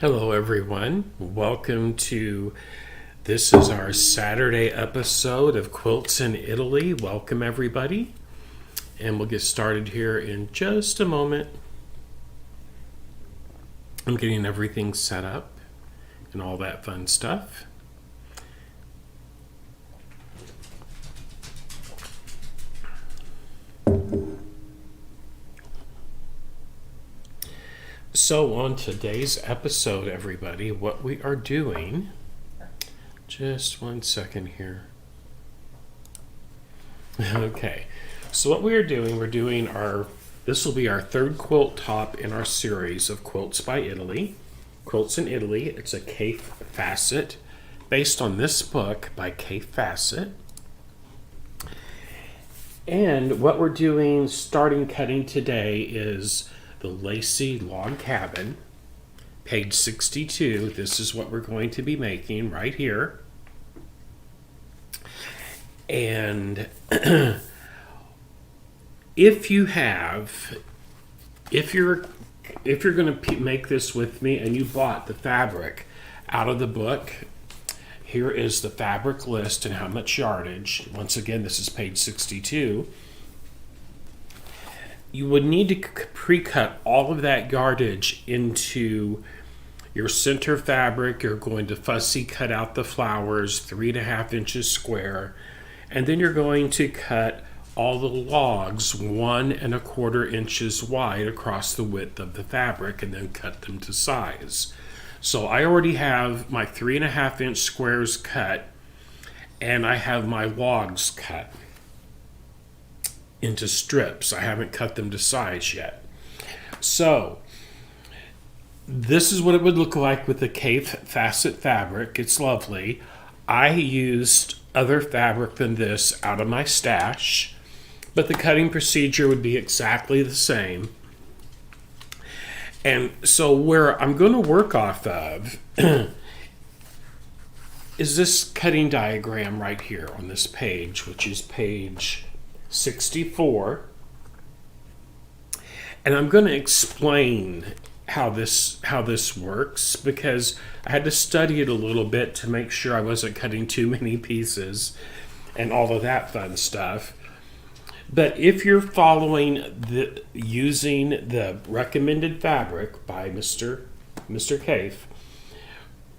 Hello everyone, welcome to this is our Saturday episode of Quilts in Italy. Welcome everybody, and we'll get started here in just a moment. I'm getting everything set up and all that fun stuff. So on today's episode, everybody, what we are doing, just one second here. Okay, so what we are doing, this will be our third quilt top in our series of Quilts by Italy, Quilts in Italy. It's a Kaffe Fassett, based on this book by Kaffe Fassett. And what we're doing, starting cutting today, is the Lacey Log Cabin, page 62. This is what we're going to be making right here. And if you're going to make this with me and you bought the fabric out of the book, here is the fabric list and how much yardage. Once again, this is page 62. You would need to pre-cut all of that yardage into your center fabric. You're going to fussy cut out the flowers 3.5 inches square, and then you're going to cut all the logs 1.25 inches wide across the width of the fabric, and then cut them to size. So I already have my 3.5 inch squares cut, and I have my logs cut into strips. I haven't cut them to size yet. So this is what it would look like with the Kaffe Fassett fabric. It's lovely. I used other fabric than this out of my stash, but the cutting procedure would be exactly the same. And so where I'm going to work off of is this cutting diagram right here on this page, which is page 64, and I'm going to explain how this works, because I had to study it a little bit to make sure I wasn't cutting too many pieces and all of that fun stuff. But if you're using the recommended fabric by Mr. Kaffe,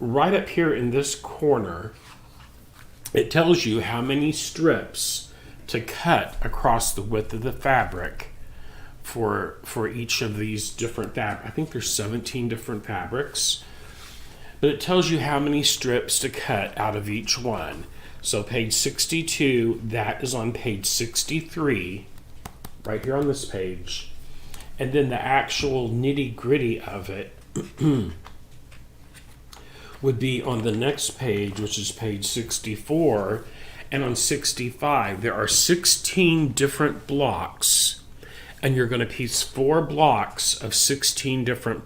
right up here in this corner, it tells you how many strips to cut across the width of the fabric for each of these different fabrics. I think there's 17 different fabrics, but it tells you how many strips to cut out of each one. So page 62, that is on page 63, right here on this page, and then the actual nitty-gritty of it would be on the next page, which is page 64. And on 65, there are 16 different blocks, and you're going to piece 4 blocks of 16 different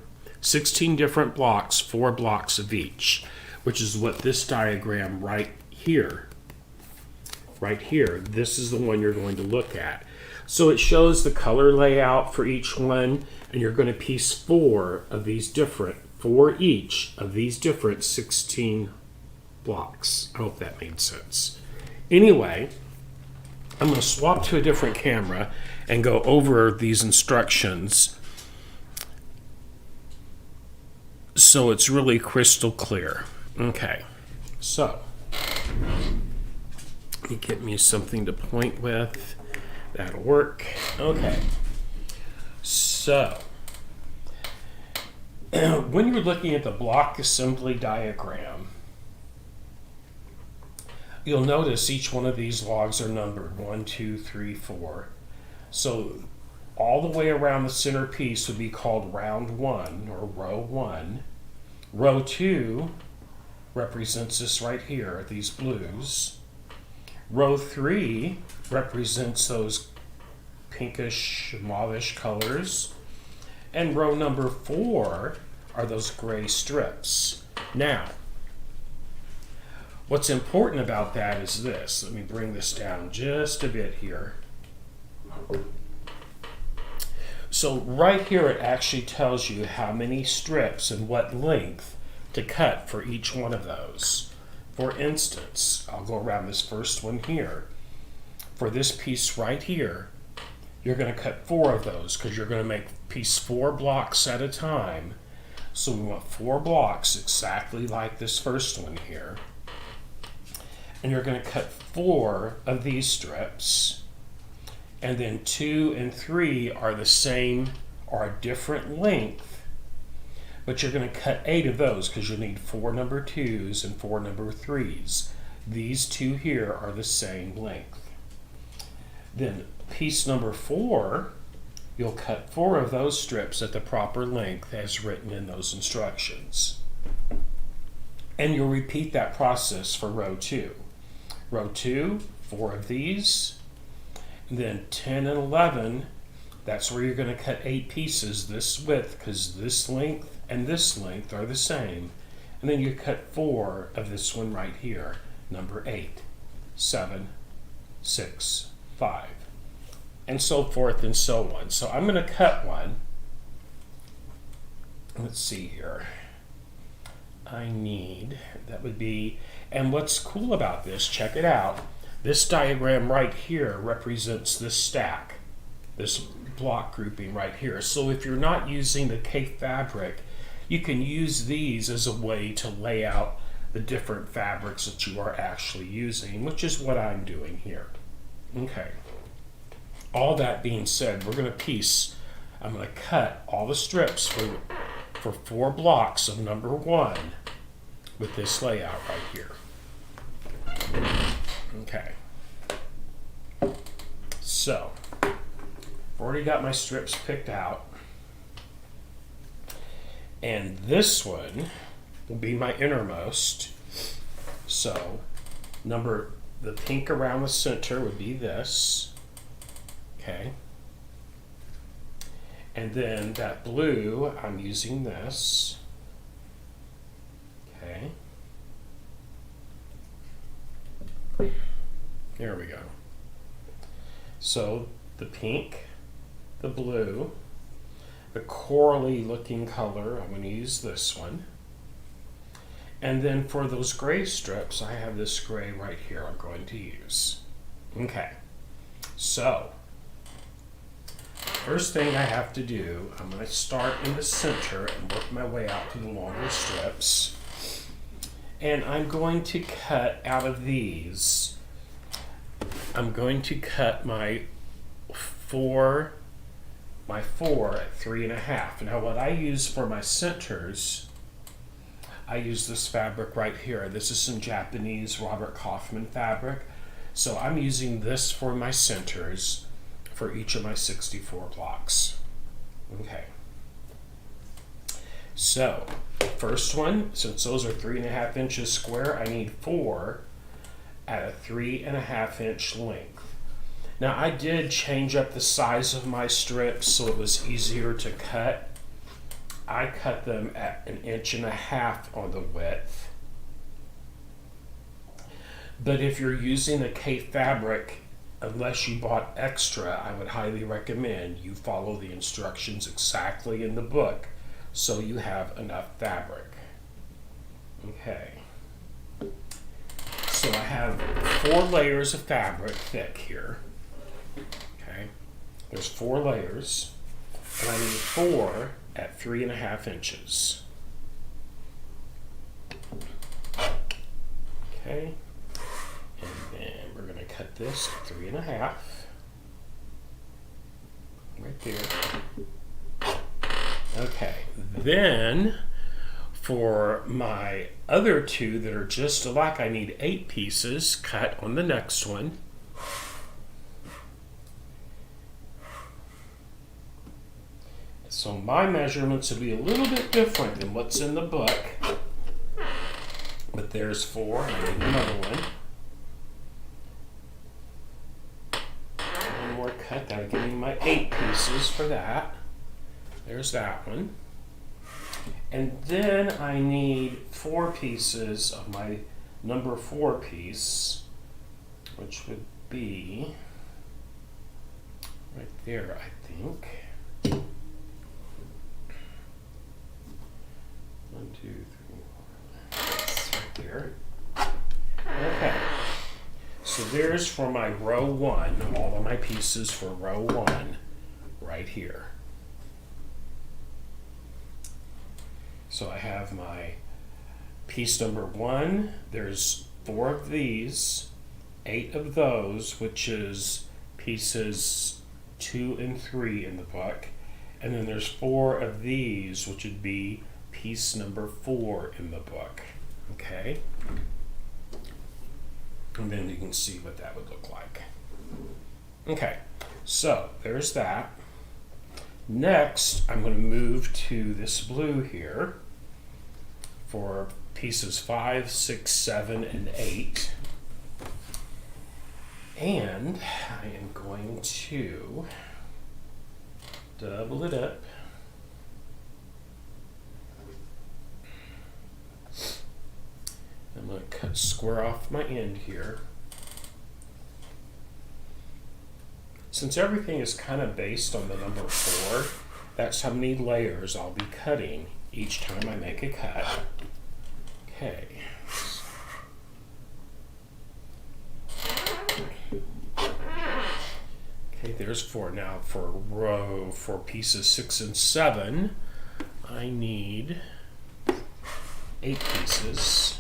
blocks, 4 blocks of each, which is what this diagram right here, this is the one you're going to look at. So it shows the color layout for each one, and you're going to piece 4 each of these different 16 blocks. I hope that made sense. Anyway, I'm going to swap to a different camera and go over these instructions so it's really crystal clear. Okay, so let me get me something to point with. That'll work. Okay, so when you're looking at the block assembly diagram, you'll notice each one of these logs are numbered 1, 2, 3, 4. So all the way around the center piece would be called round 1 or row 1. Row 2 represents this right here, these blues. Row 3 represents those pinkish, mauvish colors. And row number 4 are those gray strips. Now, what's important about that is this. Let me bring this down just a bit here. So right here it actually tells you how many strips and what length to cut for each one of those. For instance, I'll go around this first one here. For this piece right here, you're going to cut 4 of those because you're going to make piece 4 blocks at a time. So we want 4 blocks exactly like this first one here. And you're going to cut 4 of these strips. And then 2 and 3 are the same or a different length. But you're going to cut 8 of those because you'll need 4 number 2s and 4 number 3s. These 2 here are the same length. Then piece number 4, you'll cut 4 of those strips at the proper length as written in those instructions. And you'll repeat that process for row 2. Row 2, 4 of these. And then 10 and 11, that's where you're going to cut 8 pieces this width because this length and this length are the same. And then you cut 4 of this one right here, number 8, 7, 6, 5, and so forth and so on. So I'm going to cut one. Let's see here. I need, that would be, and what's cool about this, check it out. This diagram right here represents this stack, this block grouping right here. So if you're not using the Kaffe fabric, you can use these as a way to lay out the different fabrics that you are actually using, which is what I'm doing here. Okay. All that being said, we're going to I'm going to cut all the strips for 4 blocks of number 1 with this layout right here. Okay. So, I've already got my strips picked out. And this one will be my innermost. So, the pink around the center would be this. Okay. And then that blue, I'm using this. Okay. There we go. So the pink, the blue, the corally looking color, I'm going to use this one. And then for those gray strips, I have this gray right here I'm going to use. Okay. So, first thing I have to do, I'm going to start in the center and work my way out to the longer strips. And I'm going to cut out of these, I'm going to cut my 4 at 3.5. Now what I use for my centers, I use this fabric right here. This is some Japanese Robert Kaufman fabric. So I'm using this for my centers for each of my 64 blocks. Okay. So, first one, since those are 3.5 inches square, I need 4 at a 3.5 inch length. Now I did change up the size of my strips so it was easier to cut. I cut them at 1.5 inches on the width. But if you're using a Kaffe fabric, unless you bought extra, I would highly recommend you follow the instructions exactly in the book so you have enough fabric. Okay. So I have 4 layers of fabric thick here. Okay. There's 4 layers, and I need 4 at 3.5 inches. Okay. And then we're going to cut this to 3.5. Right there. Okay. Then for my other 2 that are just alike, I need 8 pieces cut on the next one. So my measurements will be a little bit different than what's in the book. But there's 4, and I need another one. One more cut, that'll give me my 8 pieces for that. There's that one. And then I need 4 pieces of my number 4 piece, which would be right there, I think. 2, 3, 4. That's right there. Okay. So there's for my row 1, all of my pieces for row 1 right here. So I have my piece number 1. There's 4 of these, 8 of those, which is pieces 2 and 3 in the book. And then there's 4 of these, which would be piece number 4 in the book. Okay? And then you can see what that would look like. Okay, so there's that. Next, I'm going to move to this blue here for pieces 5, 6, 7, and 8. And I am going to double it up. I'm going to cut square off my end here. Since everything is kind of based on the number 4, that's how many layers I'll be cutting each time I make a cut. Okay. Okay, there's 4. Now for pieces 6 and 7, I need 8 pieces.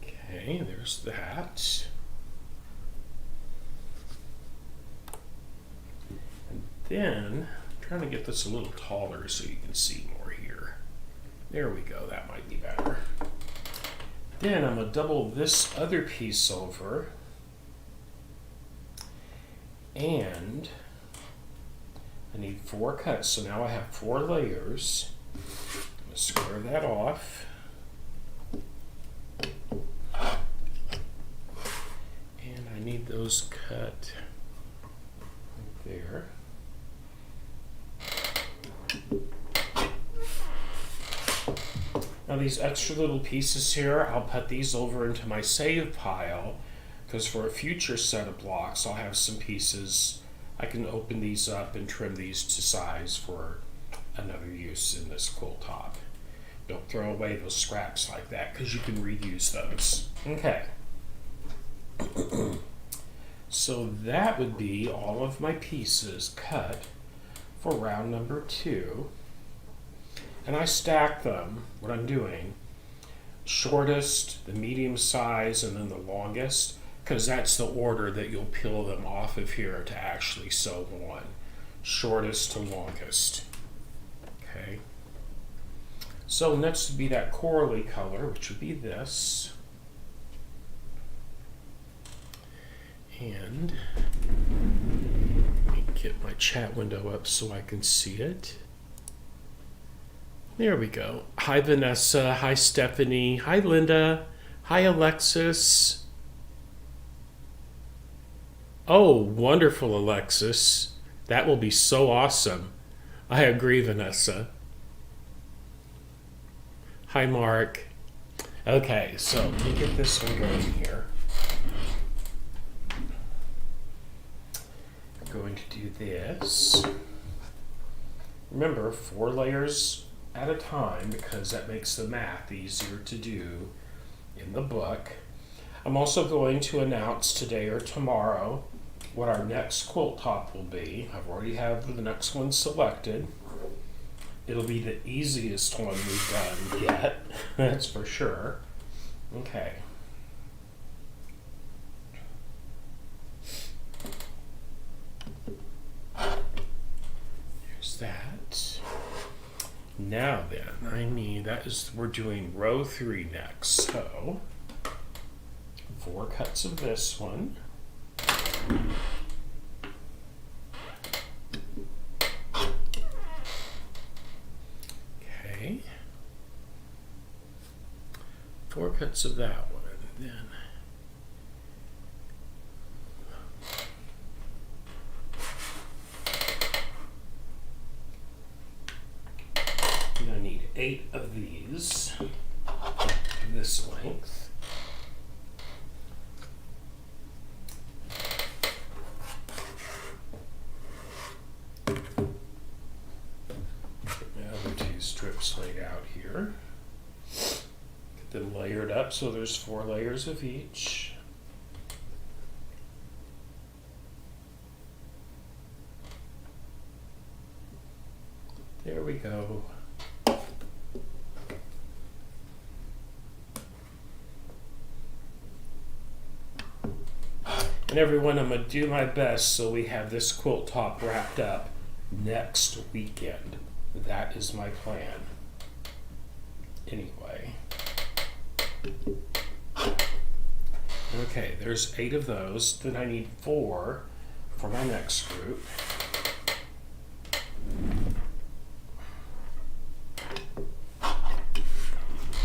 Okay, there's that. And then, I'm trying to get this a little taller so you can see more here. There we go, that might be better. Then I'm going to double this other piece over, and I need 4 cuts, so now I have 4 layers. I'm going to square that off. And I need those cut right there. Now these extra little pieces here, I'll put these over into my save pile, because for a future set of blocks, I'll have some pieces. I can open these up and trim these to size for another use in this quilt top. Don't throw away those scraps like that, because you can reuse those. Okay. So that would be all of my pieces cut for round number 2. And I stack them, what I'm doing, shortest, the medium size, and then the longest, because that's the order that you'll peel them off of here to actually sew on. Shortest to longest. Okay. So next would be that corally color, which would be this. And let me get my chat window up so I can see it. There we go. Hi, Vanessa. Hi, Stephanie. Hi, Linda. Hi, Alexis. Oh, wonderful, Alexis. That will be so awesome. I agree, Vanessa. Hi, Mark. Okay, so let me get this one going here. I'm going to do this. Remember, 4 layers at a time, because that makes the math easier to do in the book. I'm also going to announce today or tomorrow what our next quilt top will be. I've already have the next one selected. It'll be the easiest one we've done yet, that's for sure. Okay. There's that. Now then, we're doing row 3 next. So, 4 cuts of this one. Okay. 4 cuts of that one. Then 8 of these this length. Now the 2 strips laid out here. Get them layered up so there's 4 layers of each. There we go. And everyone, I'm going to do my best so we have this quilt top wrapped up next weekend. That is my plan. Anyway. Okay, there's 8 of those. Then I need 4 for my next group.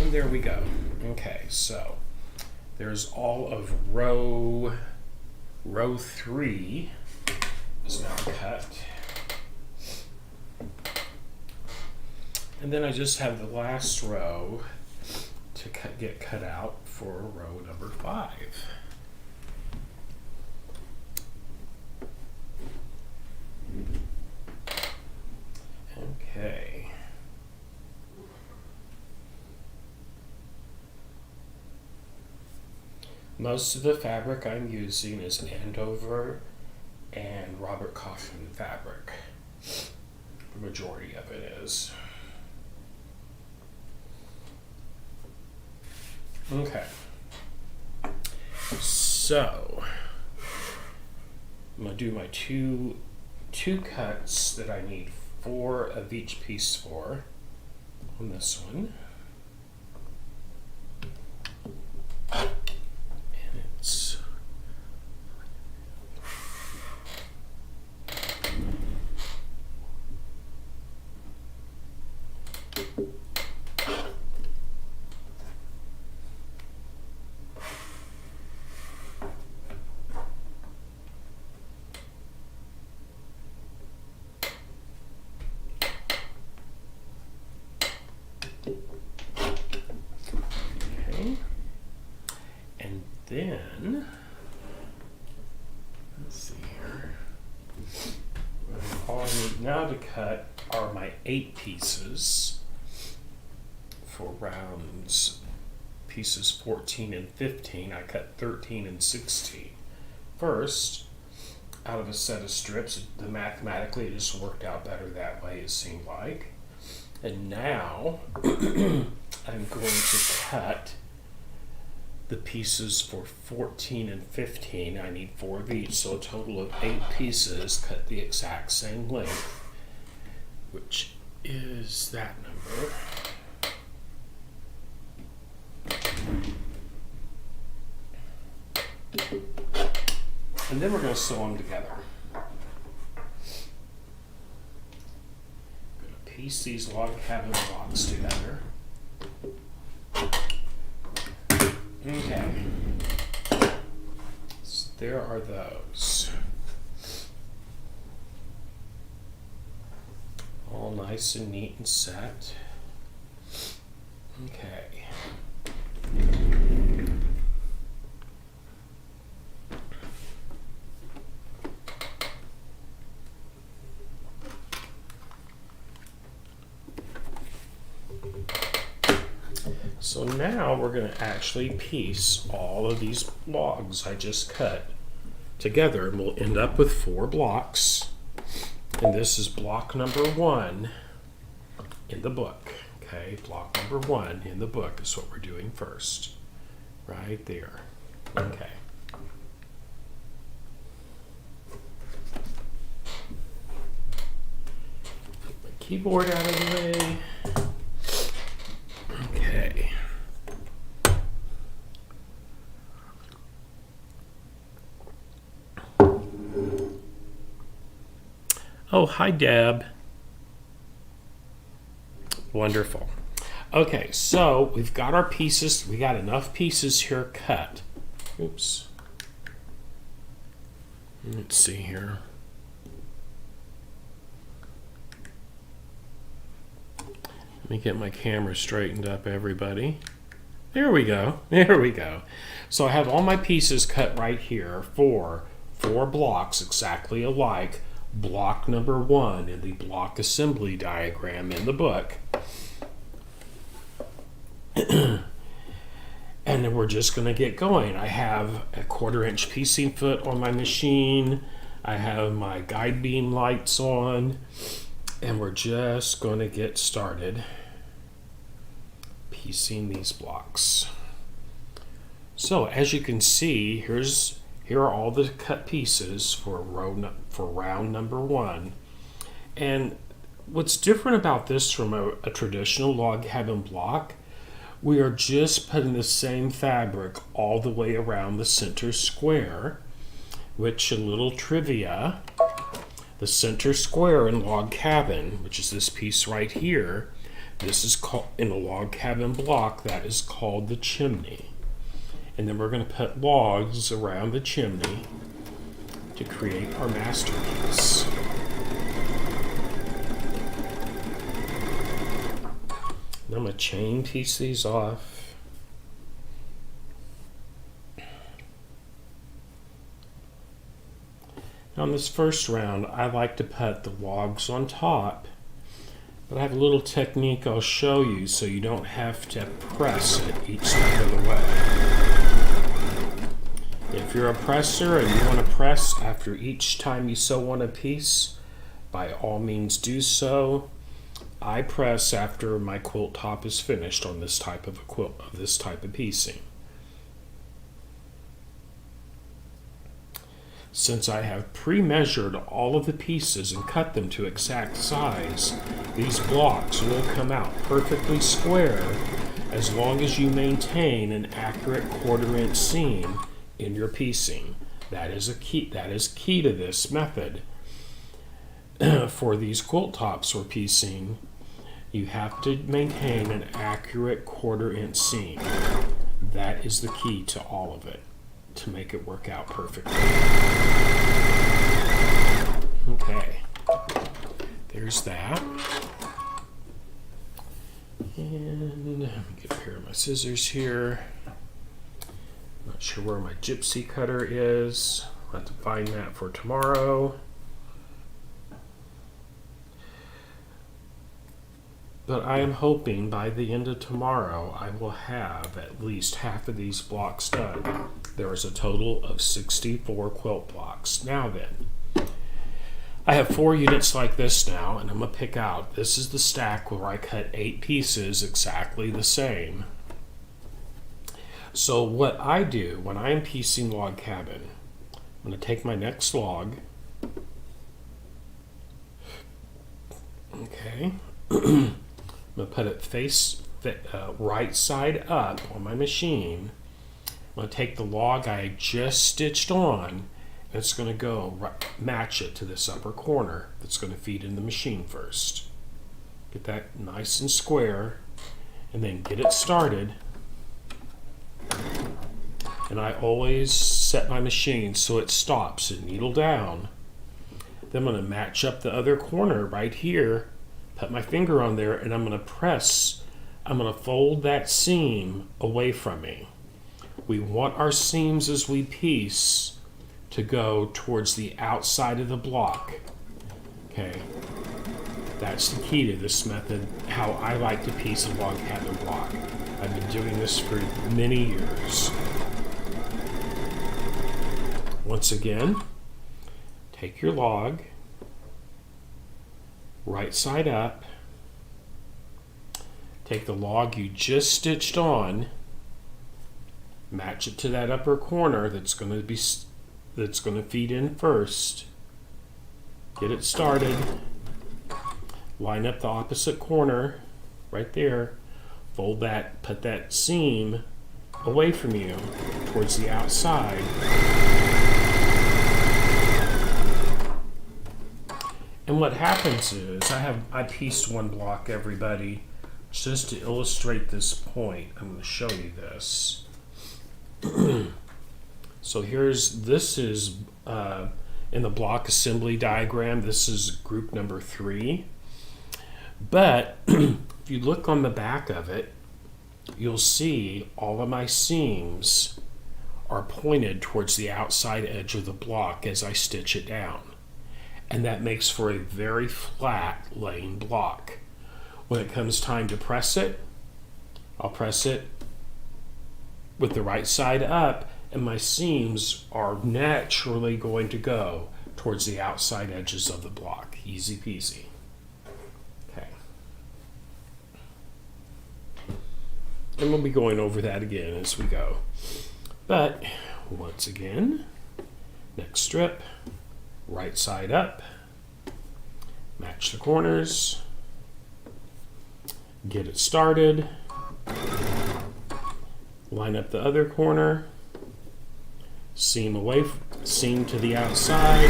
And there we go. Okay, so there's all of row 3 is now cut. And then I just have the last row to get cut out for row number 5. Okay. Most of the fabric I'm using is Andover and Robert Kaufman fabric. The majority of it is. Okay. So I'm going to do my two cuts that I need 4 of each piece for on this one. And it's then, let's see here. All I need now to cut are my 8 pieces for rounds pieces 14 and 15. I cut 13 and 16. First, out of a set of strips, mathematically it just worked out better that way, it seemed like. And now I'm going to cut the pieces for 14 and 15. I need 4 of each, so a total of 8 pieces cut the exact same length, which is that number. And then we're going to sew them together. I'm going to piece these log cabin blocks together. Okay, so there are those. All nice and neat and set. Okay. So now we're going to actually piece all of these logs I just cut together, and we'll end up with 4 blocks. And this is block number 1 in the book. Okay, block number 1 in the book is what we're doing first. Right there. Okay. Put my keyboard out of the way. Okay. Oh, hi, Deb. Wonderful. Okay, so we've got our pieces. We got enough pieces here cut. Oops. Let's see here. Let me get my camera straightened up, everybody. There we go. There we go. So I have all my pieces cut right here for 4 blocks exactly alike. Block number 1 in the block assembly diagram in the book. And then we're just going to get going. I have a 1/4 inch piecing foot on my machine. I have my guide beam lights on. And we're just going to get started piecing these blocks. So as you can see, here are all the cut pieces for round number 1. And what's different about this from a traditional log cabin block, we are just putting the same fabric all the way around the center square, which, a little trivia, the center square in log cabin, which is this piece right here, this is called, in a log cabin block, that is called the chimney. And then we're going to put logs around the chimney to create our masterpiece. And I'm going to chain piece these off. Now on this first round, I like to put the logs on top, but I have a little technique I'll show you so you don't have to press it each step of the way. If you're a presser and you want to press after each time you sew on a piece, by all means do so. I press after my quilt top is finished on this type of a quilt, of this type of piecing. Since I have pre-measured all of the pieces and cut them to exact size, these blocks will come out perfectly square as long as you maintain an accurate 1/4 inch seam in your piecing. That is key to this method. For these quilt tops we're piecing, you have to maintain an accurate 1/4 inch seam. That is the key to all of it, to make it work out perfectly. Okay, there's that. And let me get a pair of my scissors here. Not sure where my gypsy cutter is. I'll have to find that for tomorrow. But I am hoping by the end of tomorrow I will have at least half of these blocks done. There is a total of 64 quilt blocks. Now then, I have 4 units like this now, and I'm going to pick out, this is the stack where I cut 8 pieces exactly the same. So what I do when I am piecing log cabin, I'm going to take my next log. Okay. I'm going to put it right side up on my machine. I'm going to take the log I just stitched on, and it's going to go match it to this upper corner that's going to feed in the machine first. Get that nice and square, and then get it started. And I always set my machine so it stops and needle down. Then I'm going to match up the other corner right here, put my finger on there, and I'm going to press. I'm going to fold that seam away from me. We want our seams as we piece to go towards the outside of the block. Okay, that's the key to this method, how I like to piece a log cabin block. I've been doing this for many years. Once again, take your log, right side up, take the log you just stitched on, match it to that upper corner that's going to feed in first, get it started, line up the opposite corner right there, fold that, put that seam away from you towards the outside. And what happens is, I pieced one block, everybody, just to illustrate this point. I'm going to show you this. So this is in the block assembly diagram. This is group number 3. But If you look on the back of it, you'll see all of my seams are pointed towards the outside edge of the block as I stitch it down. And that makes for a very flat laying block. When it comes time to press it, I'll press it with the right side up, and my seams are naturally going to go towards the outside edges of the block. Easy peasy. Okay. And we'll be going over that again as we go. But once again, next strip, right side up, match the corners, get it started, line up the other corner, seam to the outside.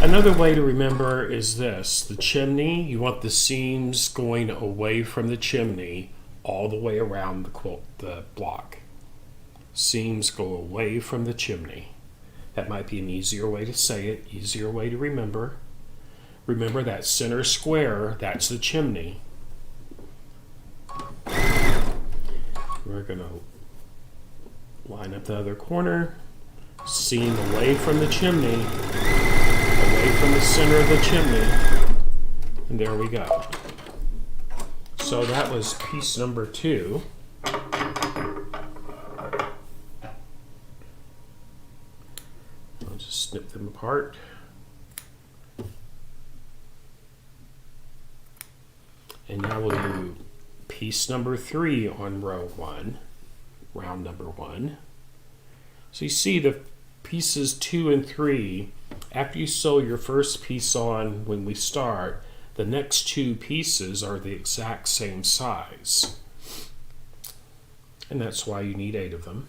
Another way to remember is this: the chimney, you want the seams going away from the chimney all the way around the quilt, the block. Seams go away from the chimney. That might be an easier way to say it, easier way to remember. Remember that center square, that's the chimney. We're going to line up the other corner, seam away from the chimney, away from the center of the chimney, and there we go. So that was piece number 2. I'll just snip them apart. And now we'll do piece number 3 on row 1, round number 1. So you see the pieces 2 and 3, after you sew your first piece on when we start, the next 2 pieces are the exact same size. And that's why you need 8 of them.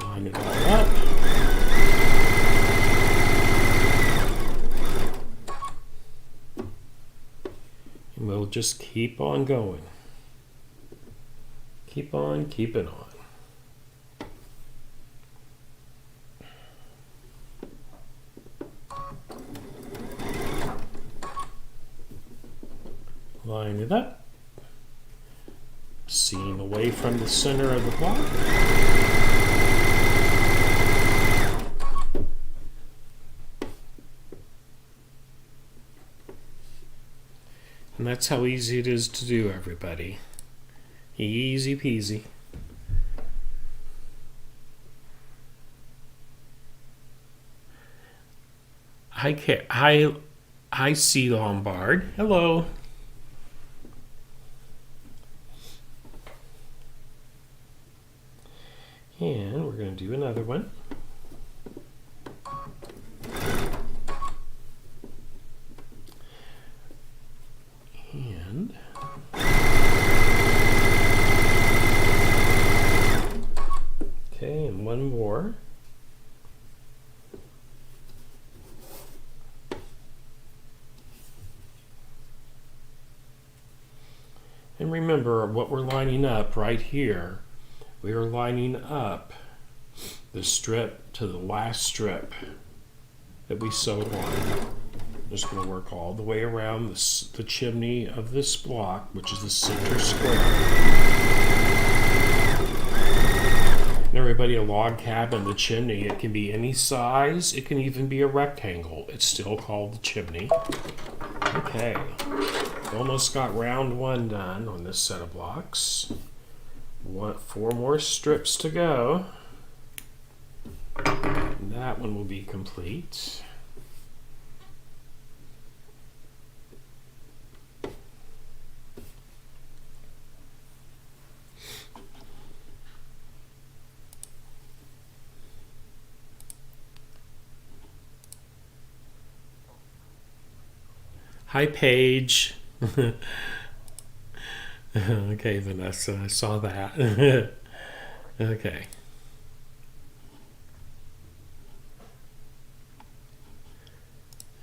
Line it all up. And we'll just keep on going. Keep on keeping on. Line it up. Seam away from the center of the block. And that's how easy it is to do, everybody. Easy peasy. Hi, C. Lombard. Hello. And we're going to do another one. And okay, and one more. And remember what we're lining up right here. We are lining up the strip to the last strip that we sewed on. Just going to work all the way around the chimney of this block, which is the center square. And everybody, a log cabin, the chimney, it can be any size. It can even be a rectangle. It's still called the chimney. Okay, almost got round 1 done on this set of blocks. 4 more strips to go. And that one will be complete. Hi, Paige. Okay, Vanessa, I saw that. Okay. Okay.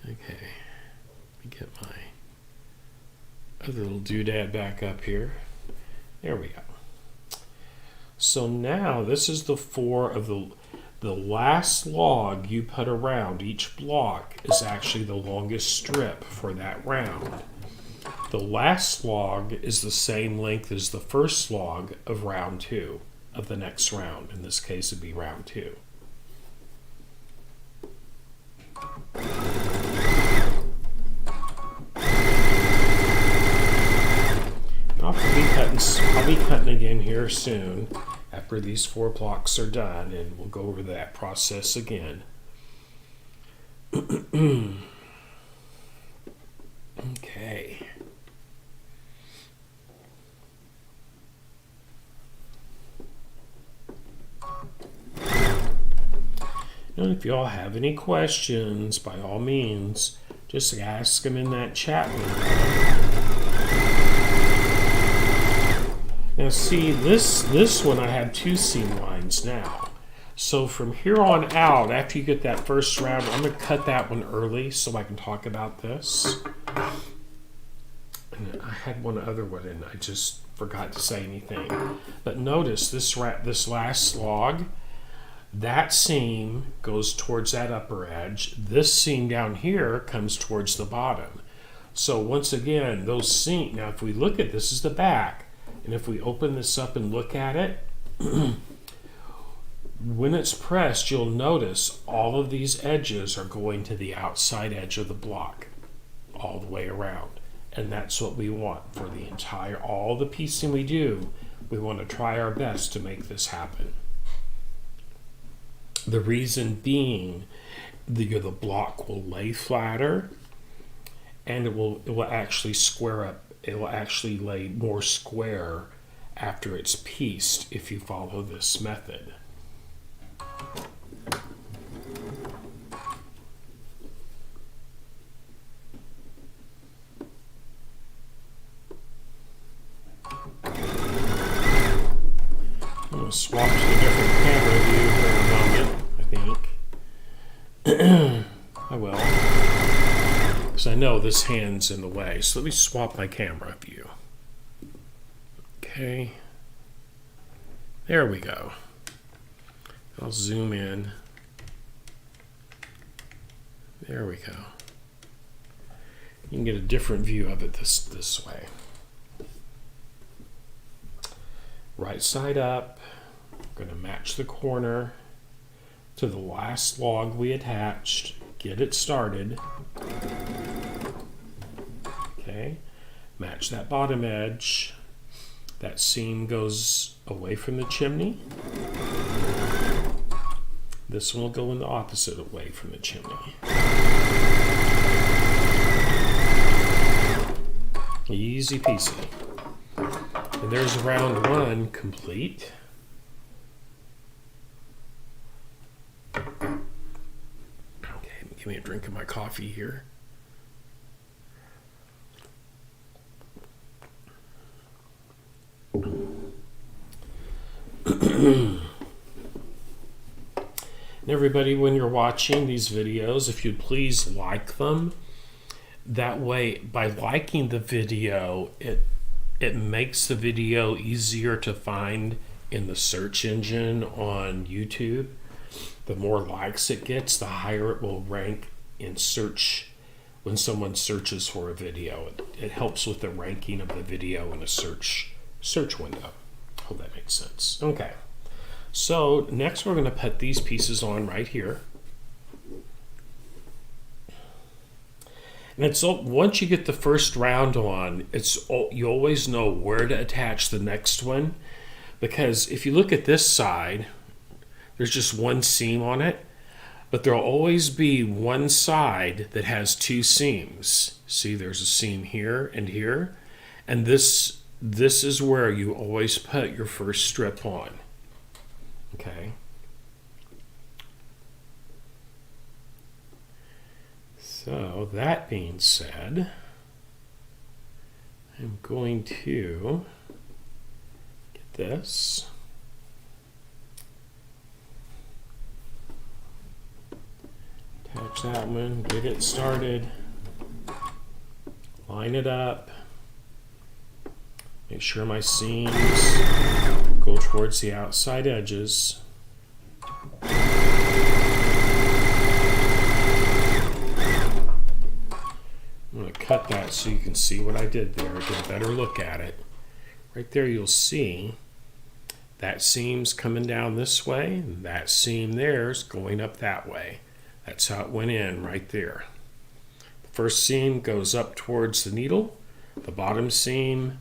Let me get my other little doodad back up here. There we go. So now this is the 4 of the last log you put around each block is actually the longest strip for that round. The last log is the same length as the first log of round 2 of the next round. In this case, it'd be round 2. I'll be cutting again here soon after these 4 blocks are done, and we'll go over that process again. Okay. And if you all have any questions, by all means, just ask them in that chat window. Now see, this one I have 2 seam lines now. So from here on out, after you get that first round, I'm going to cut that one early so I can talk about this. And I had one other one and I just forgot to say anything. But notice this last log, that seam goes towards that upper edge. This seam down here comes towards the bottom. So once again, those seams, now if we look at this is the back, and if we open this up and look at it, when it's pressed, you'll notice all of these edges are going to the outside edge of the block, all the way around. And that's what we want for the entire, all the piecing we do. We want to try our best to make this happen. The reason being, the block will lay flatter, and it will actually square up. It will actually lay more square after it's pieced if you follow this method. I'm going to swap to a different camera view for a moment, I think. I will. Because I know this hand's in the way. So let me swap my camera view. Okay. There we go. I'll zoom in. There we go. You can get a different view of it this way. Right side up. I'm going to match the corner to the last log we attached. Get it started. Okay. Match that bottom edge. That seam goes away from the chimney. This one will go in the opposite way from the chimney. Easy peasy. And there's round 1 complete. Okay, give me a drink of my coffee here. And everybody, when you're watching these videos, if you'd please like them. That way, by liking the video, it makes the video easier to find in the search engine on YouTube. The more likes it gets, the higher it will rank in search when someone searches for a video. It helps with the ranking of the video in a search window. Hope that makes sense. Okay. So next we're going to put these pieces on right here. And it's once you get the first round on, you always know where to attach the next one, because if you look at this side, there's just one seam on it, but there'll always be one side that has 2 seams. See, there's a seam here, and this is where you always put your first strip on. Okay. So that being said, I'm going to get this. Attach that one, get it started, line it up, make sure my seams go towards the outside edges. I'm going to cut that so you can see what I did there, get a better look at it. Right there you'll see that seam's coming down this way, and that seam there's going up that way. That's how it went in right there. The first seam goes up towards the needle, the bottom seam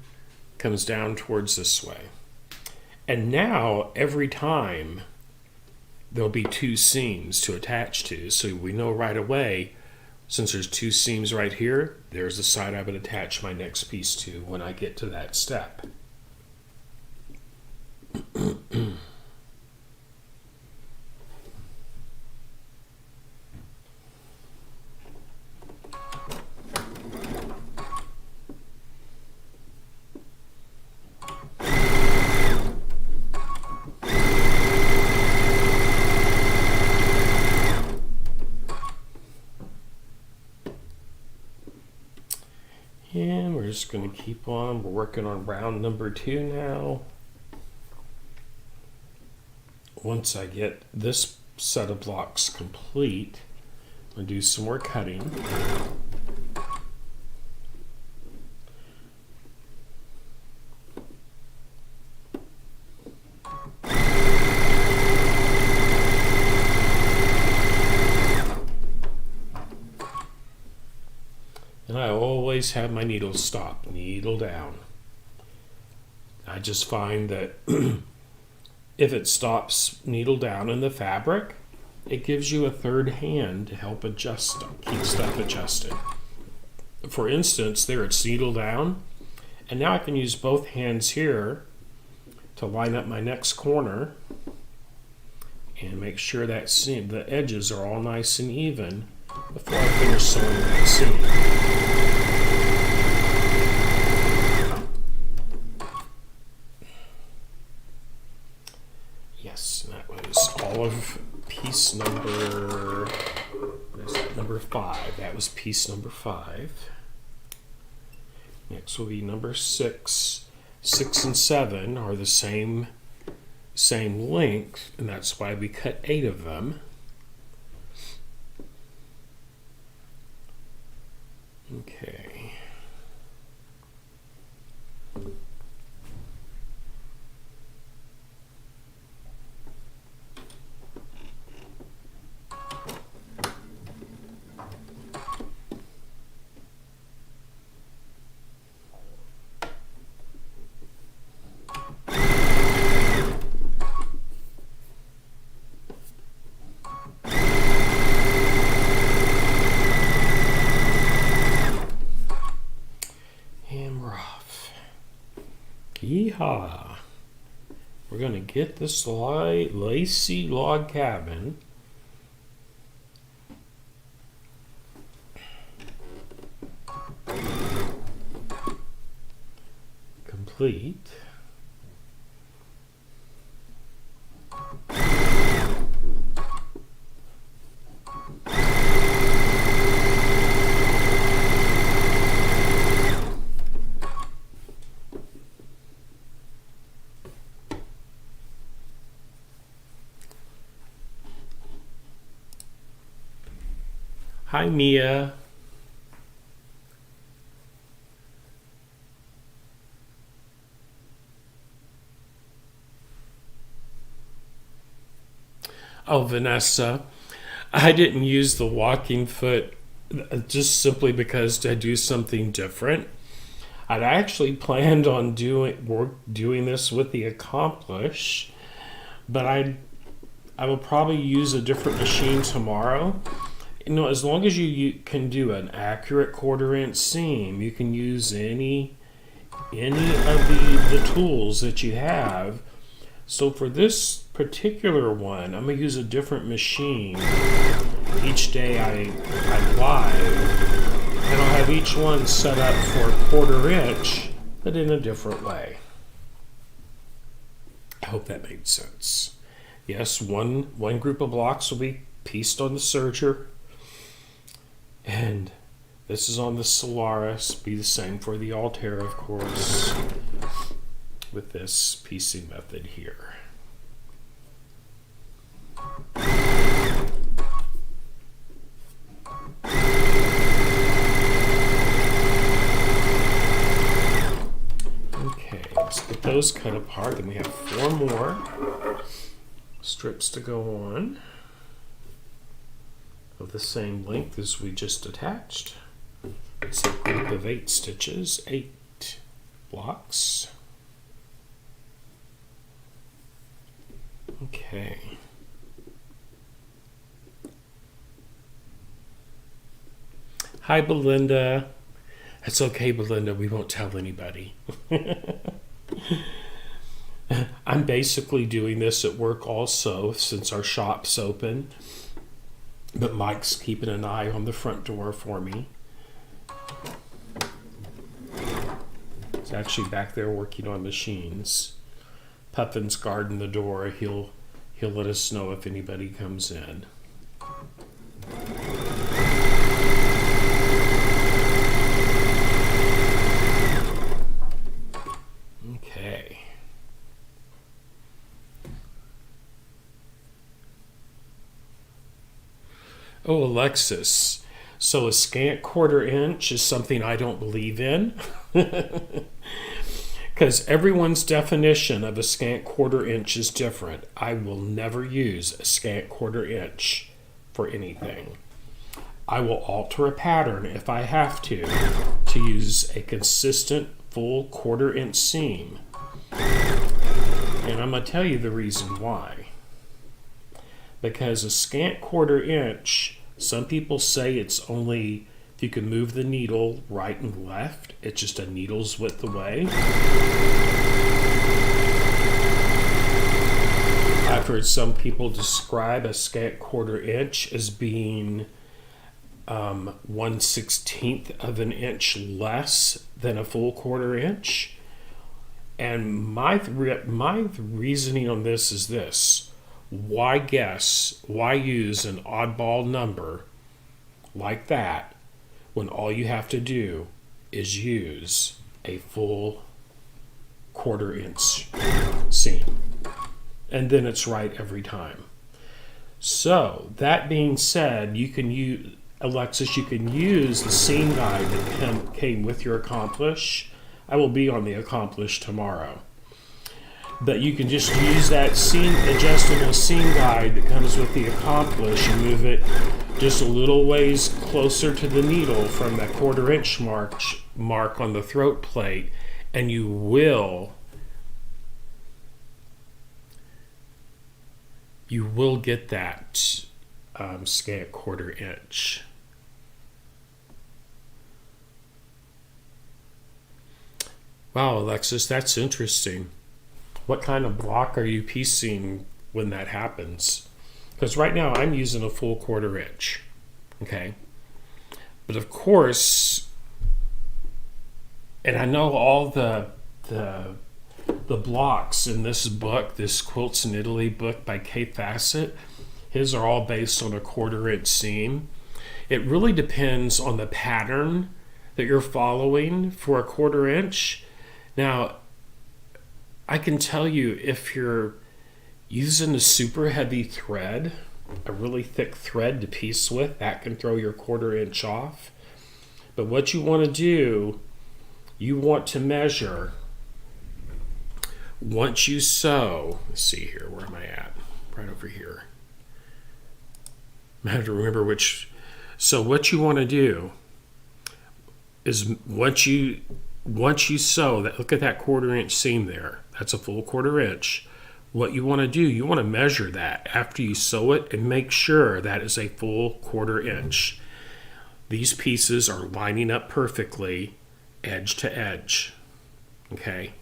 comes down towards this way. And now every time there'll be two seams to attach to, so we know right away, since there's two seams right here, there's the side I would attach my next piece to when I get to that step. And we're just going to keep on. We're working on round number 2 now. Once I get this set of blocks complete, I'm going to do some more cutting. And I always have my needle stop, needle down. I just find that if it stops needle down in the fabric, it gives you a third hand to help adjust, keep stuff adjusted. For instance, there it's needle down, and now I can use both hands here to line up my next corner and make sure that seam, the edges are all nice and even before I finish sewing that seam. Yes, that was all of piece number, what is that, number 5. That was piece number 5. Next will be number 6. 6 and 7 are the same length, and that's why we cut 8 of them. Okay. Yeehaw! We're going to get this Lacey Log Cabin complete. Hi, Mia. Oh, Vanessa, I didn't use the walking foot just simply because I do something different. I'd actually planned on doing this with the Accomplish, but I will probably use a different machine tomorrow. You know, as long as you can do an accurate 1/4 inch seam, you can use any of the tools that you have. So for this particular one, I'm going to use a different machine each day I live, and I'll have each one set up for 1/4 inch, but in a different way. I hope that made sense. Yes, one group of blocks will be pieced on the serger, and this is on the Solaris. Be the same for the Altera, of course. with this piecing method here. Okay, let's get those cut apart. Then we have 4 more strips to go on of the same length as we just attached. It's a group of 8 stitches, 8 blocks. Okay. Hi, Belinda. It's okay, Belinda. We won't tell anybody. I'm basically doing this at work also since our shop's open. But Mike's keeping an eye on the front door for me. He's actually back there working on machines. Puffin's guarding the door. He'll let us know if anybody comes in. Okay. Oh, Alexis. So a scant 1/4 inch is something I don't believe in. Because everyone's definition of a scant 1/4 inch is different. I will never use a scant 1/4 inch for anything. I will alter a pattern if I have to use a consistent full 1/4 inch seam. And I'm going to tell you the reason why. Because a scant 1/4 inch, some people say it's only if you can move the needle right and left. It's just a needle's width away. I've heard some people describe a scant 1/4 inch as being 1/16 of an inch less than a full 1/4 inch. And my reasoning on this is this. Why use an oddball number like that when all you have to do is use a full 1/4 inch seam? And then it's right every time. So that being said, you can use, Alexis, you can use the seam guide that came with your Accomplish. I will be on the Accomplish tomorrow. But you can just use that adjustable seam guide that comes with the Accomplish and move it just a little ways closer to the needle from that 1/4 inch mark on the throat plate, and you will get that scant 1/4 inch. Wow, Alexis, that's interesting. What kind of block are you piecing when that happens? Because right now I'm using a full 1/4 inch. Okay. But of course, and I know all the blocks in this book, this Quilts in Italy book by Kaffe Fassett, his are all based on a 1/4 inch seam. It really depends on the pattern that you're following for a 1/4 inch. Now, I can tell you if you're using a super heavy thread, a really thick thread to piece with, that can throw your 1/4 inch off. But what you want to do, you want to measure once you sew. Let's see here, where am I at? Right over here. I have to remember which. So what you want to do is once you sew that, look at that 1/4 inch seam there. That's a full 1/4 inch. What you want to do, you want to measure that after you sew it and make sure that is a full 1/4 inch. These pieces are lining up perfectly, edge to edge. Okay.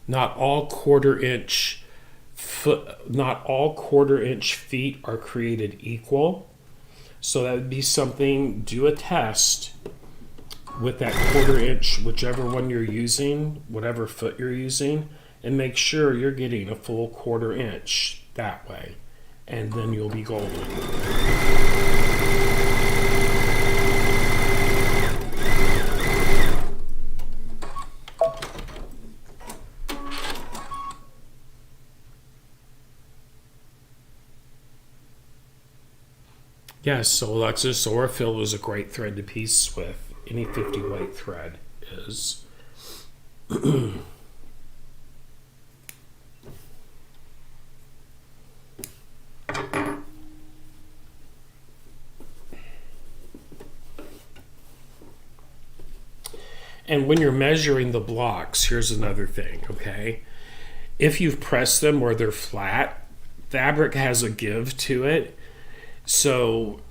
Not all 1/4 inch feet are created equal. So that would be something, do a test with that 1/4 inch, whichever one you're using, whatever foot you're using, and make sure you're getting a full 1/4 inch that way. And then you'll be golden. Yes, so Alexis, Orifil is a great thread to piece with. Any 50 weight thread is. And when you're measuring the blocks, here's another thing, okay? If you've pressed them where they're flat, fabric has a give to it. So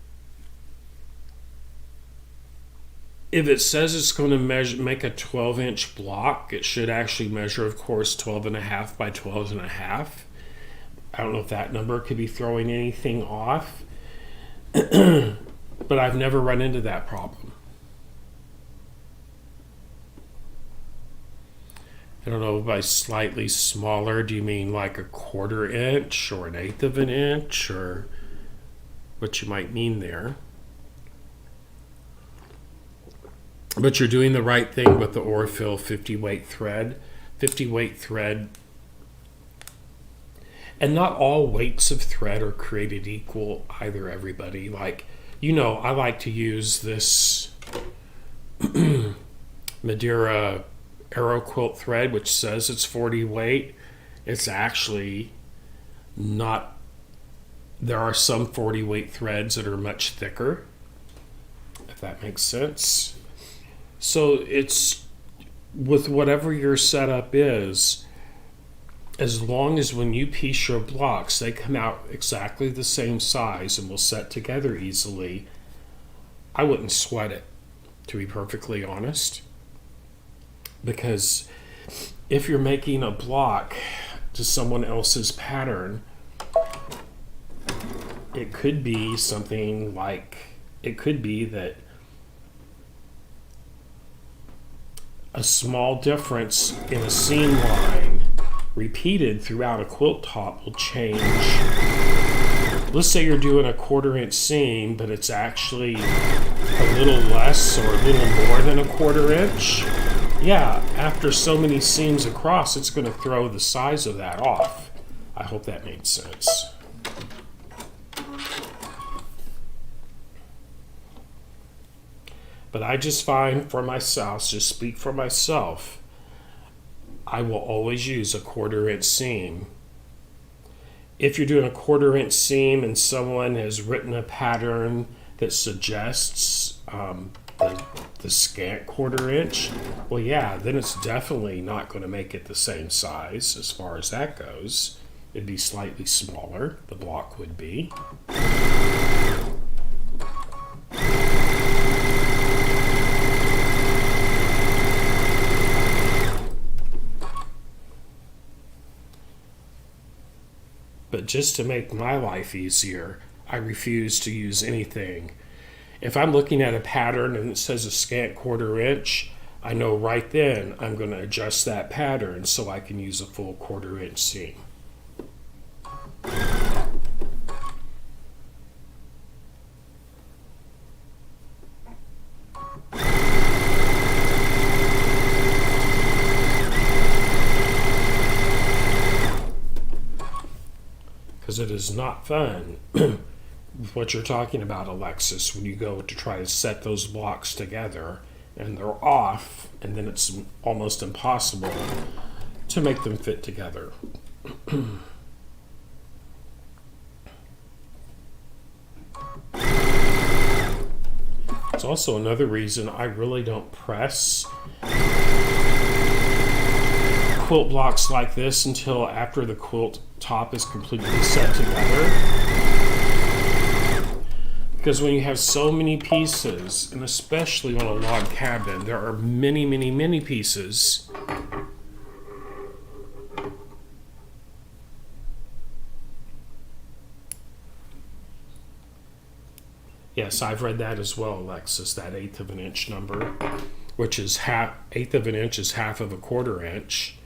if it says it's going to make a 12-inch block, it should actually measure, of course, 12.5 by 12.5. I don't know if that number could be throwing anything off, but I've never run into that problem. I don't know, by slightly smaller, do you mean like a 1/4 inch or 1/8 of an inch, or what you might mean there? But you're doing the right thing with the Orifil 50 weight thread. 50 weight thread. And not all weights of thread are created equal either, everybody. Like, you know, I like to use this Madeira Arrow Quilt thread, which says it's 40 weight. It's actually not. There are some 40 weight threads that are much thicker, if that makes sense. So it's with whatever your setup is, as long as when you piece your blocks, they come out exactly the same size and will set together easily, I wouldn't sweat it, to be perfectly honest. Because if you're making a block to someone else's pattern, it could be something like, it could be that a small difference in a seam line repeated throughout a quilt top will change. Let's say you're doing a 1/4 inch seam, but it's actually a little less or a little more than a 1/4 inch. Yeah, after so many seams across, it's going to throw the size of that off. I hope that made sense. But I just find for myself, just speak for myself, I will always use a 1/4 inch seam. If you're doing a 1/4 inch seam and someone has written a pattern that suggests the scant 1/4 inch, well, yeah, then it's definitely not going to make it the same size as far as that goes. It'd be slightly smaller, the block would be. But just to make my life easier, I refuse to use anything. If I'm looking at a pattern and it says a scant 1/4 inch, I know right then I'm going to adjust that pattern so I can use a full 1/4 inch seam. Because it is not fun what you're talking about, Alexis, when you go to try to set those blocks together and they're off, and then it's almost impossible to make them fit together. It's also another reason I really don't press quilt blocks like this until after the quilt top is completely set together. Because when you have so many pieces, and especially on a log cabin, there are many, many, many pieces. Yes, I've read that as well, Alexis, that 1/8 of an inch number, which is 1/8 of an inch is 1/2 of a 1/4 inch.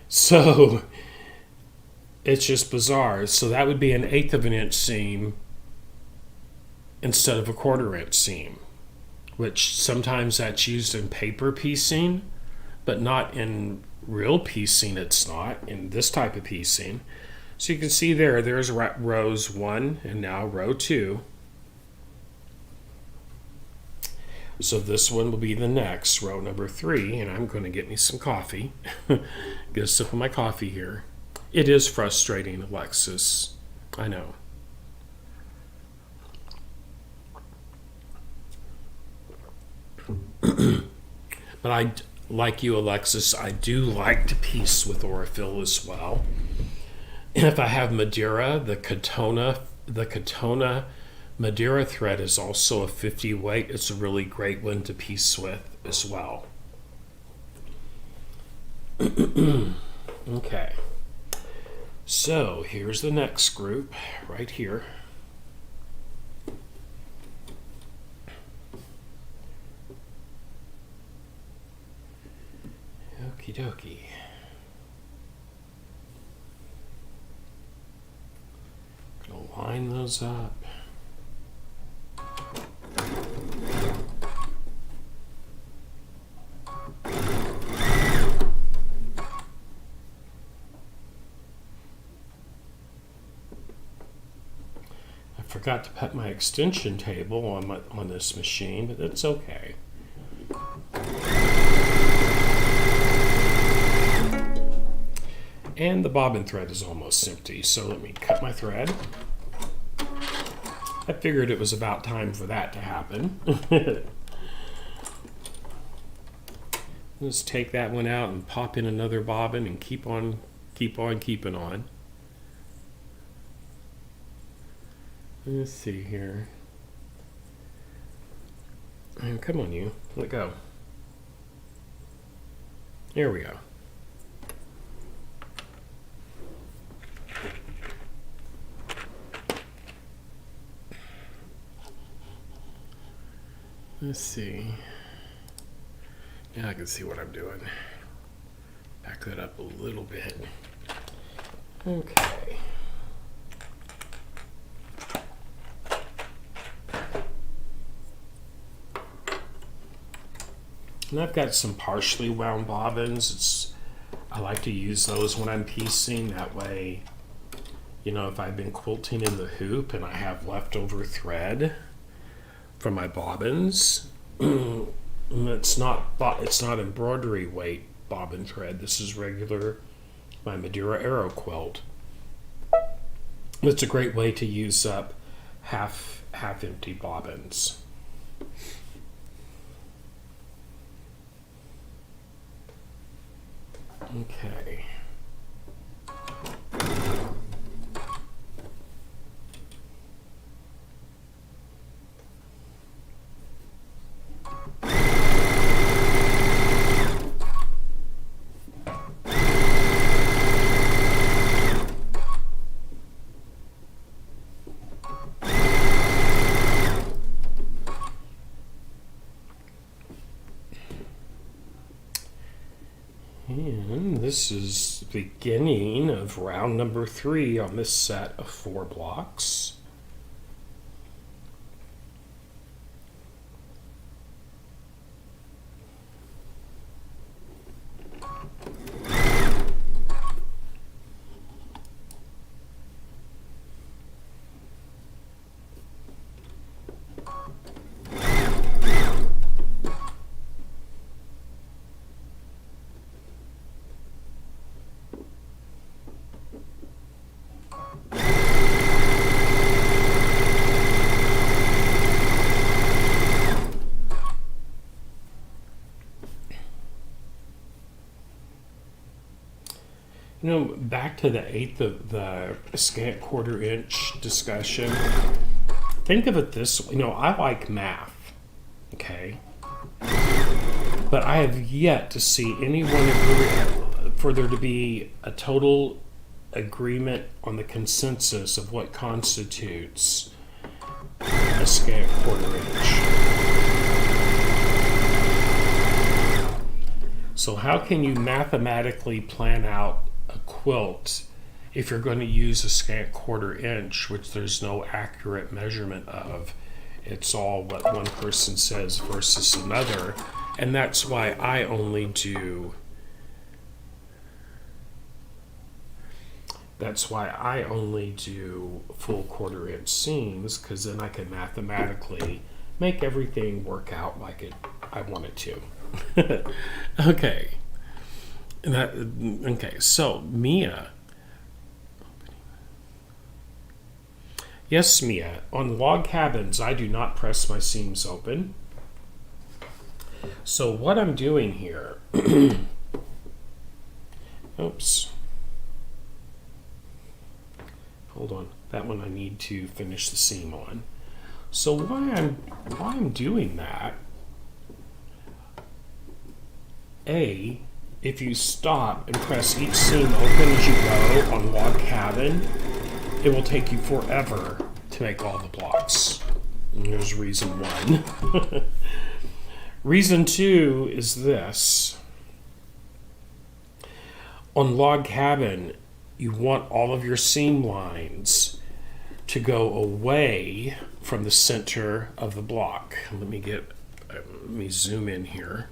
So it's just bizarre. So that would be an 1/8 of an inch seam instead of a 1/4 inch seam, which sometimes that's used in paper piecing, but not in real piecing. It's not in this type of piecing. So you can see there's rows 1 and now row 2. So this one will be the next, row number 3, and I'm going to get me some coffee. Get a sip of my coffee here. It is frustrating, Alexis. I know. But I, like you, Alexis, I do like to piece with Orifil as well. And if I have Madeira, the Katona Madeira thread is also a 50 weight. It's a really great one to piece with as well. Okay. So here's the next group right here. Okie dokie. Gonna line those up. I forgot to put my extension table on this machine, but that's okay. And the bobbin thread is almost empty, so let me cut my thread. I figured it was about time for that to happen. Let's take that one out and pop in another bobbin and keep on keeping on. Let's see here. And come on, you. Let go. There we go. Let's see. Now I can see what I'm doing. Back that up a little bit. Okay. And I've got some partially wound bobbins. I like to use those when I'm piecing. That way, you know, if I've been quilting in the hoop and I have leftover thread from my bobbins, it's not embroidery weight bobbin thread. This is regular, my Madeira Arrow quilt. It's a great way to use up half empty bobbins. Okay. And this is the beginning of round number 3 on this set of 4 blocks. You know, back to the 1/8 of the scant 1/4 inch discussion. Think of it this way. You know, I like math, okay? But I have yet to see anyone agree for there to be a total agreement on the consensus of what constitutes a scant 1/4 inch. So how can you mathematically plan out a quilt if you're going to use a scant 1/4 inch, which there's no accurate measurement of? It's all what one person says versus another, and that's why I only do full 1/4 inch seams, because then I can mathematically make everything work out like I want it to. Okay. Okay, so Mia. Yes, Mia, on log cabins, I do not press my seams open. So what I'm doing here, oops, hold on, that one I need to finish the seam on. So why I'm doing that, if you stop and press each seam open as you go on log cabin, it will take you forever to make all the blocks. And there's reason one. Reason two is this. On log cabin, you want all of your seam lines to go away from the center of the block. Let me zoom in here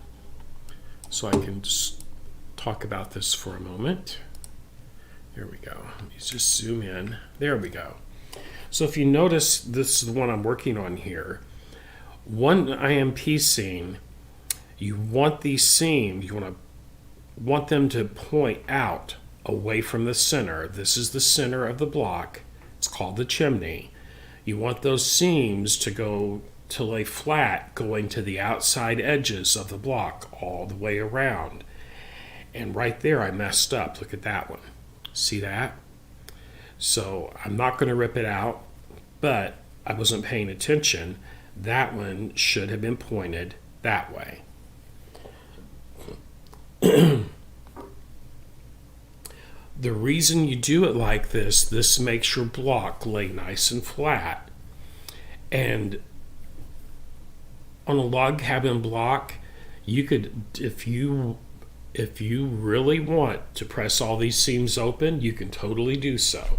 so I can just talk about this for a moment. Here we go. Let me just zoom in. There we go. So if you notice, this is the one I'm working on here. One IMP seam, you want these seams, you want them to point out away from the center. This is the center of the block. It's called the chimney. You want those seams to lay flat, going to the outside edges of the block all the way around. And right there I messed up. Look at that one. See that? So I'm not going to rip it out, but I wasn't paying attention. That one should have been pointed that way. The reason you do it like this makes your block lay nice and flat. And on a log cabin block, you could, if you really want to press all these seams open, you can totally do so.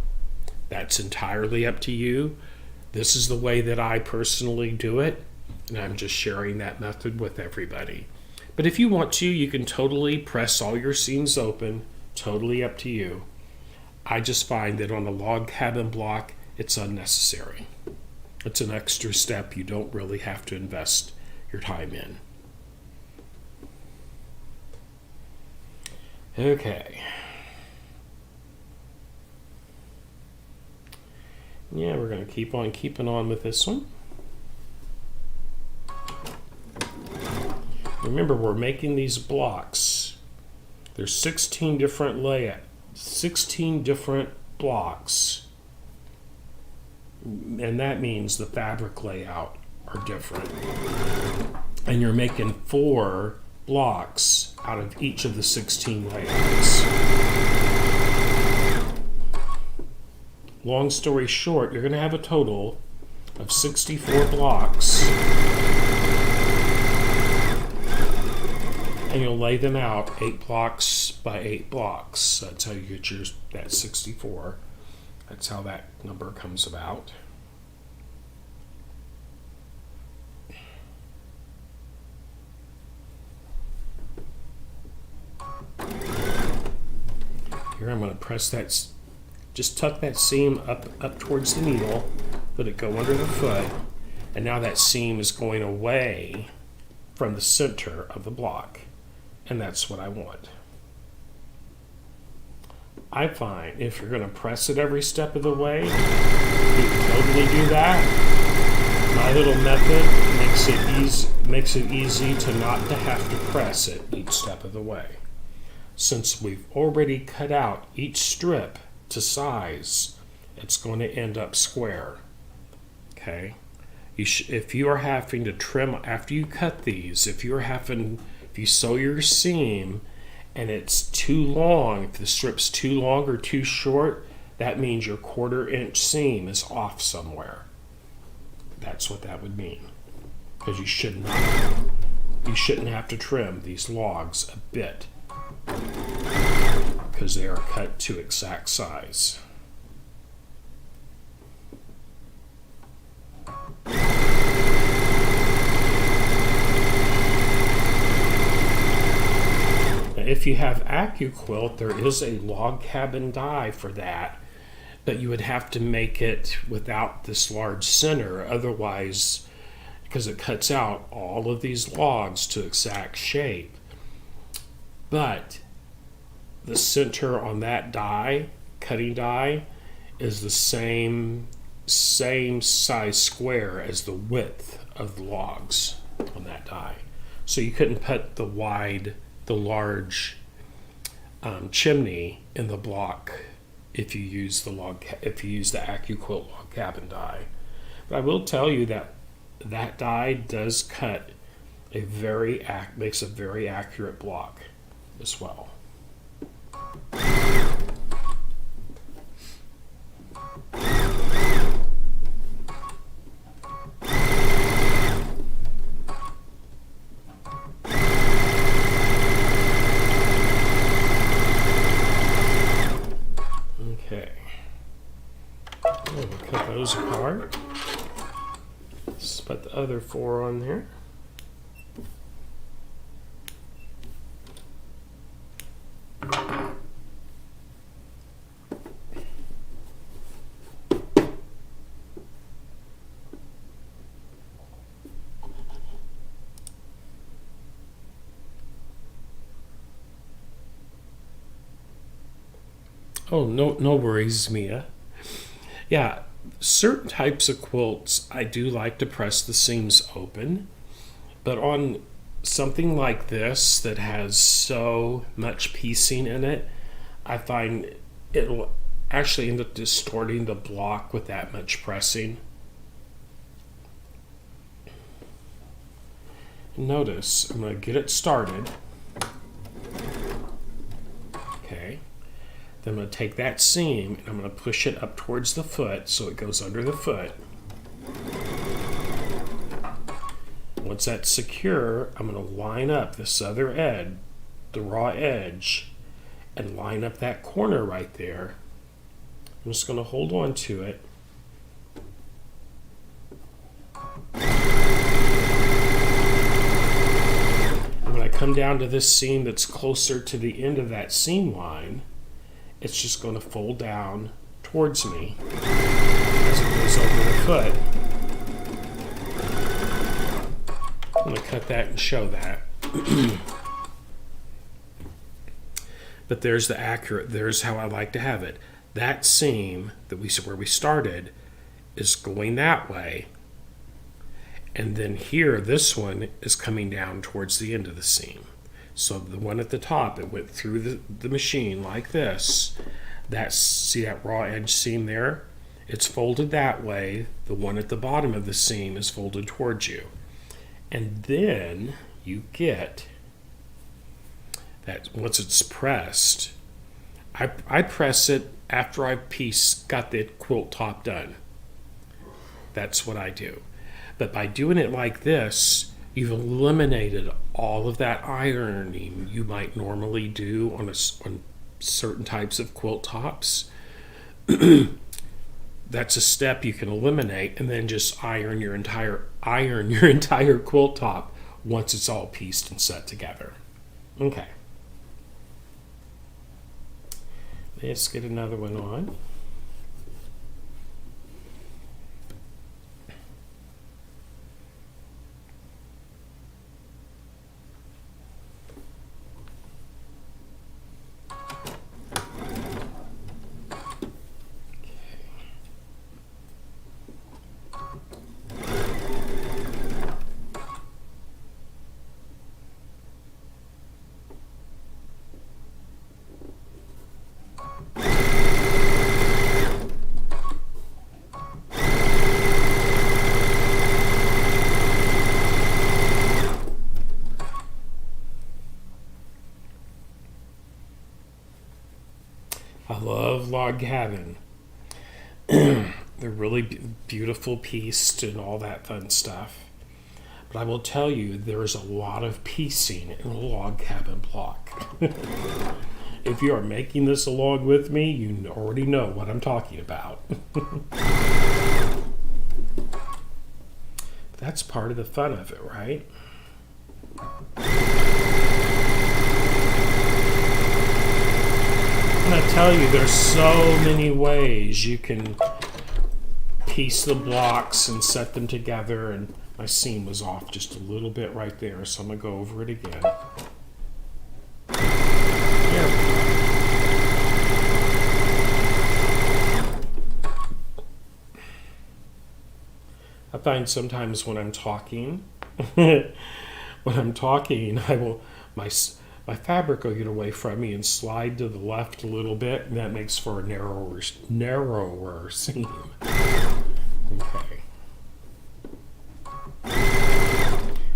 That's entirely up to you. This is the way that I personally do it, and I'm just sharing that method with everybody. But if you want to, you can totally press all your seams open, totally up to you. I just find that on a log cabin block, it's unnecessary. It's an extra step you don't really have to invest your time in. Okay. Yeah, we're going to keep on keeping on with this one. Remember, we're making these blocks. There's 16 different 16 different blocks. And that means the fabric layout are different. And you're making 4 blocks out of each of the 16 layouts. Long story short, you're going to have a total of 64 blocks, and you'll lay them out 8 blocks by 8 blocks. That's how you get that 64. That's how that number comes about. Here I'm going to press that, just tuck that seam up towards the needle, let it go under the foot, and now that seam is going away from the center of the block, and that's what I want. I find if you're going to press it every step of the way, you can totally do that. My little method makes it easy to not to have to press it each step of the way. Since we've already cut out each strip to size, it's going to end up square. Okay? If you are having to trim after you cut these, if you sew your seam and it's too long, if the strip's too long or too short, that means your 1/4 inch seam is off somewhere. That's what that would mean. Because you shouldn't have to trim these logs a bit, because they are cut to exact size. If you have AccuQuilt, there is a log cabin die for that, but you would have to make it without this large center. Otherwise, because it cuts out all of these logs to exact shape. But the center on that die, cutting die, is the same size square as the width of the logs on that die. So you couldn't put the large chimney in the block if you use the AccuQuilt log cabin die. But I will tell you that that die does cut makes a very accurate block as well. Okay, we'll cut those apart. Let's put the other 4 on there. Oh, no worries, Mia. Yeah, certain types of quilts, I do like to press the seams open, but on something like this that has so much piecing in it, I find it'll actually end up distorting the block with that much pressing. Notice, I'm going to get it started. Okay. Then I'm going to take that seam and I'm going to push it up towards the foot so it goes under the foot. Once that's secure, I'm going to line up this other edge, the raw edge, and line up that corner right there. I'm just going to hold on to it. And when I come down to this seam that's closer to the end of that seam line, it's just going to fold down towards me as it goes over the foot. I'm going to cut that and show that. But there's how I like to have it. That seam where we started is going that way. And then here, this one is coming down towards the end of the seam. So the one at the top, it went through the machine like this. See that raw edge seam there? It's folded that way. The one at the bottom of the seam is folded towards you. And then you get that once it's pressed, I press it after I've got the quilt top done. That's what I do. But by doing it like this, you've eliminated all of that ironing you might normally do on certain types of quilt tops. That's a step you can eliminate, and then just iron your entire quilt top once it's all pieced and set together. Okay. Let's get another one on. I love log cabin. They're really beautiful pieced and all that fun stuff. But I will tell you, there is a lot of piecing in a log cabin block. If you are making this along with me, you already know what I'm talking about. That's part of the fun of it, right? I'm going to tell you, there's so many ways you can piece the blocks and set them together and My seam was off just a little bit right there, so I'm going to go over it again. There we go. I find sometimes when I'm talking, I will my fabric will get away from me and slide to the left a little bit, and that makes for a narrower seam. Okay.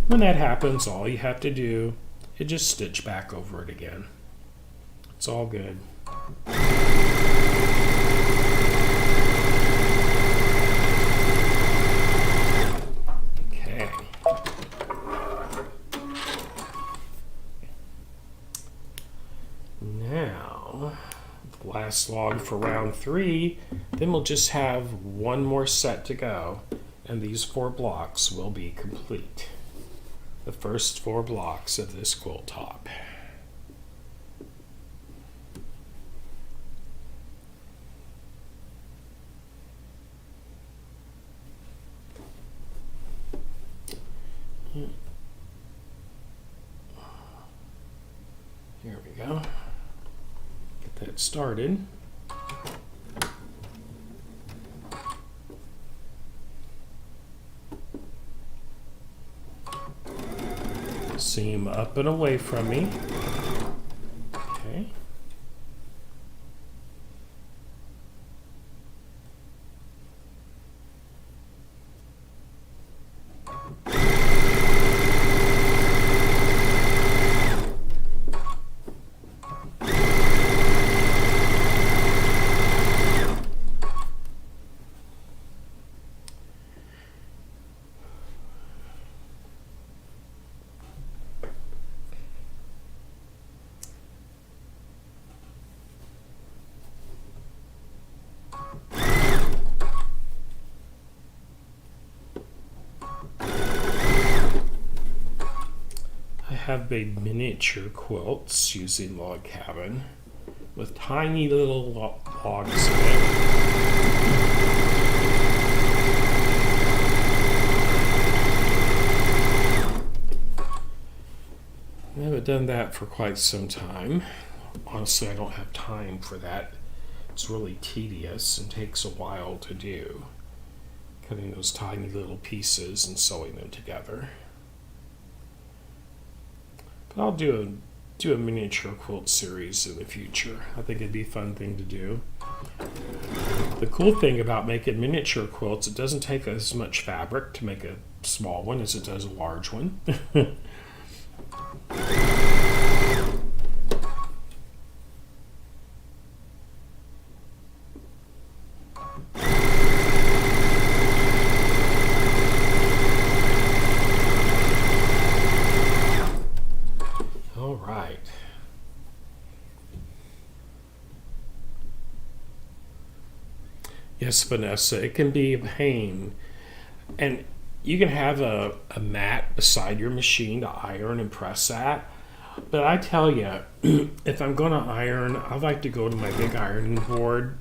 When that happens, all you have to do is just stitch back over it again. It's all good. Okay. Now, the last log for round 3, then we'll just have one more set to go, and these 4 blocks will be complete. The first 4 blocks of this quilt top. Here we go. Get that started. Seam up and away from me. Okay. Have made miniature quilts using log cabin with tiny little logs in it. I haven't done that for quite some time. Honestly, I don't have time for that. It's really tedious and takes a while to do. Cutting those tiny little pieces and sewing them together. But I'll do a miniature quilt series in the future. I think it'd be a fun thing to do. The cool thing about making miniature quilts, it doesn't take as much fabric to make a small one as it does a large one. Yes, Vanessa, it can be a pain. And you can have a mat beside your machine to iron and press at. But I tell you, if I'm going to iron, I like to go to my big ironing board.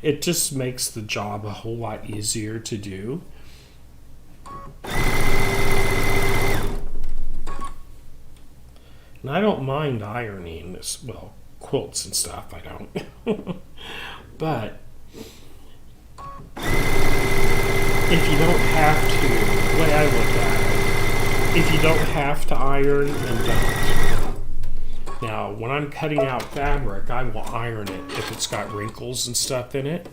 It just makes the job a whole lot easier to do. And I don't mind ironing this, well, quilts and stuff, I don't. But if you don't have to, the way I look at it, if you don't have to iron, then don't. Now, when I'm cutting out fabric, I will iron it if it's got wrinkles and stuff in it,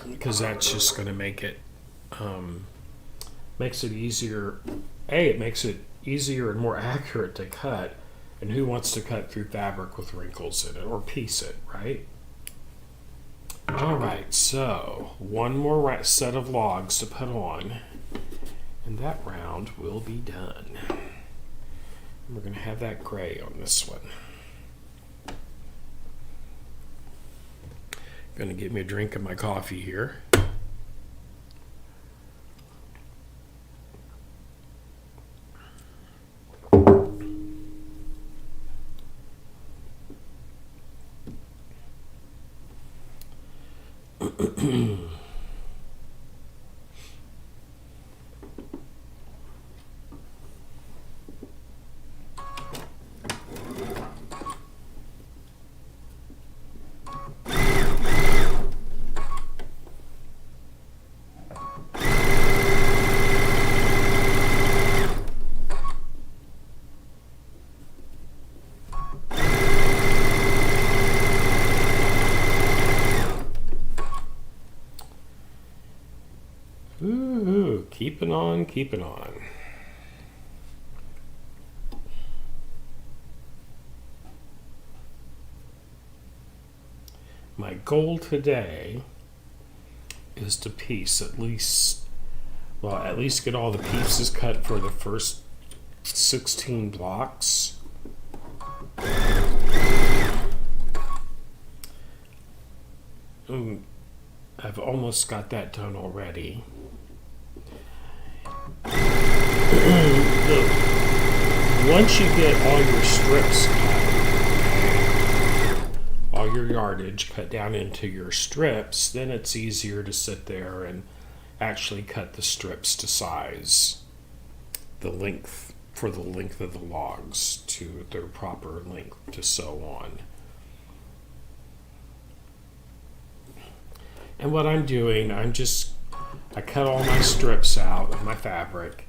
because that's just going to make it, makes it easier. It makes it easier and more accurate to cut, and who wants to cut through fabric with wrinkles in it, or piece it, right? Alright, so one more set of logs to put on, and that round will be done. We're going to have that gray on this one. Going to get me a drink of my coffee here. Keeping on, keeping on. My goal today is to piece at least get all the pieces cut for the first 16 blocks. I've almost got that done already. Once you get all your strips cut, all your yardage cut down into your strips, then it's easier to sit there and actually cut the strips to size, the length of the logs to their proper length to sew on. And what I'm doing, I cut all my strips out of my fabric,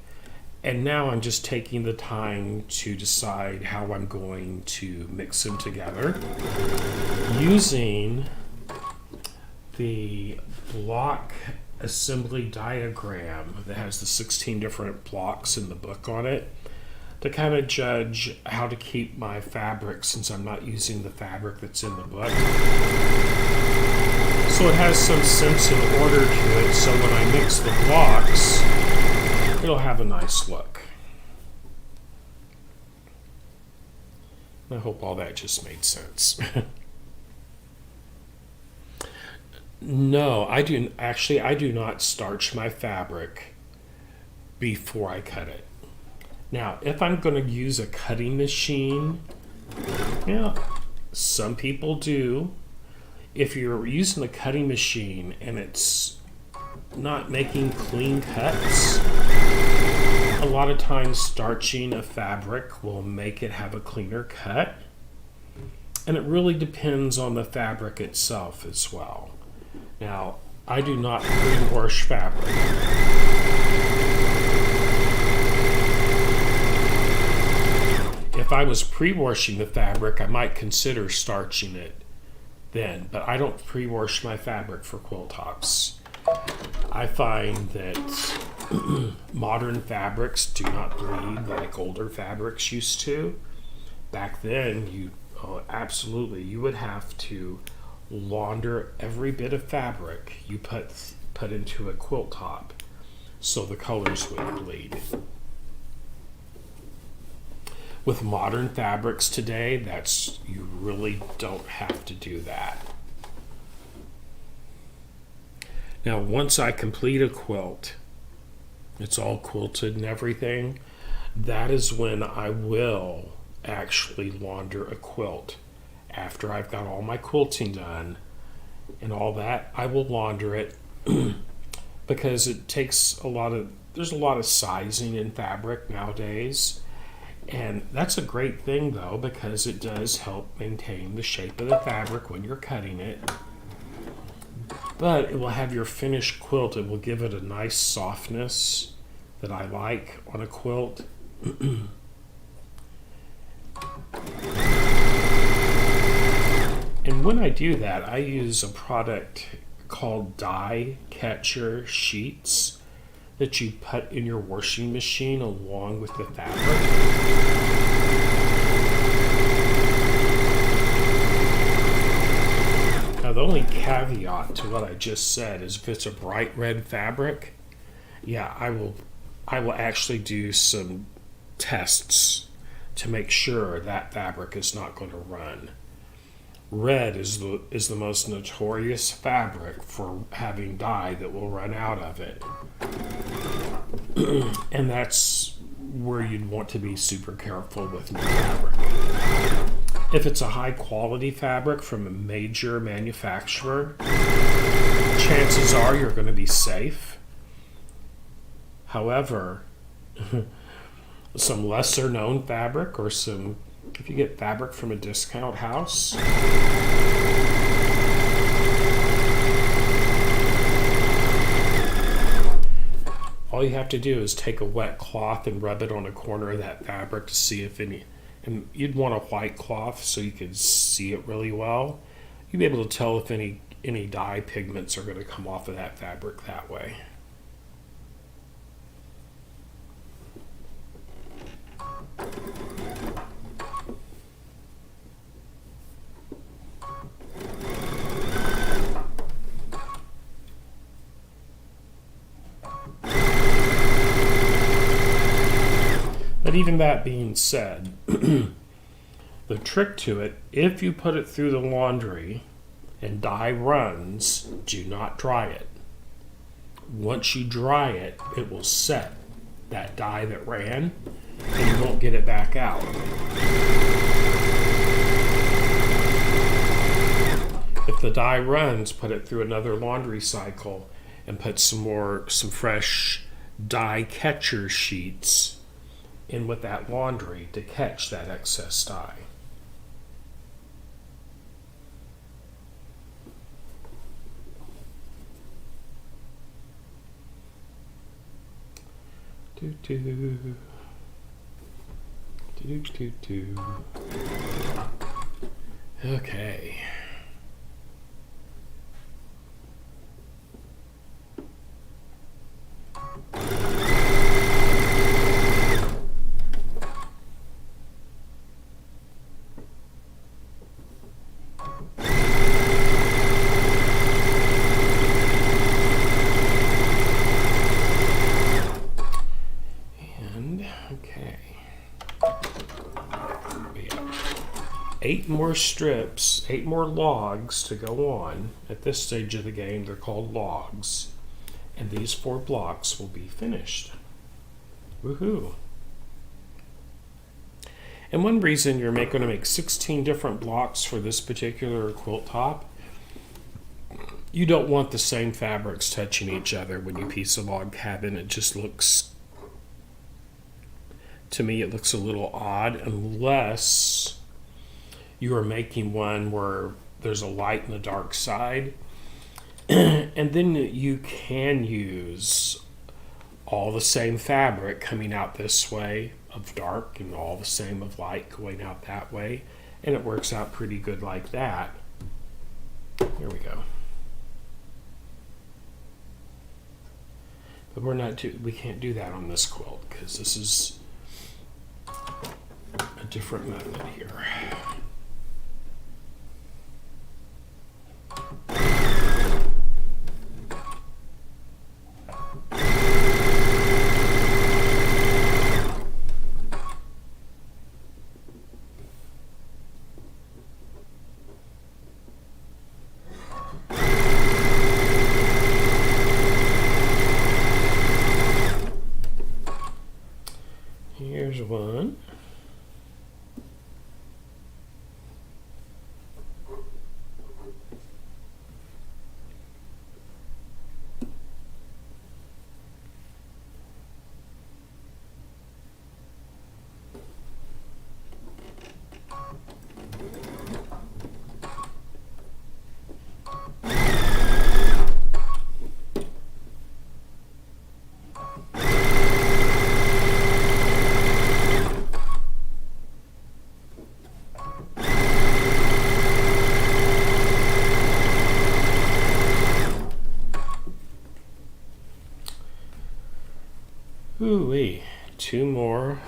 and now I'm just taking the time to decide how I'm going to mix them together using the block assembly diagram that has the 16 different blocks in the book on it to kind of judge how to keep my fabric, since I'm not using the fabric that's in the book. So it has some sense and order to it, so when I mix the blocks, it'll have a nice look. I hope all that just made sense. No, I do not starch my fabric before I cut it. Now, if I'm going to use a cutting machine, some people do. If you're using the cutting machine and it's not making clean cuts, a lot of times starching a fabric will make it have a cleaner cut. And it really depends on the fabric itself as well. Now, I do not pre-wash fabric. If I was pre-washing the fabric, I might consider starching it then, but I don't pre-wash my fabric for quilt tops. I find that modern fabrics do not bleed like older fabrics used to. Back then, you would have to launder every bit of fabric you put into a quilt top so the colors would bleed. With modern fabrics today, you really don't have to do that. Now, once I complete a quilt, it's all quilted and everything, that is when I will actually launder a quilt. After I've got all my quilting done and all that, I will launder it because it takes there's a lot of sizing in fabric nowadays. And that's a great thing, though, because it does help maintain the shape of the fabric when you're cutting it. But it will have your finished quilt. It will give it a nice softness that I like on a quilt. And when I do that, I use a product called die catcher sheets that you put in your washing machine along with the fabric. Now, the only caveat to what I just said is if it's a bright red fabric, I will actually do some tests to make sure that fabric is not going to run. Red is the most notorious fabric for having dye that will run out of it. And that's where you'd want to be super careful with new fabric. If it's a high quality fabric from a major manufacturer, chances are you're going to be safe. However, some lesser known fabric if you get fabric from a discount house, all you have to do is take a wet cloth and rub it on a corner of that fabric to see if any, and you'd want a white cloth so you could see it really well. You'd be able to tell if any dye pigments are going to come off of that fabric that way. But even that being said, the trick to it, if you put it through the laundry and dye runs, do not dry it. Once you dry it, it will set that dye that ran, and you won't get it back out. If the dye runs, put it through another laundry cycle and put some fresh dye catcher sheets in with that laundry to catch that excess dye. Okay. Eight more strips, 8 more logs to go on. At this stage of the game, they're called logs. And these 4 blocks will be finished. Woohoo! And one reason you're going to make 16 different blocks for this particular quilt top, you don't want the same fabrics touching each other when you piece a log cabin. It just looks, to me, it looks a little odd unless you are making one where there's a light and a dark side. And then you can use all the same fabric coming out this way of dark and all the same of light going out that way. And it works out pretty good like that. Here we go. But we can't do that on this quilt because this is a different method here. Here's one. Ooh-wee. 2 more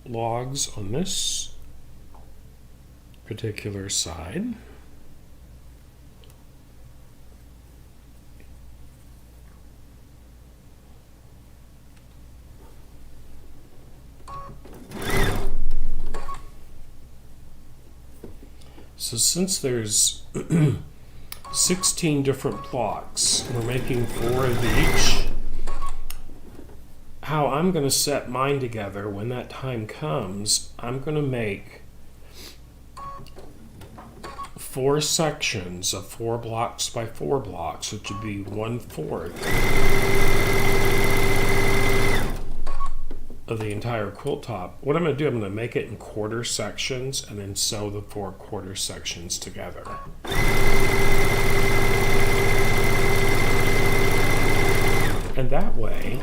logs on this particular side. So since there's 16 different blocks, we're making 4 of each. How I'm going to set mine together when that time comes, I'm going to make 4 sections of 4 blocks by 4 blocks, which would be 1/4 of the entire quilt top. What I'm going to do, I'm going to make it in quarter sections and then sew the 4 quarter sections together. And that way,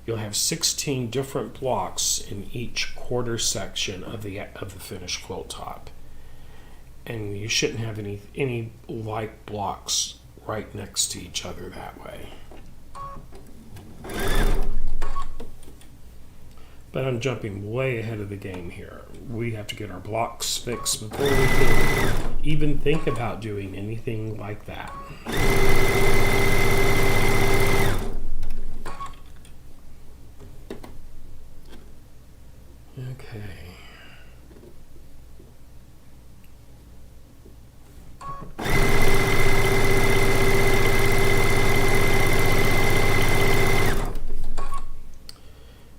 you'll have 16 different blocks in each quarter section of the finished quilt top, and you shouldn't have any like blocks right next to each other that way. But I'm jumping way ahead of the game here. We have to get our blocks fixed before we can even think about doing anything like that. Okay.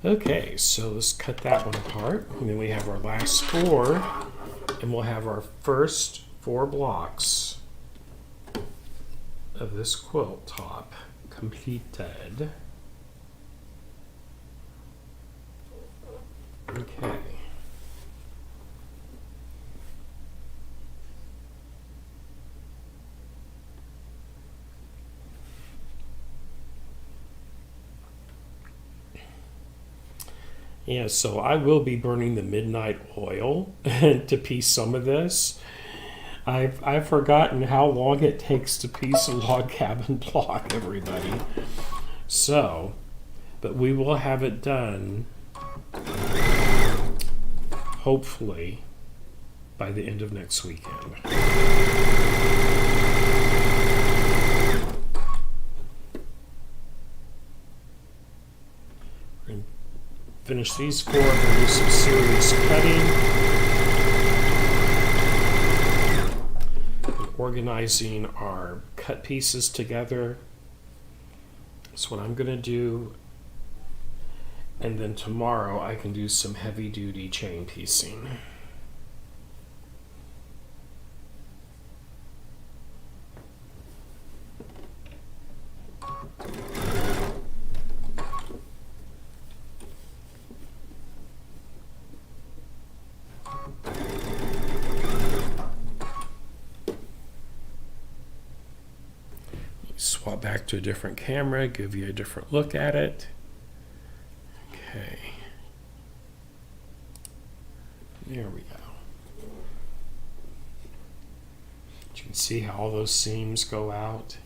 Okay, so let's cut that one apart. And then we have our last 4, and we'll have our first 4 blocks of this quilt top completed. Okay. Yeah, so I will be burning the midnight oil to piece some of this. I've forgotten how long it takes to piece a log cabin block, everybody. So, but we will have it done, hopefully, by the end of next weekend. Finish these 4, we'll do some serious cutting. And organizing our cut pieces together. That's what I'm going to do. And then tomorrow I can do some heavy duty chain piecing. Swap back to a different camera, give you a different look at it. Okay. There we go. You can see how all those seams go out.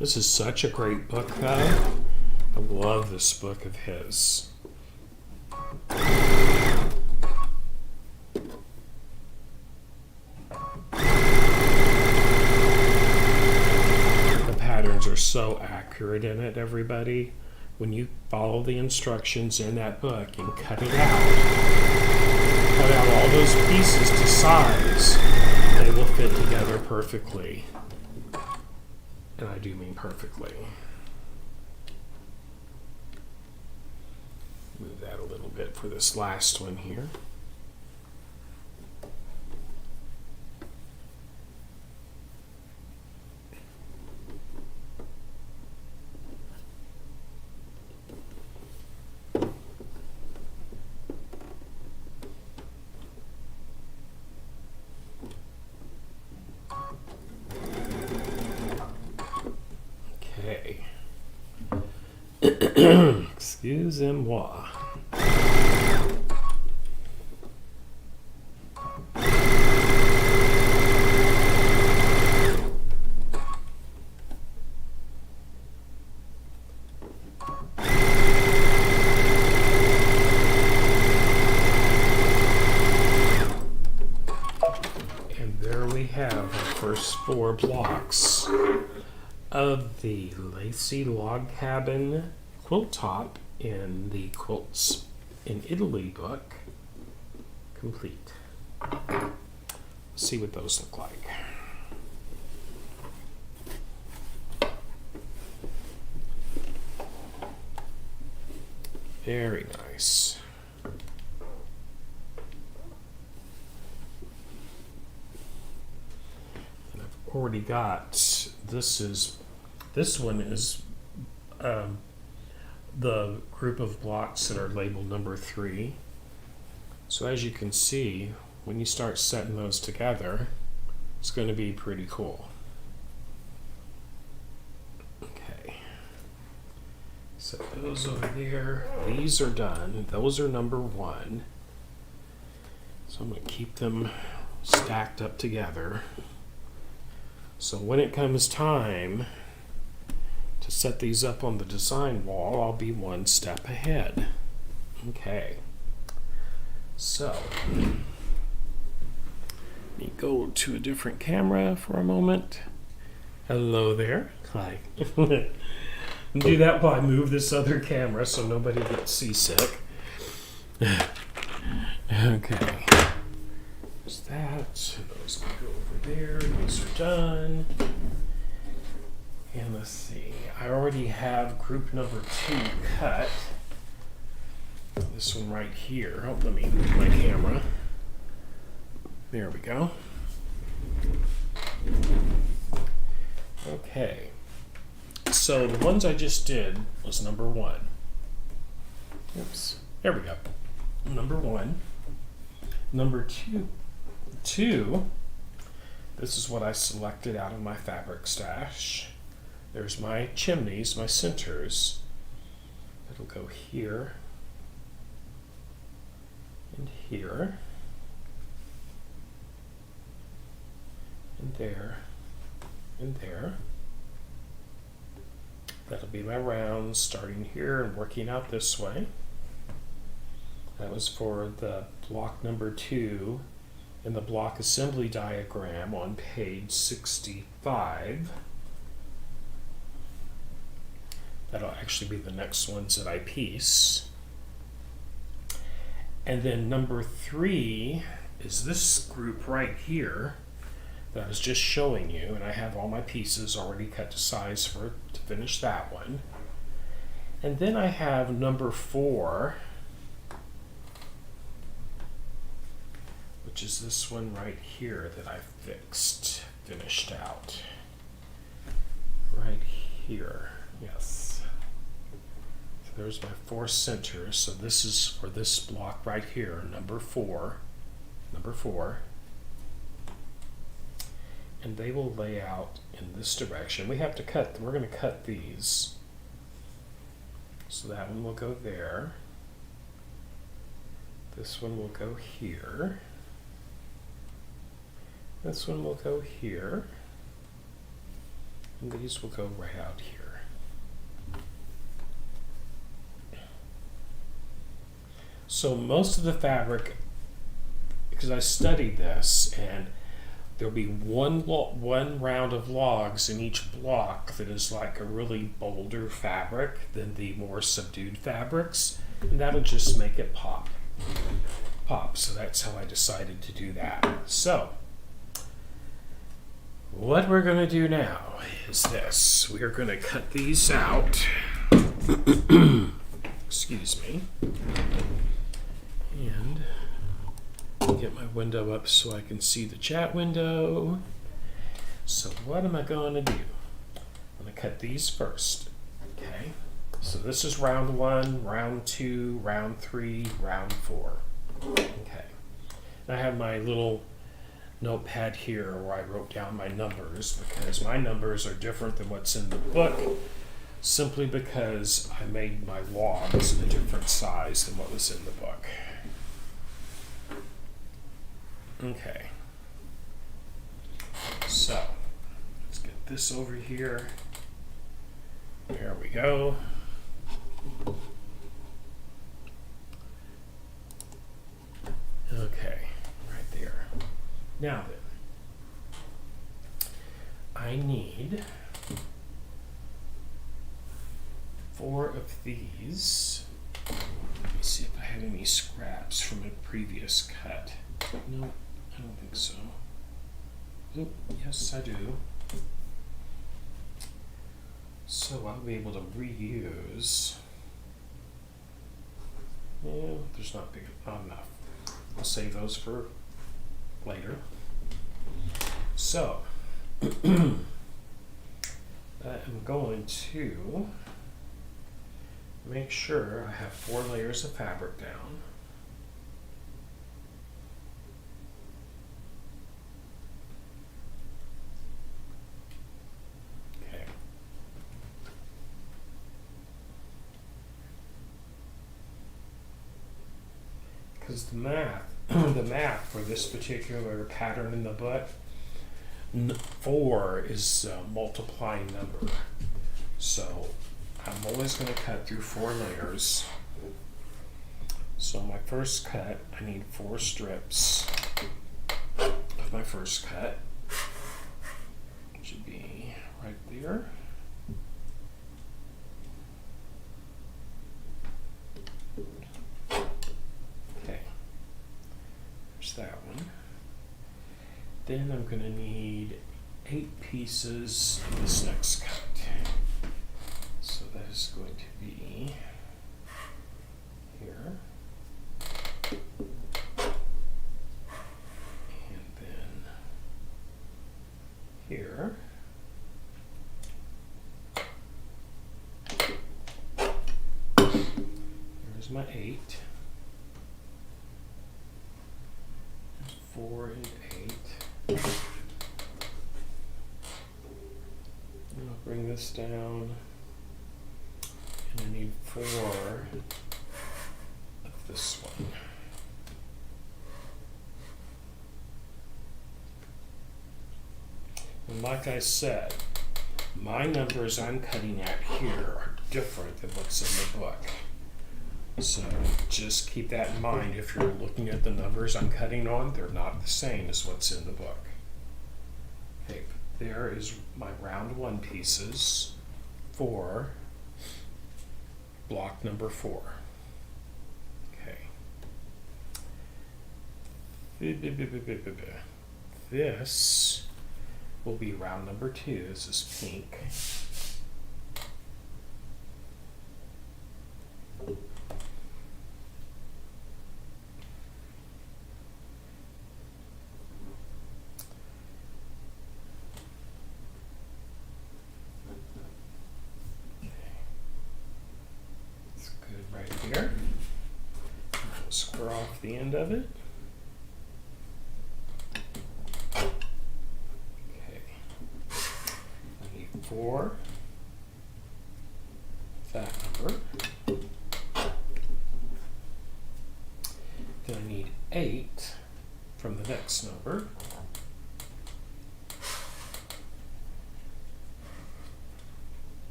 This is such a great book, though. I love this book of his. The patterns are so accurate in it, everybody. When you follow the instructions in that book and cut out all those pieces to size, they will fit together perfectly. And I do mean perfectly. Move that a little bit for this last one here. Excusez-moi. And there we have our first 4 blocks of the Lacey Log Cabin Quilt top in the Quilts in Italy book complete. Let's see what those look like. Very nice. And I've already got, this one is the group of blocks that are labeled number 3. So as you can see, when you start setting those together, It's going to be pretty cool. Okay. Set those over there. These are done. Those are number 1. So I'm going to keep them stacked up together. So when it comes time to set these up on the design wall, I'll be one step ahead. Okay. So, let me go to a different camera for a moment. Hello there. Hi. Do that while I move this other camera so nobody gets seasick. Okay. There's that. Those can go over there. Those are done. And let's see. I already have group number 2 cut. This one right here. Oh, let me move my camera. There we go. Okay. So the ones I just did was number 1. Oops. There we go. Number 1. Number 2. This is what I selected out of my fabric stash. There's my chimneys, my centers. It'll go here and here and there and there. That'll be my rounds starting here and working out this way. That was for the block number 2 in the block assembly diagram on page 65. That'll actually be the next ones that I piece. And then number 3 is this group right here that I was just showing you, and I have all my pieces already cut to size to finish that one. And then I have number 4, which is this one right here that I finished out. Right here, yes. So there's my 4 centers. So this is for this block right here, number 4. And they will lay out in this direction. We're going to cut these. So that one will go there. This one will go here. This one will go here. And these will go right out here. So most of the fabric, because I studied this, and there'll be one round of logs in each block that is like a really bolder fabric than the more subdued fabrics, and that'll just make it pop. So that's how I decided to do that. So what we're going to do now is this. We are going to cut these out. Excuse me. And get my window up so I can see the chat window. So what am I going to do? I'm going to cut these first. Okay. So this is round 1, round 2, round 3, round 4. Okay. And I have my little notepad here where I wrote down my numbers, because my numbers are different than what's in the book, simply because I made my logs a different size than what was in the book. Okay, so let's get this over here. There we go. Okay, right there. Now then, I need 4 of these. Let me see if I have any scraps from a previous cut. No, I don't think so. Oh, yes, I do. So I'll be able to reuse. Yeah, there's not enough. I'll save those for later. So I'm going to make sure I have 4 layers of fabric down. because the math for this particular pattern in the book, 4 is a multiplying number. So I'm always going to cut through 4 layers. So my first cut, I need 4 strips of my first cut. It should be right there. Okay, there's that one. Then I'm going to need 8 pieces of this next cut. So that is going to be here. And then here. Here's my 8. 4 and 8. And I'll bring this down. And I need 4 of this one. And like I said, my numbers I'm cutting at here are different than what's in the book. So just keep that in mind. If you're looking at the numbers I'm cutting on, they're not the same as what's in the book. Okay, there is my round 1 pieces for block number 4. Okay. This will be round number 2. This is pink. Here. Square off the end of it. Okay. I need 4. That number. Then I need 8 from the next number.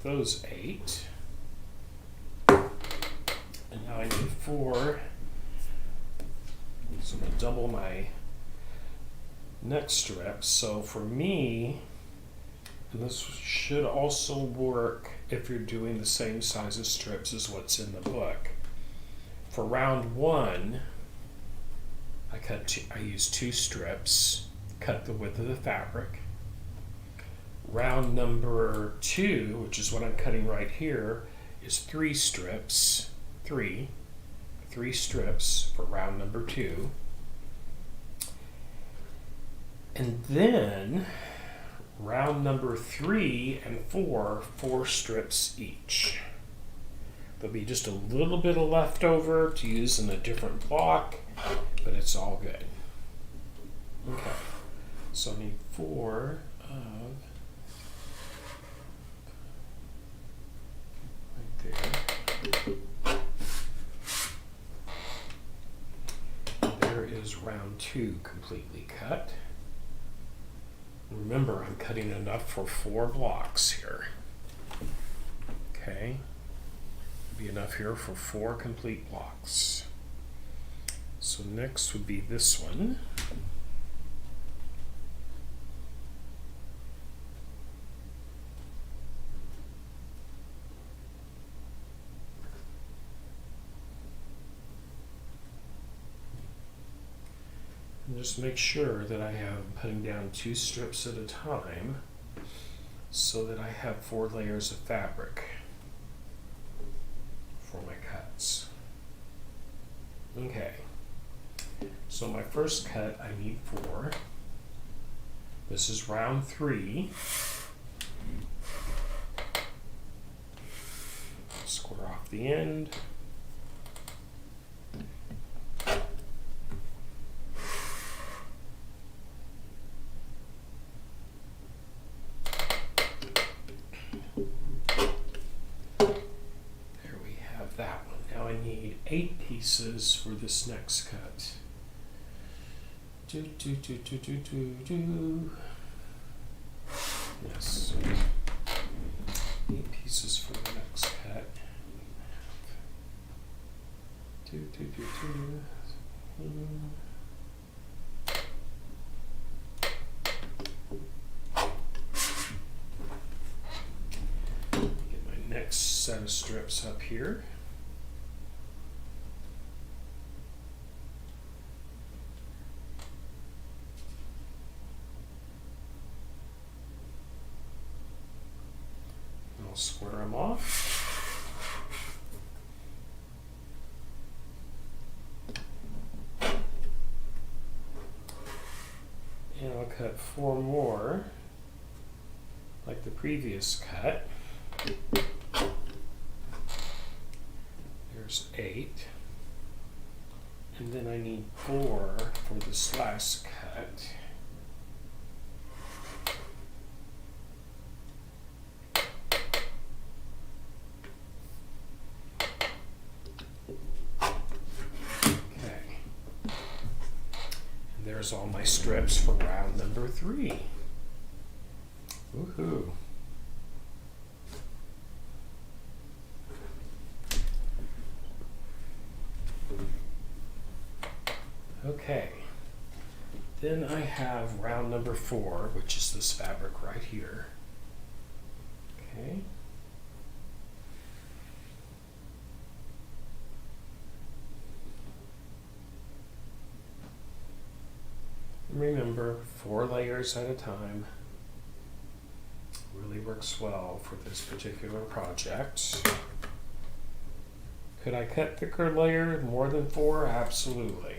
Those 8, and now I need 4, so I'm going to double my next strip. So for me, and this should also work if you're doing the same size of strips as what's in the book. For round 1, I used 2 strips, cut the width of the fabric. Round number 2, which is what I'm cutting right here, is 3 strips. 3 strips for round number 2. And then round number 3 and 4, 4 strips each. There'll be just a little bit of leftover to use in a different block, but it's all good. Okay, so I need 4 of there. There is round 2 completely cut. Remember, I'm cutting enough for 4 blocks here. Okay, be enough here for 4 complete blocks. So next would be this one. And just make sure that I am putting down 2 strips at a time so that I have 4 layers of fabric for my cuts. Okay, so my first cut I need 4. This is round 3. Square off the end. I need 8 pieces for this next cut. Yes. 8 pieces for the next cut. Get my next set of strips up here. I'll square them off. And I'll cut 4 more, like the previous cut. There's 8. And then I need 4 for this last cut. There's all my strips for round number 3. Woohoo. Okay. Then I have round number 4, which is this fabric right here. Okay. Remember, 4 layers at a time really works well for this particular project. Could I cut thicker layer, more than 4? Absolutely.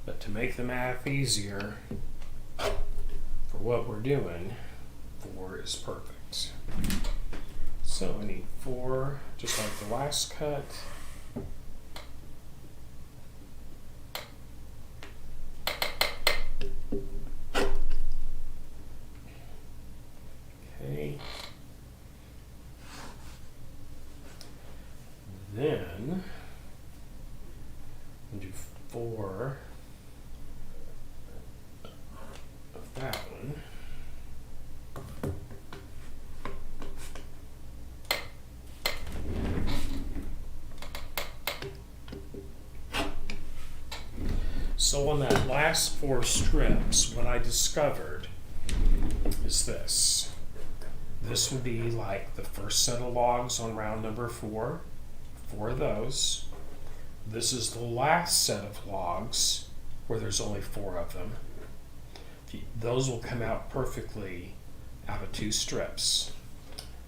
But to make the math easier for what we're doing, 4 is perfect. So I need 4, just like the last cut. Okay. Then I'll do 4 of that one. So on that last 4 strips, what I discovered is this. This would be like the first set of logs on round number 4. 4 of those. This is the last set of logs where there's only 4 of them. Those will come out perfectly out of 2 strips.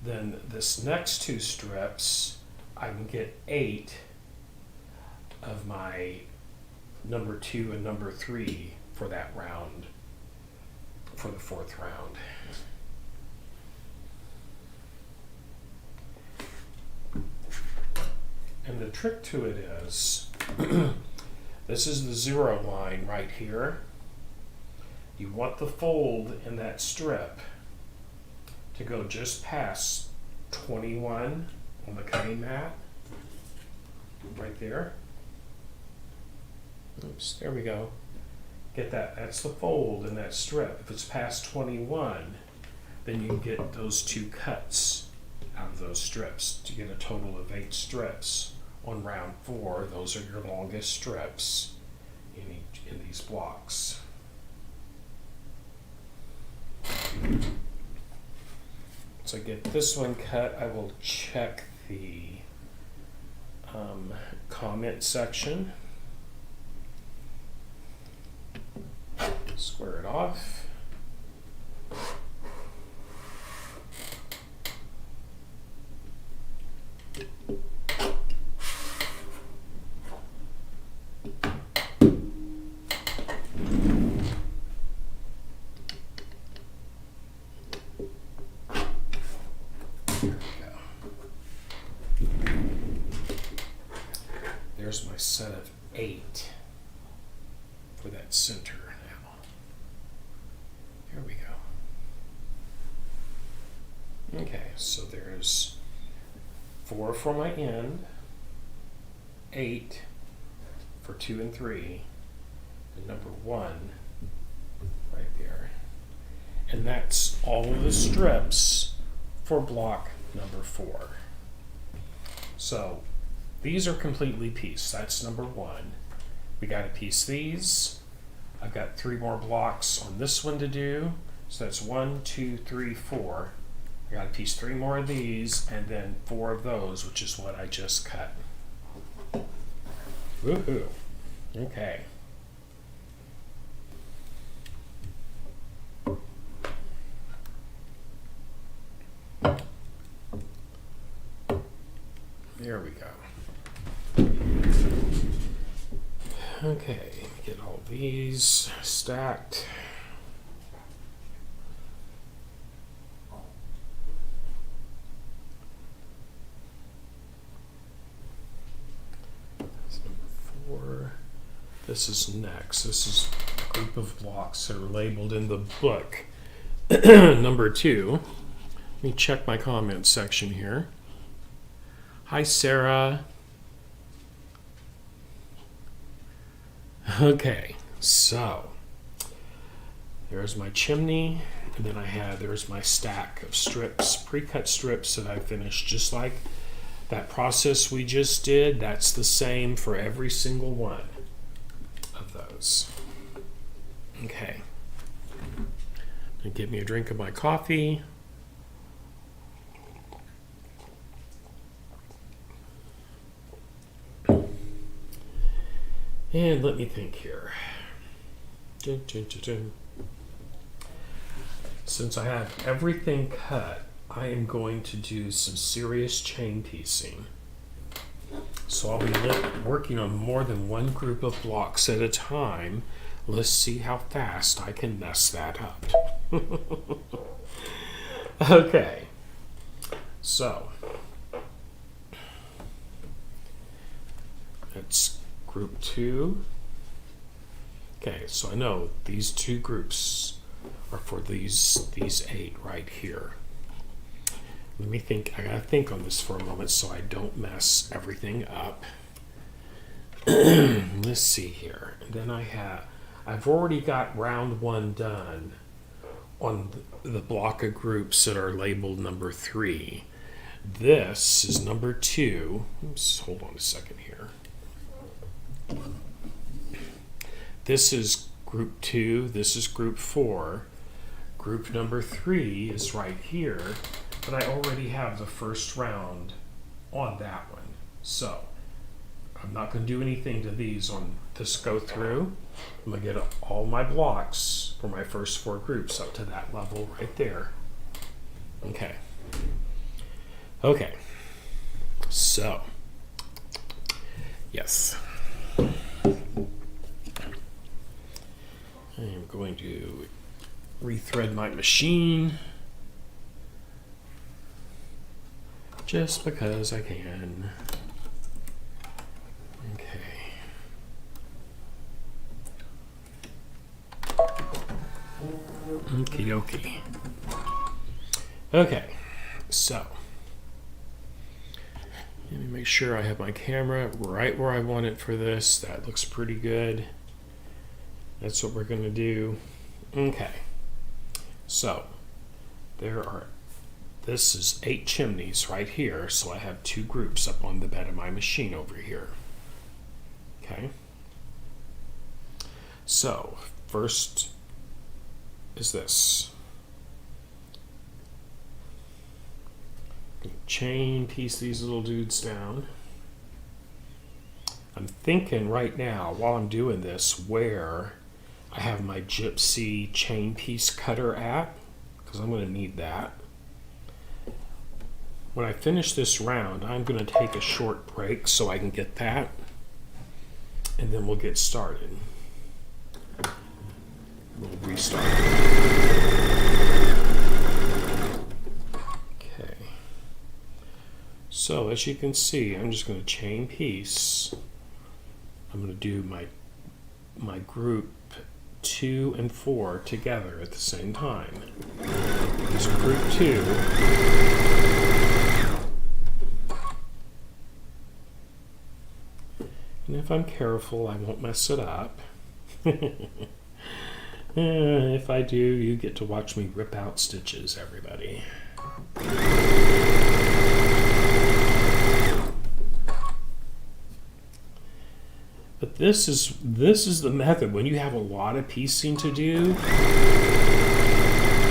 Then this next 2 strips, I can get 8 of my number 2 and number 3 for that round, for the 4th round. And the trick to it is, this is the 0 line right here. You want the fold in that strip to go just past 21 on the cutting mat, right there. Oops, there we go. Get that, that's the fold in that strip. If it's past 21, then you can get those 2 cuts out of those strips to get a total of 8 strips. On round 4, those are your longest strips in these blocks. So I get this one cut, I will check the comment section. Square it off. There's my set of 8 for that center now. Here we go. Okay, so there's 4 for my end, 8 for 2 and 3, and number 1 right there. And that's all of the strips for block number 4. So these are completely pieced. That's number 1. We got to piece these. I've got 3 more blocks on this one to do. So that's 1, 2, 3, 4. I got to piece 3 more of these and then 4 of those, which is what I just cut. Woohoo. Okay. There we go. Okay, get all these stacked. That's number 4. This is next. This is a group of blocks that are labeled in the book. Number 2. Let me check my comment section here. Hi, Sarah. Okay, so there's my chimney, and then there's my stack of strips, pre-cut strips that I finished just like that process we just did. That's the same for every single one of those. Okay, and get me a drink of my coffee. And let me think here. Since I have everything cut, I am going to do some serious chain piecing. So I'll be working on more than one group of blocks at a time. Let's see how fast I can mess that up. Okay. So let's Group 2. Okay, so I know these 2 groups are for these 8 right here. Let me think. I gotta think on this for a moment so I don't mess everything up. Let's see here. And then I've already got round 1 done on the block of groups that are labeled number 3. This is number 2. Oops, hold on a second here. This is group 2, this is group 4. Group number 3 is right here, but I already have the first round on that one. So I'm not going to do anything to these on this go through. I'm going to get all my blocks for my first 4 groups up to that level right there. Okay. Okay. So, yes. I am going to rethread my machine just because I can. Okay. Okie dokie. Okay, so let me make sure I have my camera right where I want it for this. That looks pretty good. That's what we're going to do. Okay. So, this is 8 chimneys right here, so I have 2 groups up on the bed of my machine over here. Okay. So, first is this. Chain piece these little dudes down. I'm thinking right now, while I'm doing this, where I have my Gypsy chain piece cutter at, because I'm going to need that. When I finish this round, I'm going to take a short break so I can get that, and then we'll get started. We'll restart. Okay. So as you can see, I'm just going to chain piece. I'm going to do my group 2 and 4 together at the same time. This is group 2. if I'm careful, I won't mess it up. If I do, you get to watch me rip out stitches, everybody. But this is the method when you have a lot of piecing to do.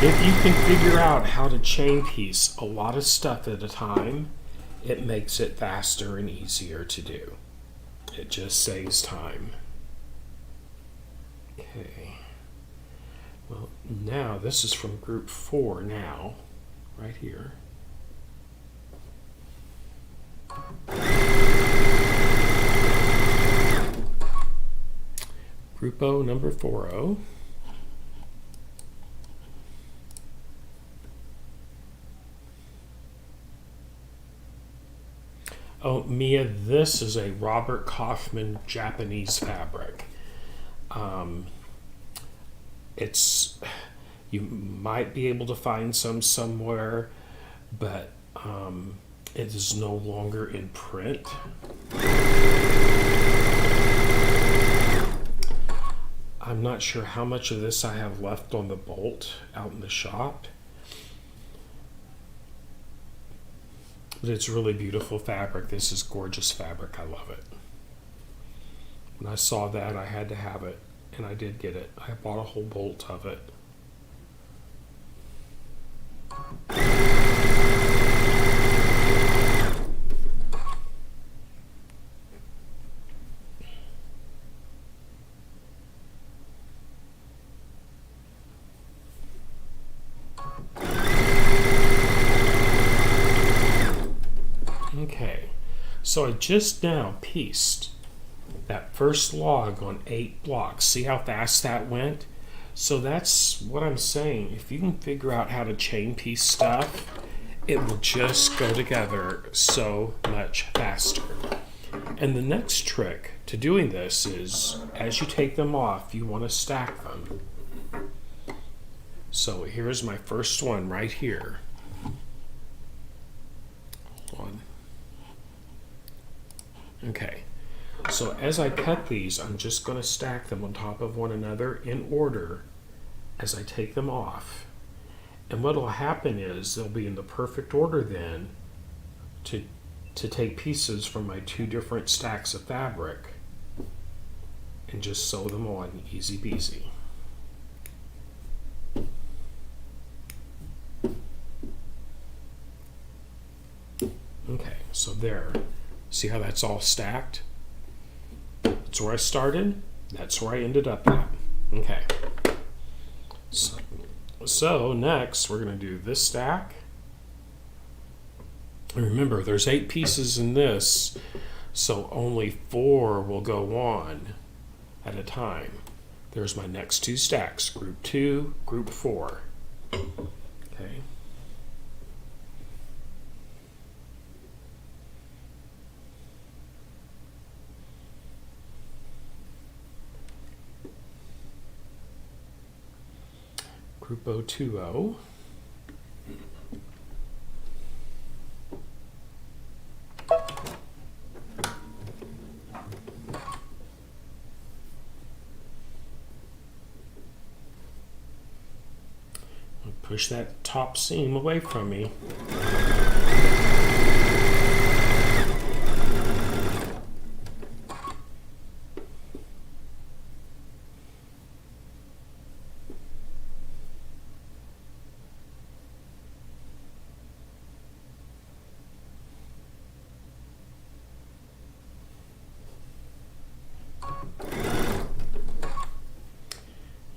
If you can figure out how to chain piece a lot of stuff at a time, it makes it faster and easier to do. It just saves time. Okay. Well, now this is from group 4 now, right here. Group O, number 4-0. Oh, Mia, this is a Robert Kaufman Japanese fabric. You might be able to find some somewhere, but it is no longer in print. I'm not sure how much of this I have left on the bolt out in the shop. But it's really beautiful fabric. This is gorgeous fabric. I love it. When I saw that, I had to have it, and I did get it. I bought a whole bolt of it. Okay, so I just now pieced that first log on 8 blocks. See how fast that went? So that's what I'm saying. If you can figure out how to chain piece stuff, it will just go together so much faster. And the next trick to doing this is, as you take them off, you want to stack them. So here's my first one right here. Hold on. Okay, so as I cut these, I'm just going to stack them on top of one another in order as I take them off. And what will happen is they'll be in the perfect order then to take pieces from my 2 different stacks of fabric and just sew them on easy peasy. Okay, so there. See how that's all stacked? That's where I started. That's where I ended up at. Okay. So next we're going to do this stack. And remember, there's 8 pieces in this, so only 4 will go on at a time. There's my next 2 stacks, group 2, group 4. Okay. Group O20. Push that top seam away from me.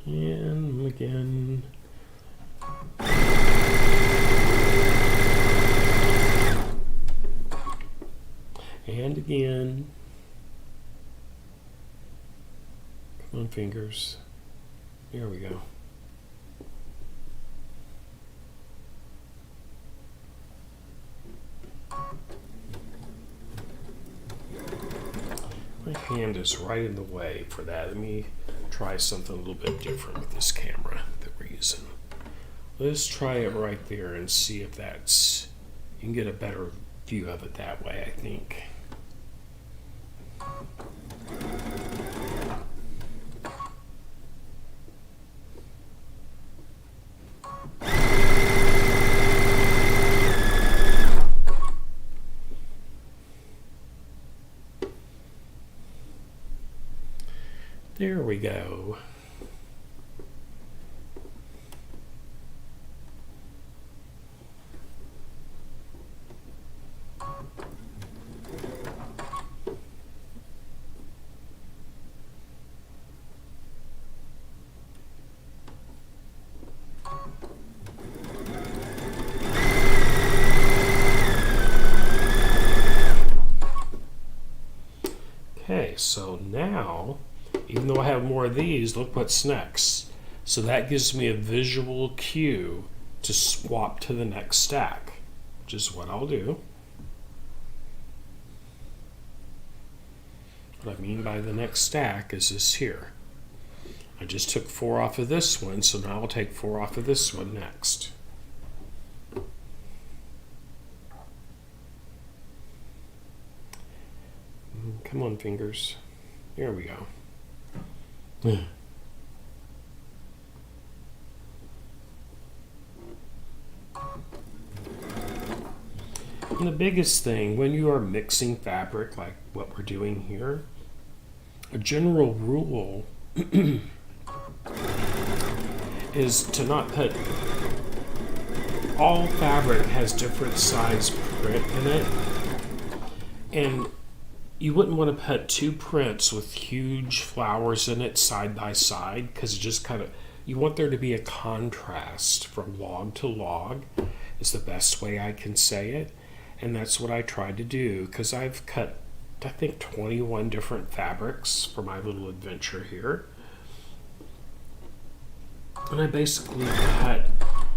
And again. And again. Come on, fingers. Here we go. My hand is right in the way for that. Let me try something a little bit different with this camera that we're using. Let's try it right there and see if that's, you can get a better view of it that way, I think. There we go. Okay, so now, even though I have more of these, look what's next. So that gives me a visual cue to swap to the next stack, which is what I'll do. What I mean by the next stack is this here. I just took 4 off of this one, so now I'll take 4 off of this one next. Come on, fingers. There we go. And the biggest thing when you are mixing fabric like what we're doing here, a general rule is to not put, all fabric has different size print in it, and you wouldn't want to put 2 prints with huge flowers in it side by side, because it just kind of, you want there to be a contrast from log to log is the best way I can say it. And that's what I tried to do, because I've cut, I think, 21 different fabrics for my little adventure here. And I basically cut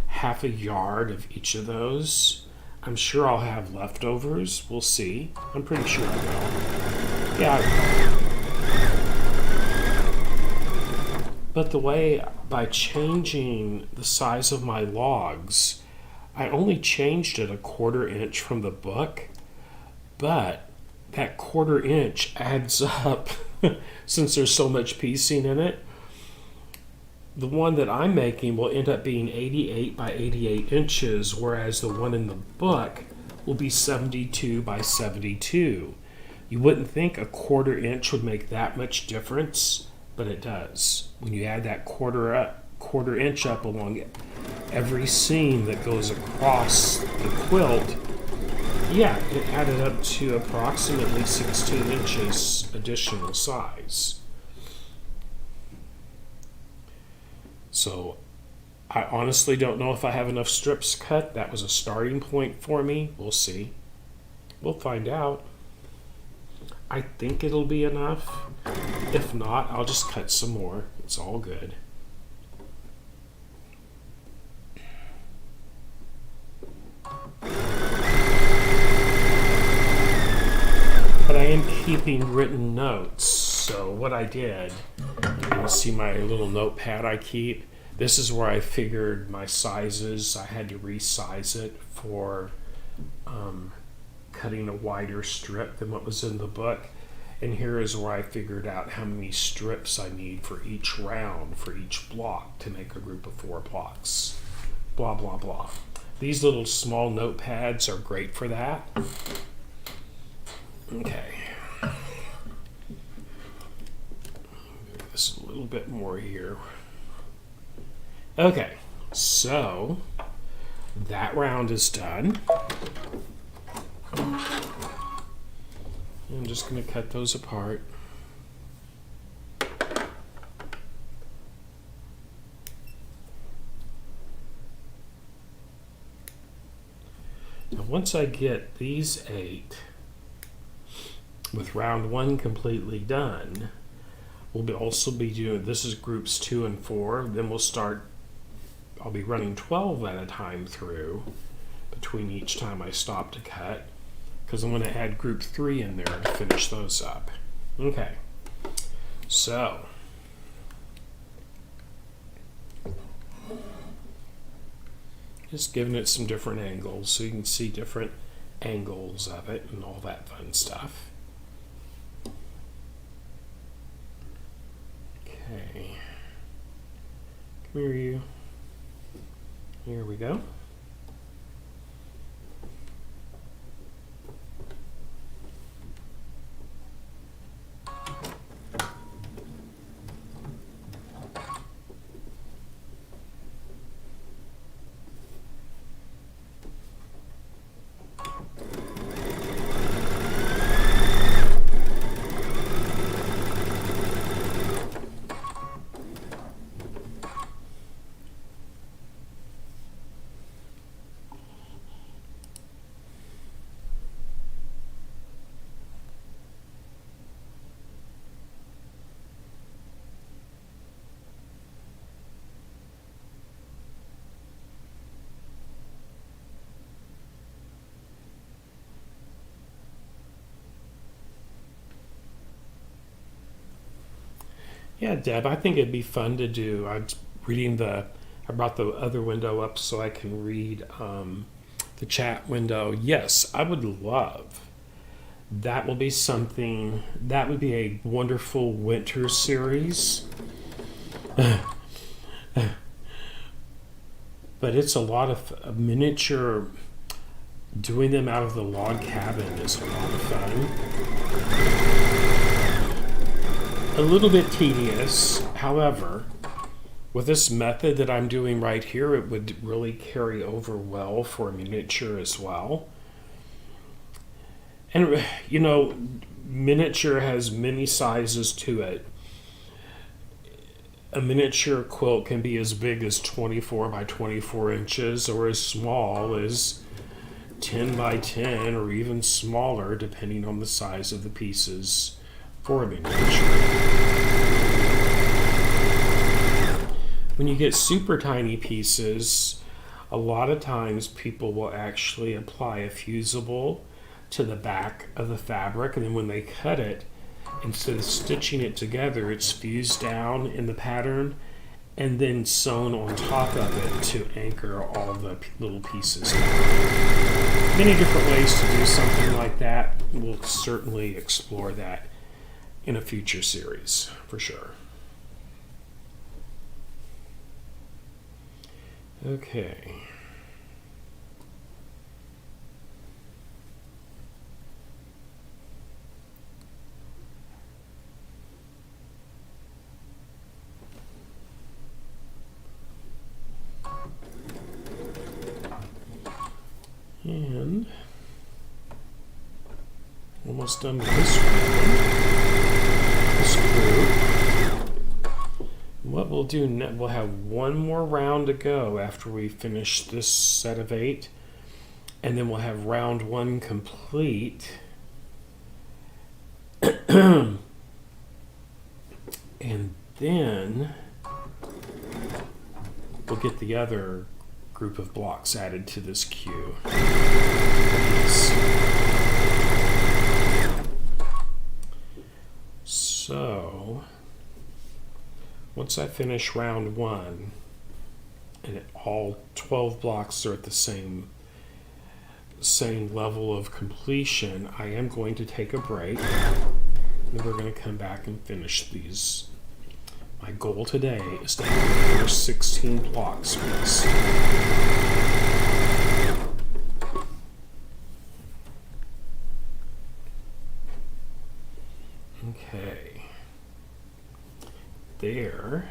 half a yard of each of those. I'm sure I'll have leftovers. We'll see. I'm pretty sure I will. Yeah. But by changing the size of my logs, I only changed it a 1/4 inch from the book, but that 1/4 inch adds up since there's so much piecing in it. The one that I'm making will end up being 88 by 88 inches, whereas the one in the book will be 72 by 72. You wouldn't think a 1/4 inch would make that much difference, but it does. When you add that 1/4 inch up along every seam that goes across the quilt, yeah, it added up to approximately 16 inches additional size. So I honestly don't know if I have enough strips cut. That was a starting point for me. We'll see. We'll find out. I think it'll be enough. If not, I'll just cut some more. It's all good. But I am keeping written notes. So what I did, you can see my little notepad I keep. This is where I figured my sizes. I had to resize it for cutting a wider strip than what was in the book. And here is where I figured out how many strips I need for each round, for each block, to make a group of 4 blocks. Blah, blah, blah. These little small notepads are great for that. Okay. Move this a little bit more here. Okay, so that round is done. I'm just going to cut those apart. Now once I get these 8 with round 1 completely done, we'll also be doing, this is groups 2 and 4, then we'll start, I'll be running 12 at a time through between each time I stop to cut, because I'm going to add group 3 in there to finish those up. Okay, so just giving it some different angles so you can see different angles of it and all that fun stuff. Okay, come here, you. Here we go. Yeah, Deb, I think it'd be fun to do. I brought the other window up so I can read the chat window. Yes, I would love. That will be something, that would be a wonderful winter series. But it's a lot of miniature, doing them out of the log cabin is a lot of fun. A little bit tedious, however, with this method that I'm doing right here, it would really carry over well for miniature as well. And, you know, miniature has many sizes to it. A miniature quilt can be as big as 24 by 24 inches or as small as 10 by 10 or even smaller depending on the size of the pieces for a miniature. When you get super tiny pieces, a lot of times people will actually apply a fusible to the back of the fabric, and then when they cut it, instead of stitching it together, it's fused down in the pattern and then sewn on top of it to anchor all the little pieces down. Many different ways to do something like that. We'll certainly explore that in a future series for sure. Okay. And almost done with this group. What we'll do next, we'll have one more round to go after we finish this set of 8, and then we'll have round 1 complete. And then we'll get the other group of blocks added to this queue. So once I finish round 1 and all 12 blocks are at the same level of completion, I am going to take a break and we're going to come back and finish these. My goal today is to have the first 16 blocks finished. Okay. There.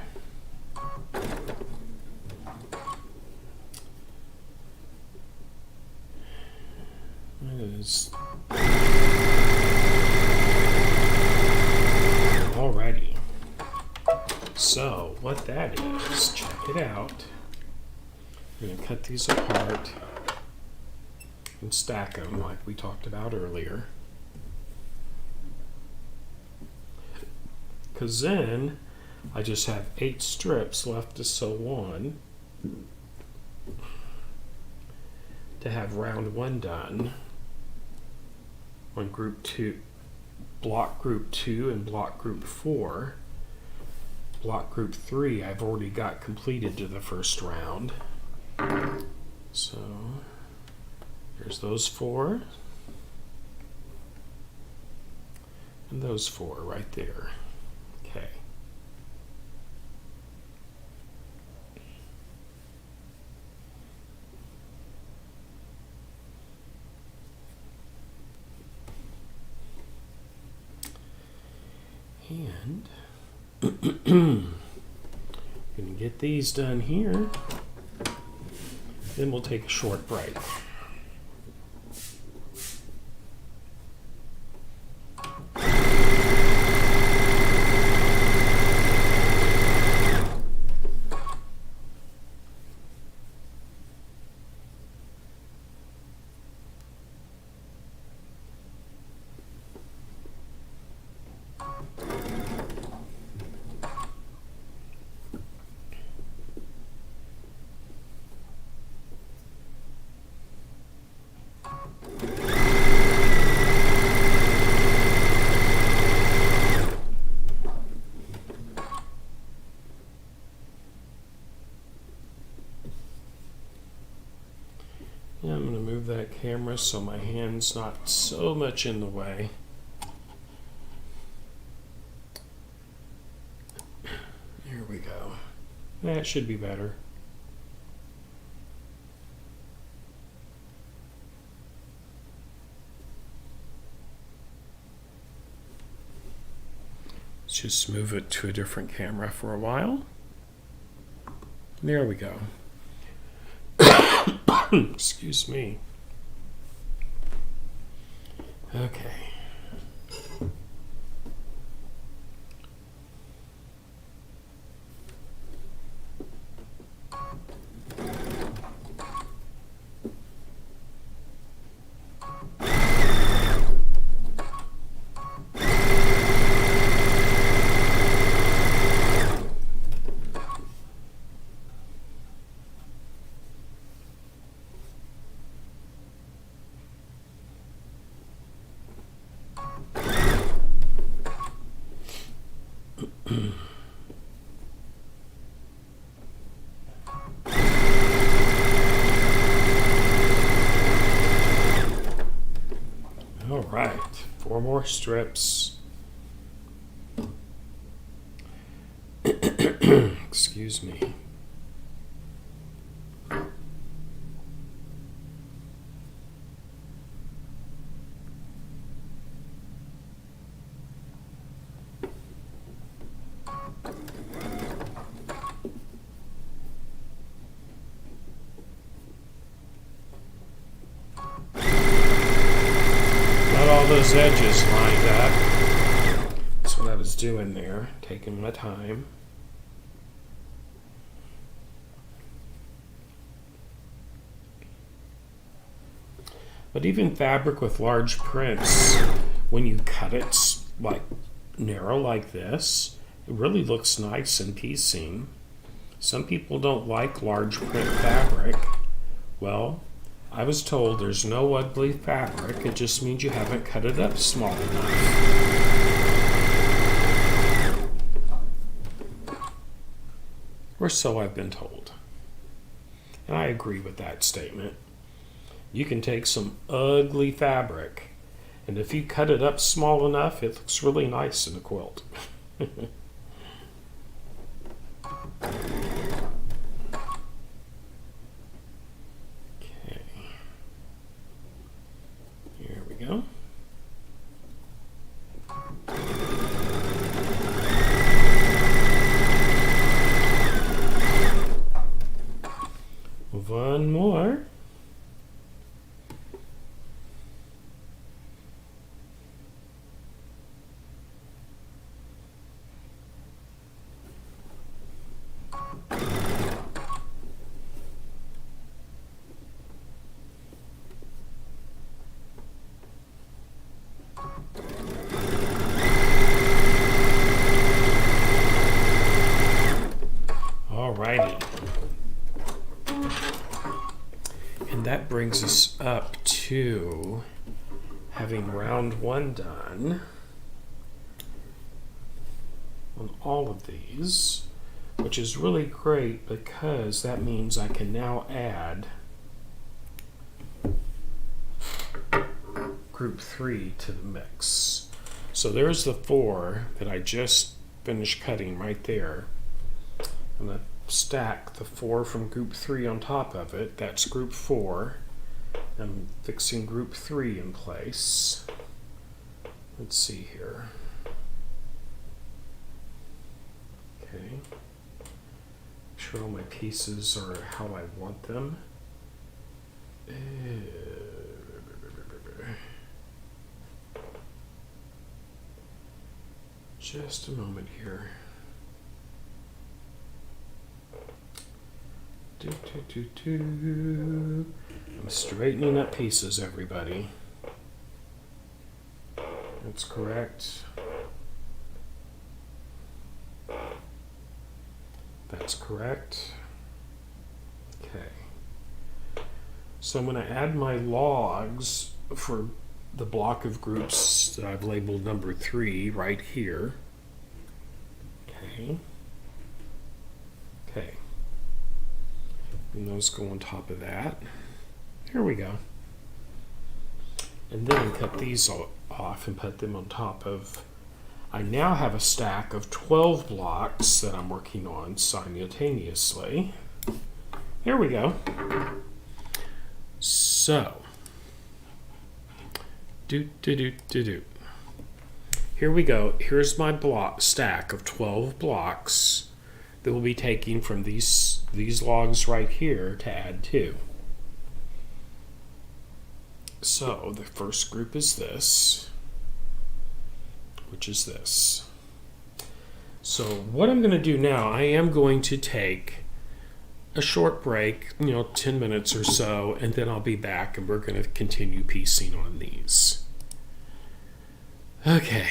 That is. Alrighty. So, what that is, check it out. I'm going to cut these apart and stack them like we talked about earlier. Because then I just have 8 strips left to sew on to have round 1 done on group 2, block group 2 and block group 4. Block group 3 I've already got completed to the first round. So there's those 4 and those 4 right there. Okay. And going to get these done here. Then we'll take a short break. camera so my hand's not so much in the way. Here we go. That should be better. Let's just move it to a different camera for a while. There we go. Excuse me. Okay. All right, 4 more strips. Excuse me. All those edges lined up. That's what I was doing there, taking my time. But even fabric with large prints, when you cut it like narrow like this, it really looks nice and piecing. Some people don't like large print fabric. Well, I was told there's no ugly fabric, it just means you haven't cut it up small enough. Or so I've been told. And I agree with that statement. You can take some ugly fabric, and if you cut it up small enough, it looks really nice in a quilt. Go. One more. And that brings us up to having round 1 done on all of these, which is really great because that means I can now add group 3 to the mix. So there's the 4 that I just finished cutting right there. I'm going to stack the 4 from group 3 on top of it. That's group 4. I'm fixing group 3 in place. Let's see here. Okay. Make sure all my pieces are how I want them. Just a moment here. I'm straightening up pieces, everybody. That's correct. That's correct. Okay. So I'm going to add my logs for the block of groups that I've labeled number 3 right here. Okay. Okay. And those go on top of that. Here we go. and then cut these off and put them on top of. I now have a stack of 12 blocks that I'm working on simultaneously. Here we go. So, here we go. Here's my block stack of 12 blocks that we'll be taking from these logs right here to add to. So the first group is this, which is this. So what I'm going to do now, I am going to take a short break, 10 minutes or so, and then I'll be back and we're going to continue piecing on these. Okay.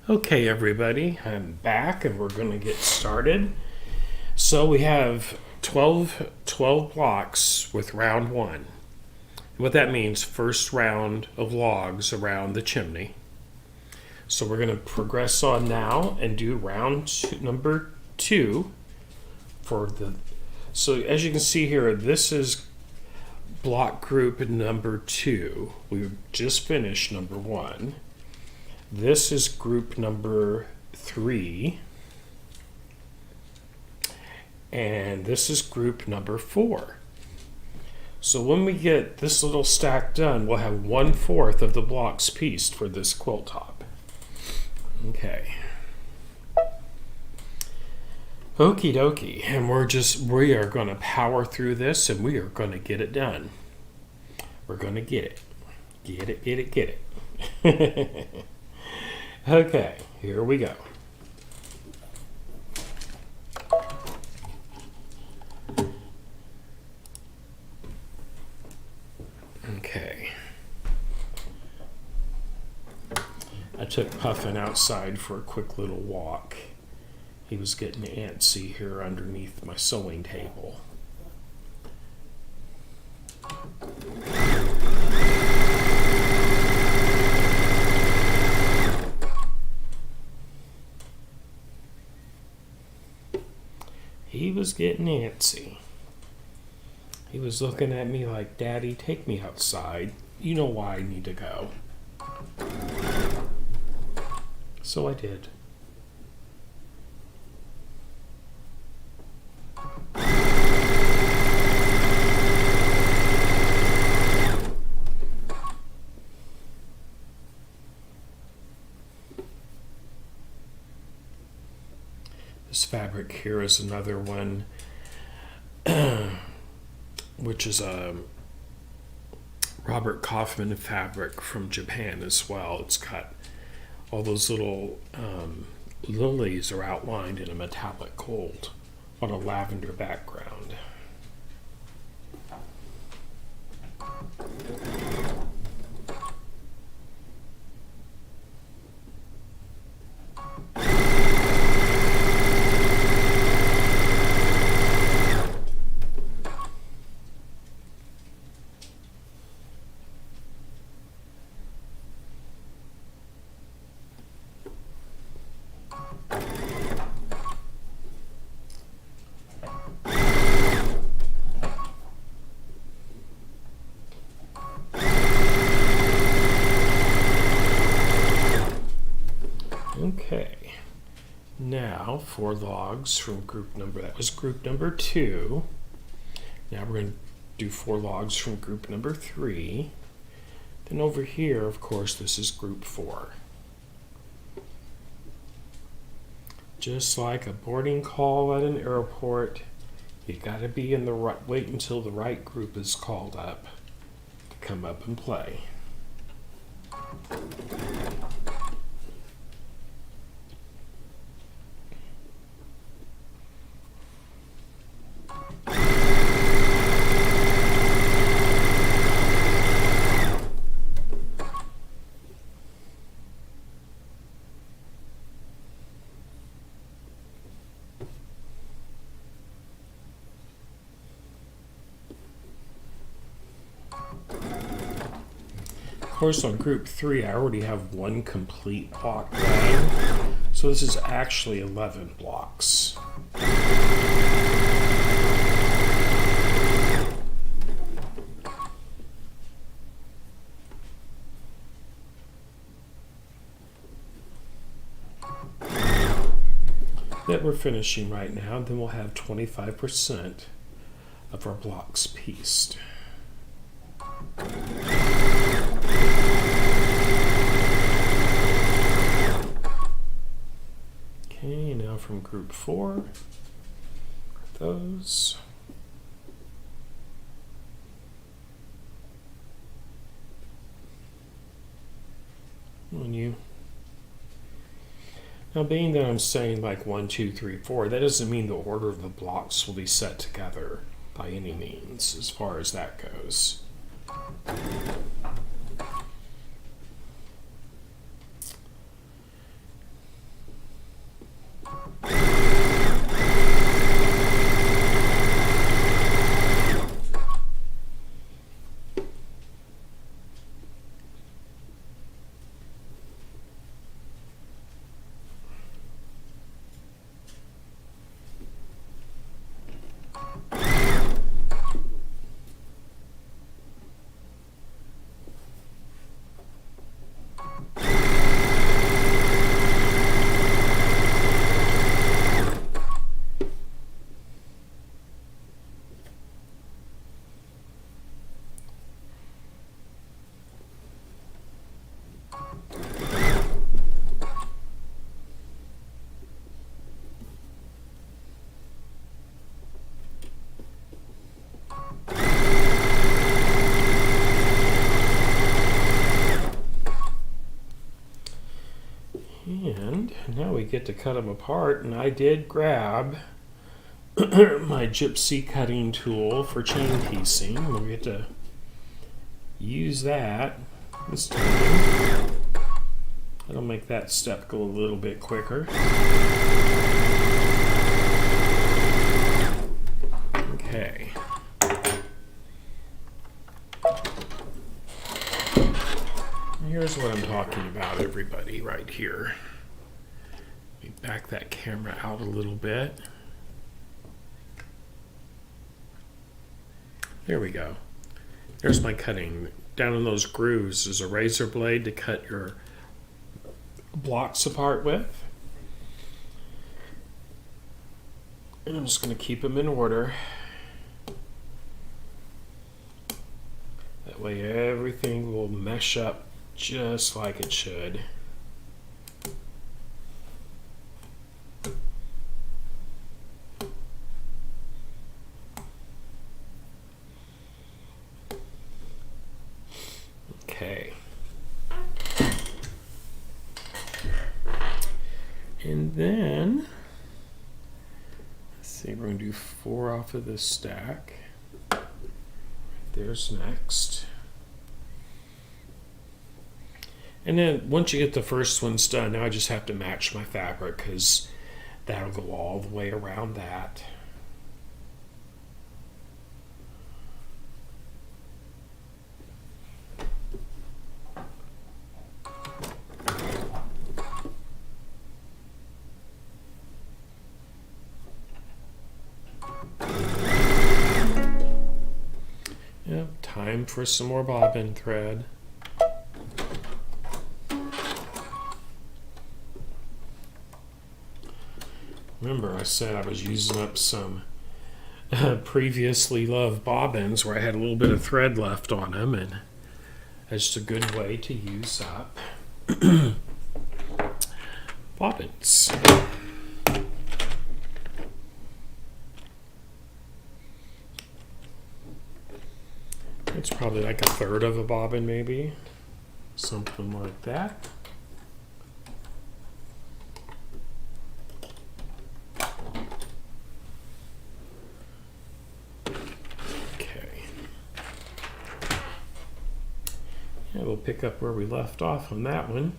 Okay, everybody, I'm back and we're going to get started. So we have 12 blocks with round one. What that means, first round of logs around the chimney. So we're going to progress on now and do number two for the. So as you can see here, this is block group number 2. We just finished number 1. This is group number 3. And this is group number 4. So when we get this little stack done, we'll have 1/4 of the blocks pieced for this quilt top. Okay. Okie dokie, and we are going to power through this and we are going to get it done. We're going to get it. Get it. Okay, here we go. Okay. I took Puffin outside for a quick little walk. He was getting antsy here underneath my sewing table. He was getting antsy. He was looking at me like, "Daddy, take me outside. You know why I need to go." So I did. This fabric here is another one, which is a Robert Kaufman fabric from Japan as well. It's got all those little lilies are outlined in a metallic gold on a lavender background. Okay, now 4 logs from that was group number 2. Now we're going to do 4 logs from group number 3. Then over here, of course, this is group 4. Just like a boarding call at an airport, you got to be in the right, wait until the right group is called up to come up and play. Of course, on group 3, I already have 1 complete block done, so this is actually 11 blocks. That we're finishing right now, then we'll have 25% of our blocks pieced. Okay, now from group 4, those. On you. Now, being that I'm saying like 1, 2, 3, 4, that doesn't mean the order of the blocks will be set together by any means, as far as that goes. And now we get to cut them apart, and I did grab my gypsy cutting tool for chain piecing. We'll get to use that this time. That'll make that step go a little bit quicker. Okay. Here's what I'm talking about, everybody, right here. Let me back that camera out a little bit. There we go. There's my cutting. Down in those grooves is a razor blade to cut your blocks apart with. And I'm just going to keep them in order. That way everything will mesh up just like it should. Okay. And then, let's see, we're going to do 4 off of this stack. There's next. And then once you get the first ones done, now I just have to match my fabric because that'll go all the way around that. Yep, time for some more bobbin thread. Remember, I said I was using up some previously loved bobbins where I had a little bit of thread left on them, and that's just a good way to use up bobbins. It's probably like 1/3 of a bobbin, maybe. Something like that. Yeah, we'll pick up where we left off on that one.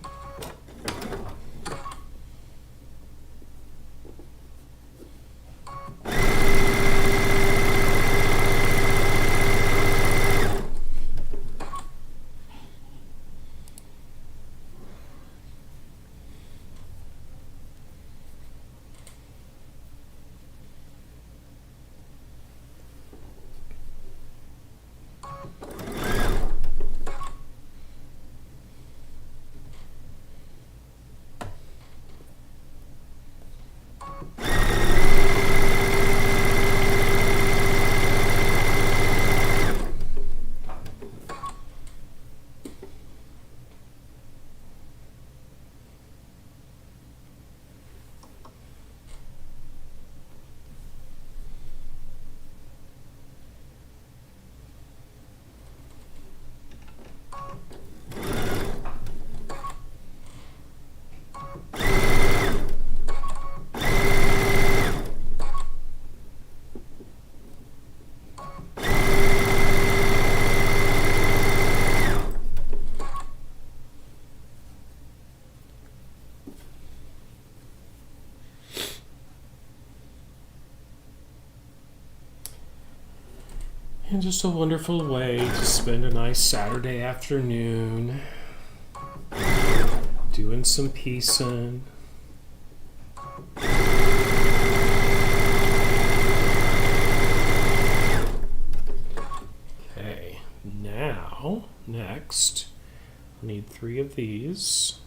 And just a wonderful way to spend a nice Saturday afternoon doing some piecing. Okay, now, next, I need 3 of these.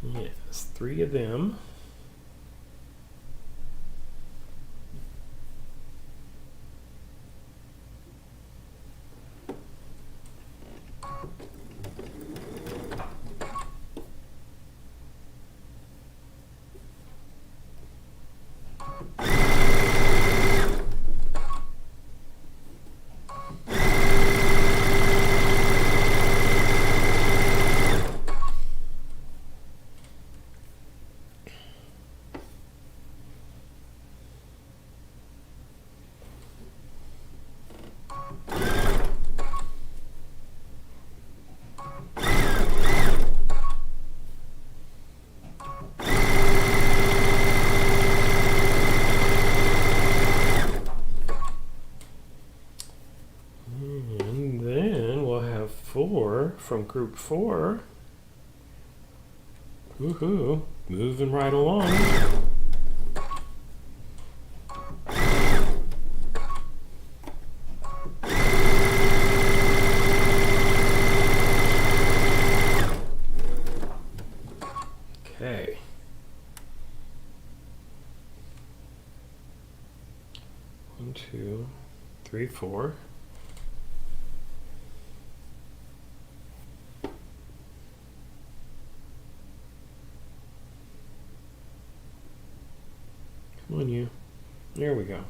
Yes, 3 of them. from group 4. Woohoo, moving right along. Okay. One, two, three, four. Come on, you. There we go.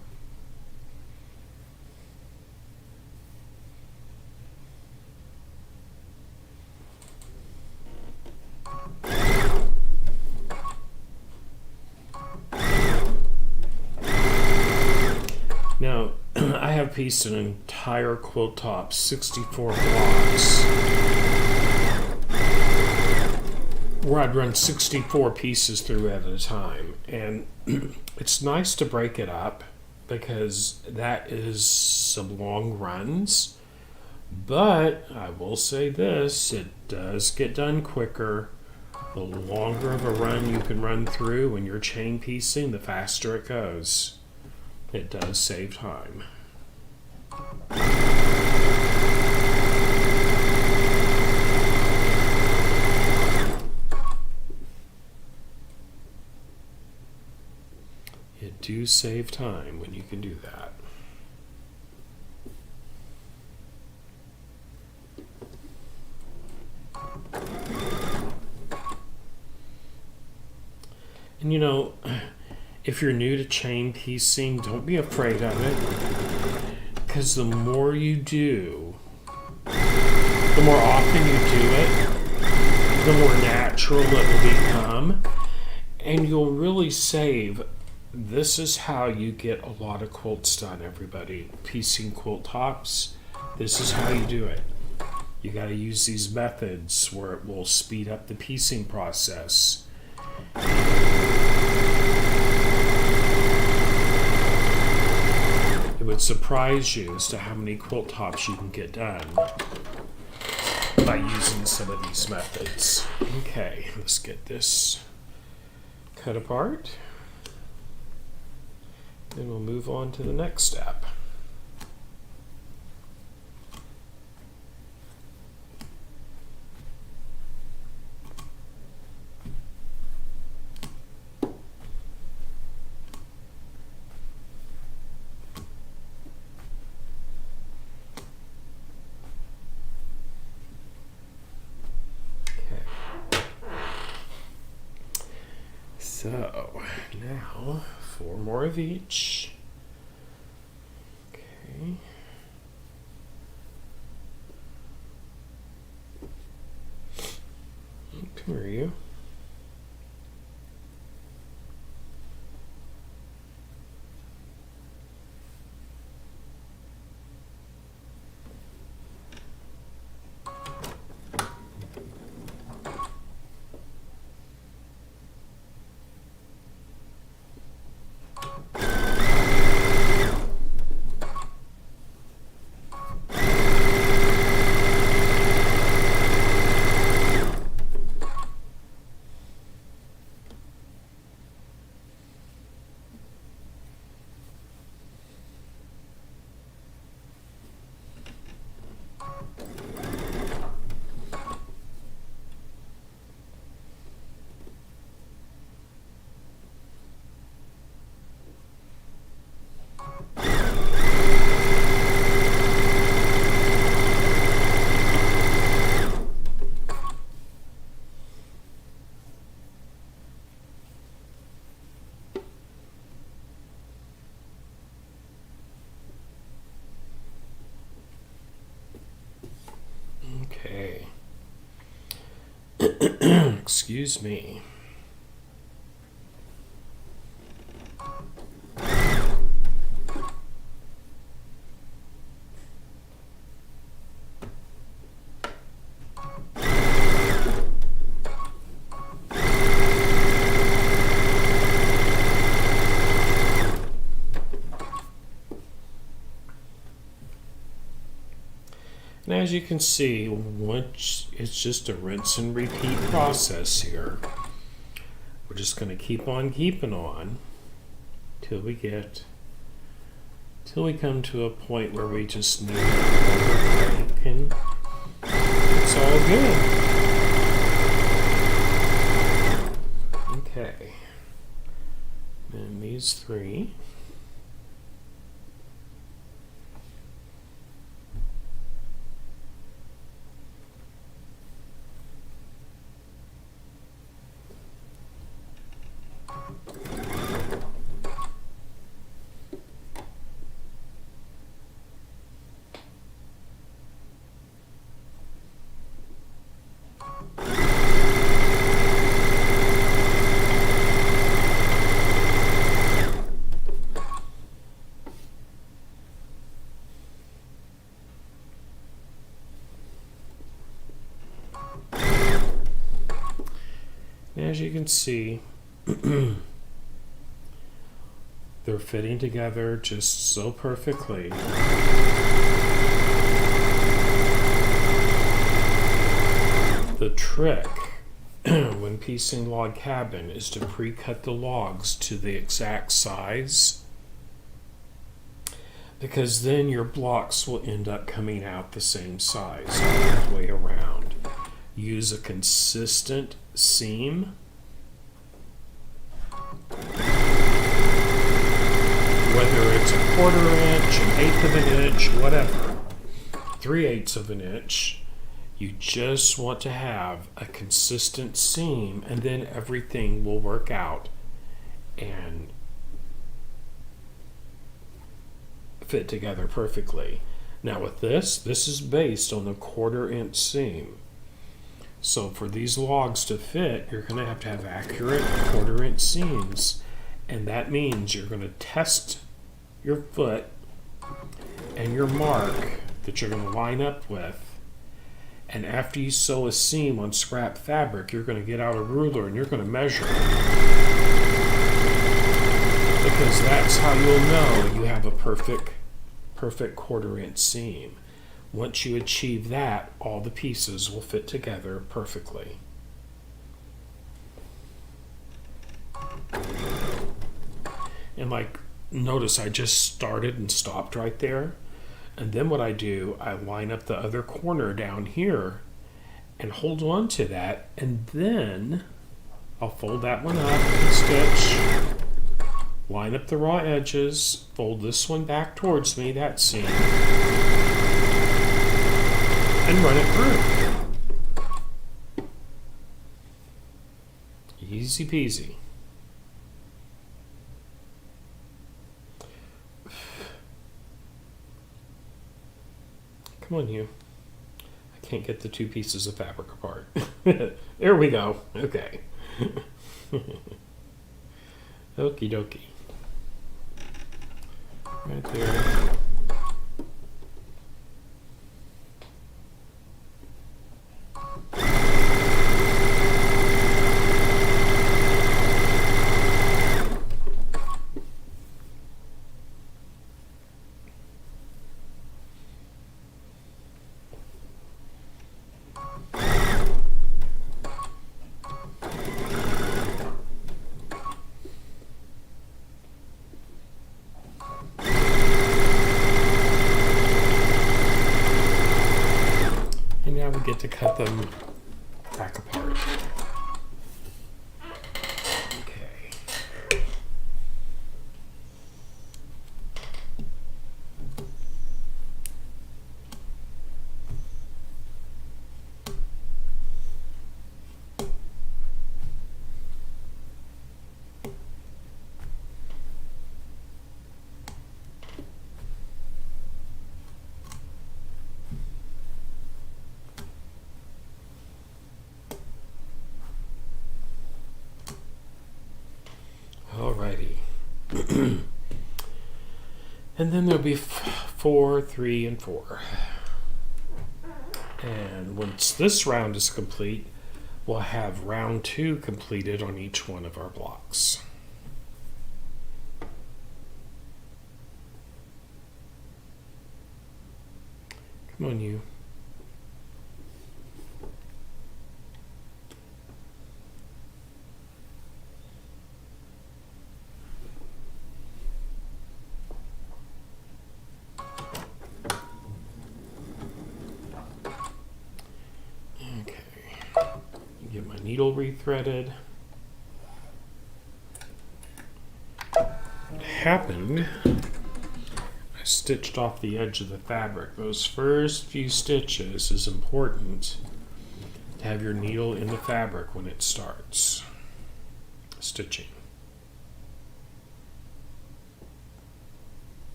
Now, I have pieced an entire quilt top, 64 blocks, where I'd run 64 pieces through at a time. And it's nice to break it up because that is some long runs. But I will say this, it does get done quicker. The longer of a run you can run through when you're chain piecing, the faster it goes. It does save time. It do save time when you can do that. And you know, if you're new to chain piecing, don't be afraid of it, because the more you do, the more often you do it, the more natural it will become, and you'll really save. This is how you get a lot of quilts done, everybody. Piecing quilt tops, this is how you do it. You got to use these methods where it will speed up the piecing process. It would surprise you as to how many quilt tops you can get done by using some of these methods. Okay, let's get this cut apart. Then we'll move on to the next step. So now 4 more of each. Okay. Come here, you. Okay. Excuse me. And As you can see, once it's just a rinse and repeat process here. We're just going to keep on keeping on till we come to a point where we just need a break, and it's all good. Okay. And these three. As you can see, they're fitting together just so perfectly. The trick when piecing log cabin is to pre-cut the logs to the exact size, because then your blocks will end up coming out the same size all the way around. Use a consistent seam. Whether it's a 1/4 inch, an 1/8 of an inch, whatever, 3/8 of an inch, you just want to have a consistent seam, and then everything will work out and fit together perfectly. Now with this is based on the 1/4 inch seam. So for these logs to fit, you're going to have accurate 1/4 inch seams. And that means you're going to test your foot and your mark that you're going to line up with. And after you sew a seam on scrap fabric, you're going to get out a ruler and you're going to measure. Because that's how you'll know you have a perfect 1/4 inch seam. Once you achieve that, all the pieces will fit together perfectly. And notice I just started and stopped right there. And then what I do, I line up the other corner down here and hold on to that. And then I'll fold that one up and stitch. Line up the raw edges, fold this one back towards me, that seam, and run it through. Easy peasy. Come on, you. I can't get the two pieces of fabric apart. There we go. Okay. Okie dokie. Right there. Get to cut them back apart. Okay. Alrighty. And then there'll be 4, 3, and 4. And once this round is complete, we'll have round 2 completed on each one of our blocks. Come on, you. Get my needle rethreaded. What happened, I stitched off the edge of the fabric. Those first few stitches is important to have your needle in the fabric when it starts stitching.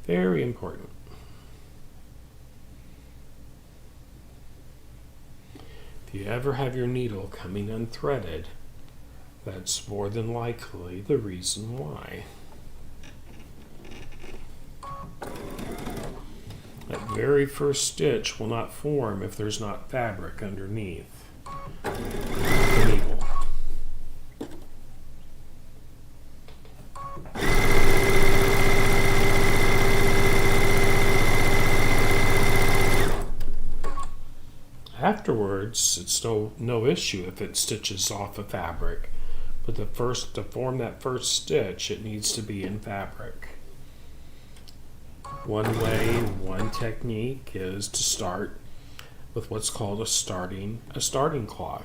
Very important. If you ever have your needle coming unthreaded, that's more than likely the reason why. That very first stitch will not form if there's not fabric underneath the needle. Afterwards, it's no issue if it stitches off a fabric, but to form that first stitch, it needs to be in fabric. One technique is to start with what's called a starting cloth.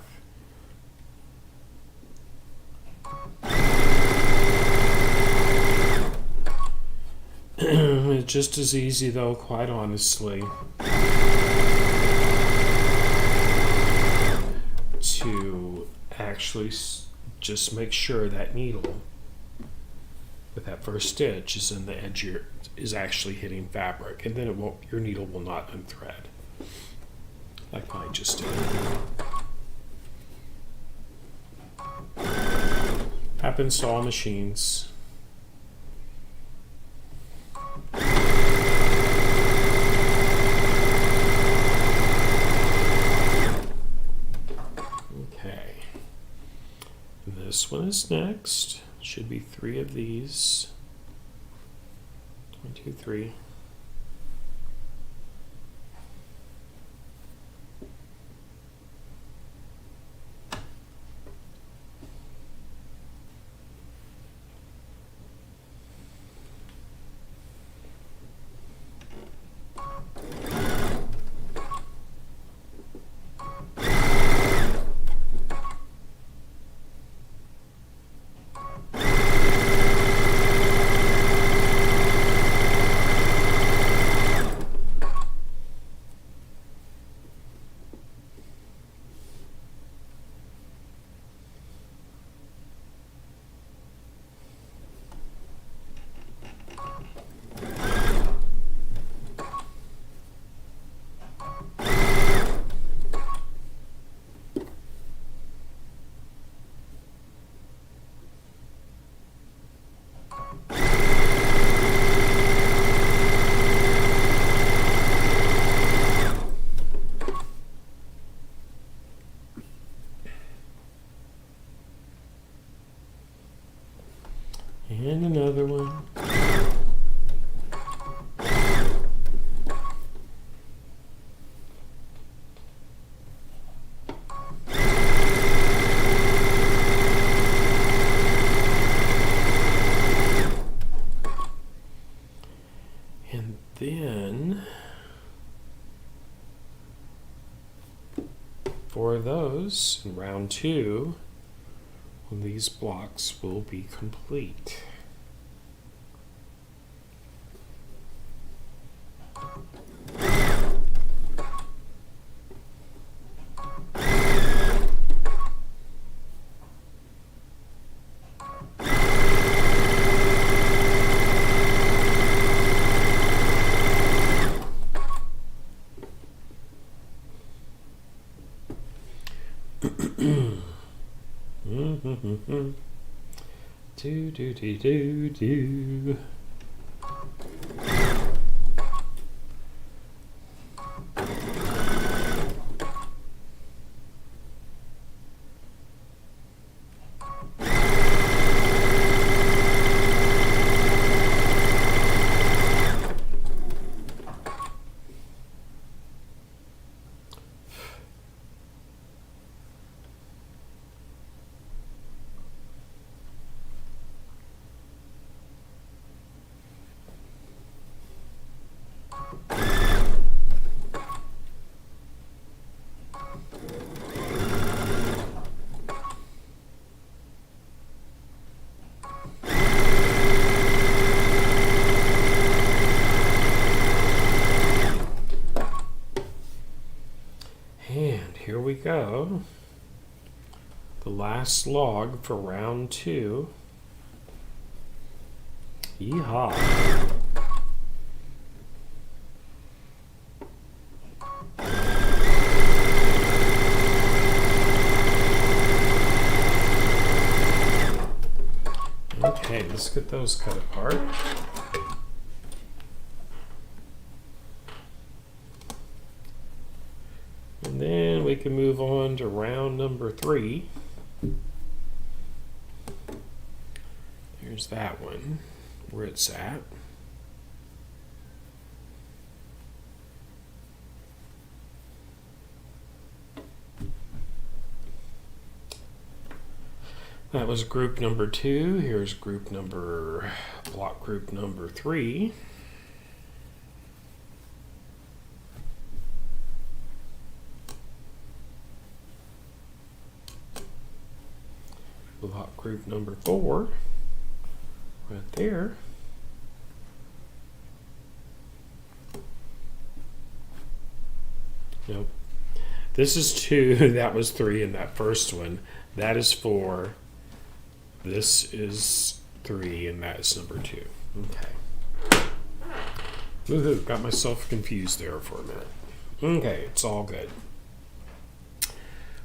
It's just as easy though, quite honestly, to actually just make sure that needle with that first stitch is in the edge is actually hitting fabric, and then your needle will not unthread like I just did. Happens to all machines. Okay, this one is next. Should be 3 of these. 1, 2, 3. And another one. And then for those in round 2, these blocks will be complete. Do. here we go. The last log for round 2. Yeehaw. Okay, let's get those cut apart. And then we can move on to round number 3. There's that one, where it's at. That was group number 2. Here's block group number 3. Block group number 4, right there. Nope. This is 2, that was 3 in that first one. That is 4. This is 3, and that is number 2. Okay. Woohoo, got myself confused there for a minute. Okay, it's all good.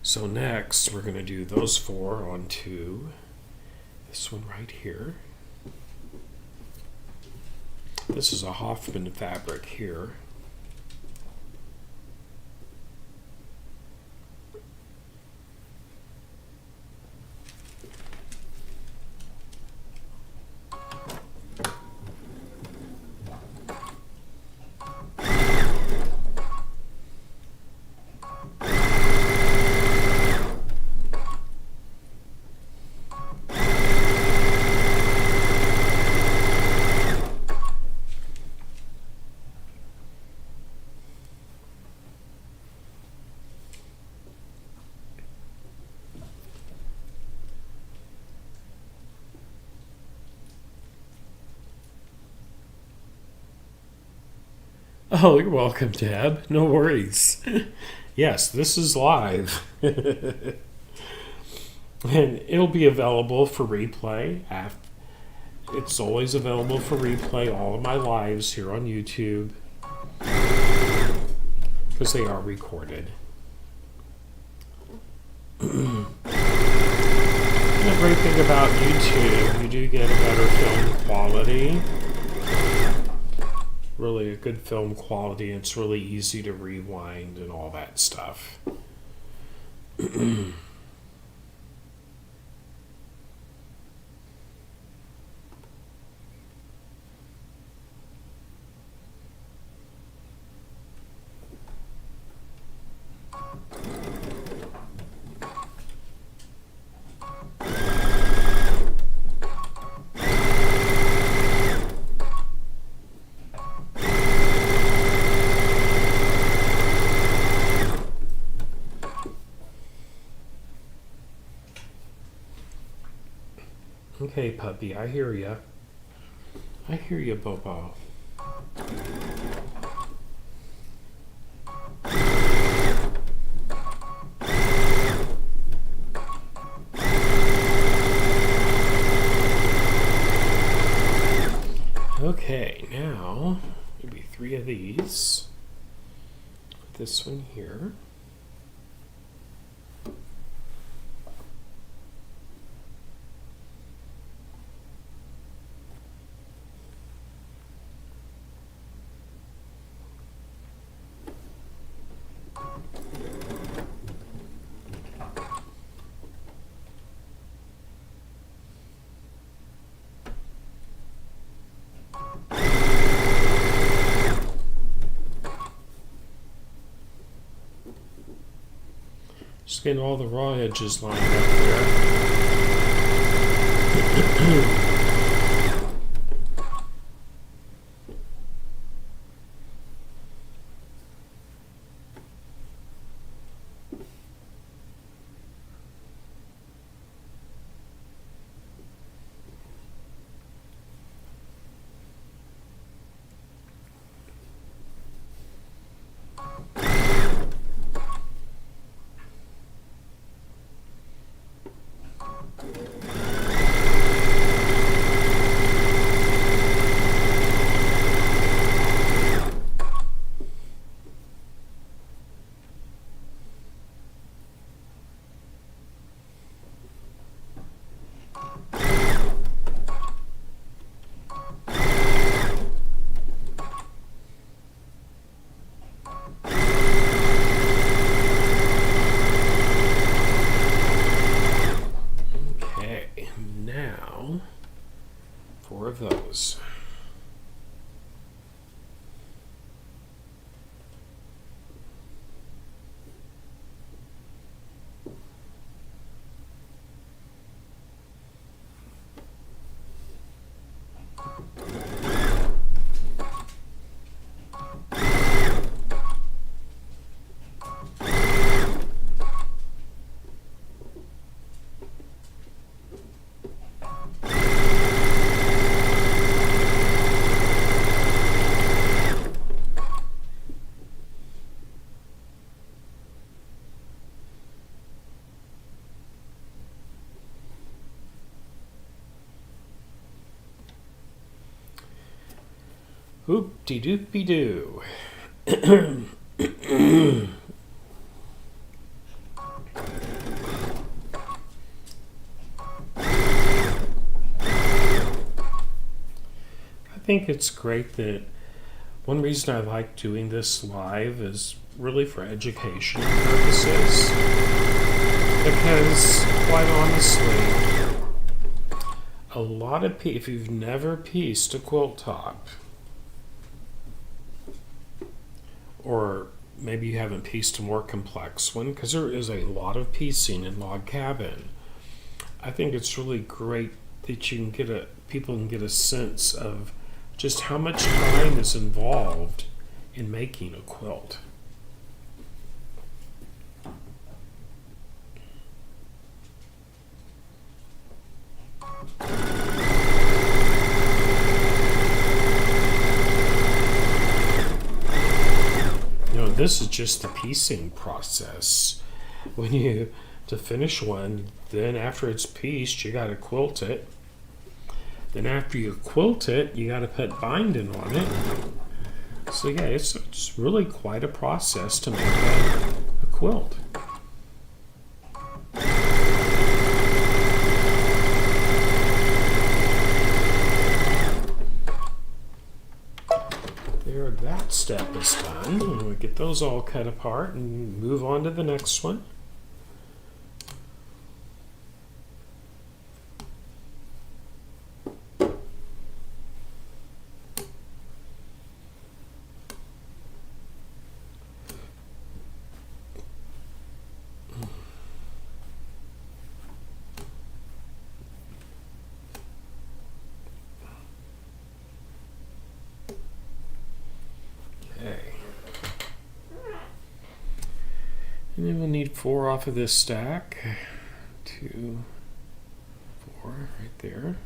So next, we're going to do those 4 onto this one right here. This is a Hoffman fabric here. Oh, you're welcome, Deb. No worries. Yes, this is live. And it'll be available for replay. It's always available for replay, all of my lives here on YouTube, because they are recorded. And the great thing about YouTube, you do get a better film quality. Really a good film quality. It's really easy to rewind and all that stuff. Okay, puppy, I hear ya. I hear ya, Bobo. Okay, now maybe 3 of these. Put this one here. Just getting all the raw edges lined up there. Hoop-de-doop-de-doo. I think it's great that one reason I like doing this live is really for education purposes. Because, quite honestly, a lot of if you've never pieced a quilt top, or maybe you haven't pieced a more complex one, because there is a lot of piecing in log cabin, I think it's really great that you can people can get a sense of just how much time is involved in making a quilt. This is just the piecing process. To finish one, then after it's pieced, you got to quilt it. Then after you quilt it, you got to put binding on it. So yeah, it's really quite a process to make a quilt. There, that step is done. And we get those all cut apart and move on to the next one. And then we'll need 4 off of this stack. 2, 4, right there.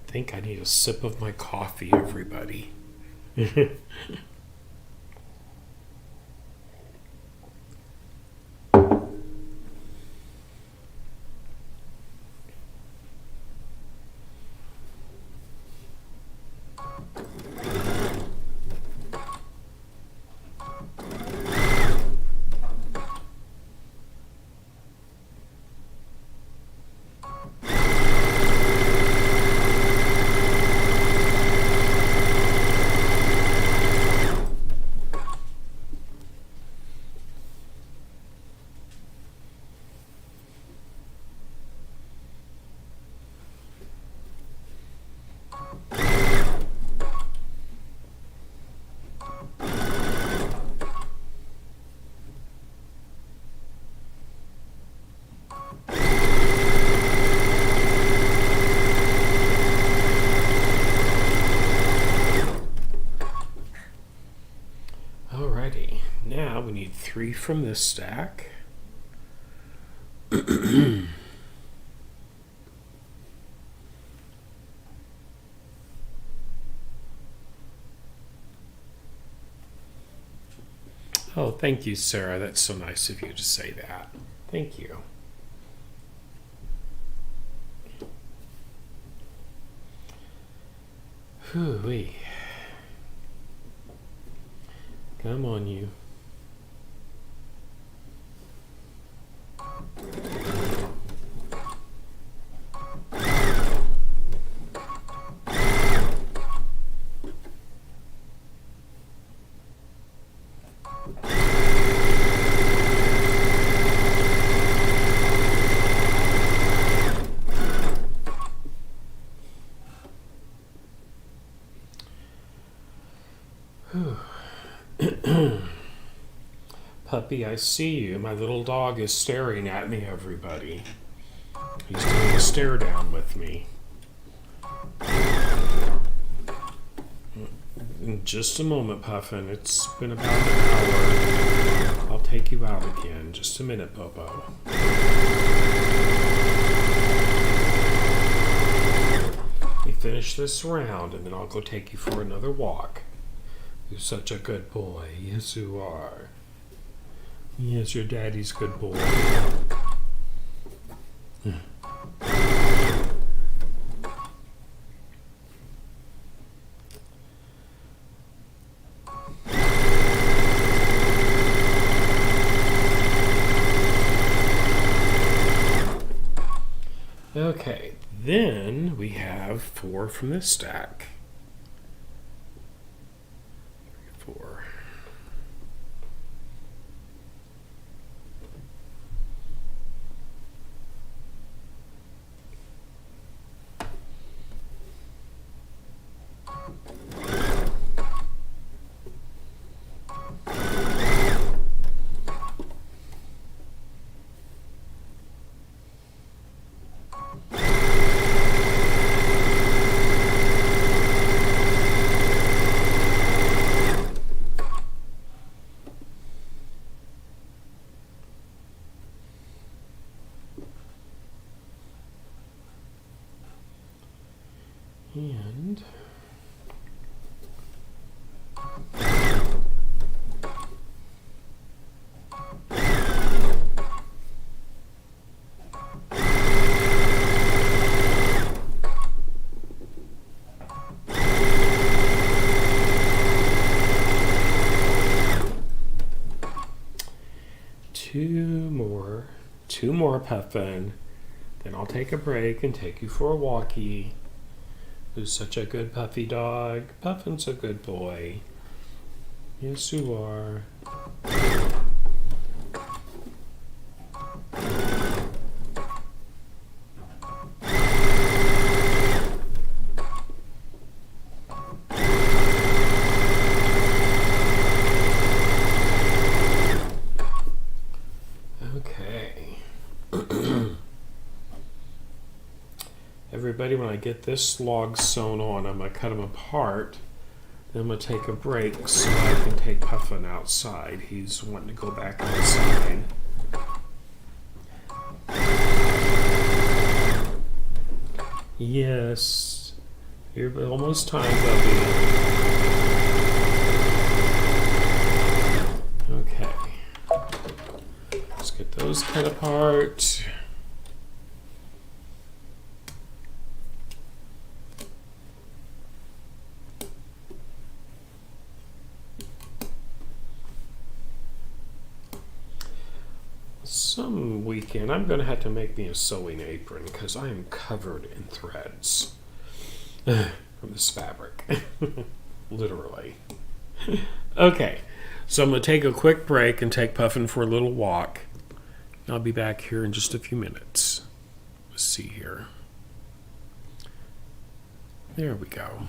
I think I need a sip of my coffee, everybody. Alrighty, now we need 3 from this stack. thank you, Sarah. That's so nice of you to say that. Thank you. Whew-wee. Come on, you. Puppy, I see you. My little dog is staring at me, everybody. He's doing a stare down with me. In just a moment, Puffin. It's been about an hour. I'll take you out again. Just a minute, Bobo. We finish this round, and then I'll go take you for another walk. You're such a good boy. Yes, you are. Yes, your daddy's good boy. Okay, then we have 4 from this stack. 4. And 2 more, Puffin. Then I'll take a break and take you for a walkie. Who's such a good puffy dog? Puffin's a good boy. Yes, you are. Everybody, when I get this log sewn on, I'm going to cut them apart. Then I'm going to take a break so I can take Puffin outside. He's wanting to go back outside. Yes. You're almost time, Bubby. Okay. Let's get those cut apart. Some weekend I'm going to have to make me a sewing apron because I am covered in threads from this fabric. Literally. Okay, so I'm going to take a quick break and take Puffin for a little walk. I'll be back here in just a few minutes. Let's see here. There we go.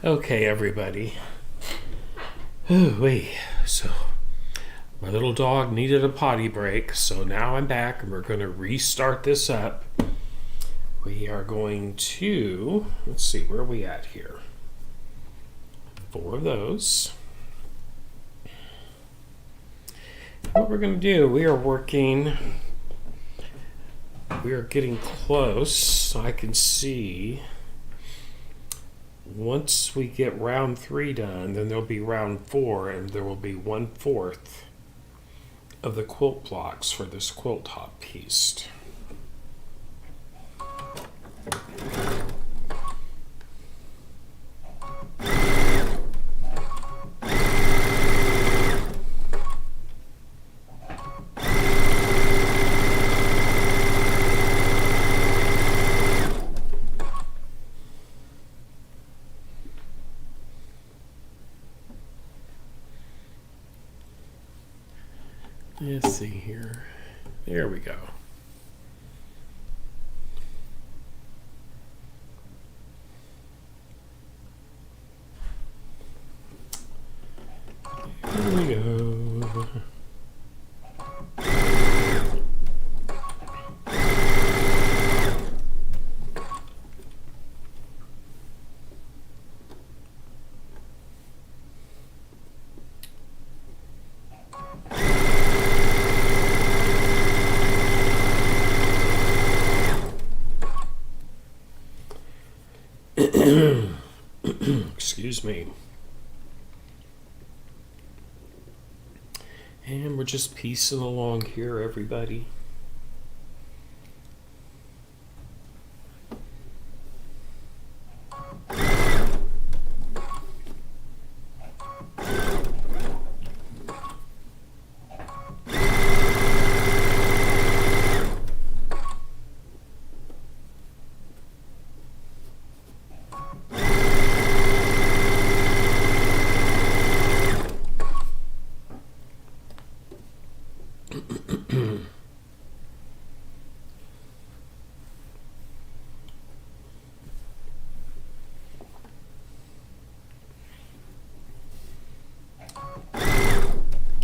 Okay, everybody. Wait. So my little dog needed a potty break, so now I'm back and we're going to restart this up. We are going to, let's see, where are we at here? 4 of those. What we're going to do, we are getting close. I can see once we get round 3 done, then there'll be round 4, and there will be 1/4 of the quilt blocks for this quilt top piece. Let's see here. There we go. There we go. Excuse me. And we're just piecing along here, everybody.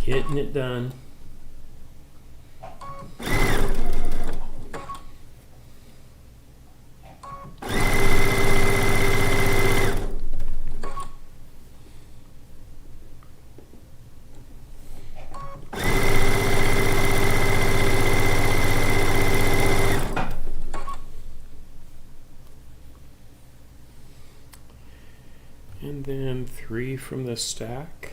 Getting it done. And then 3 from the stack.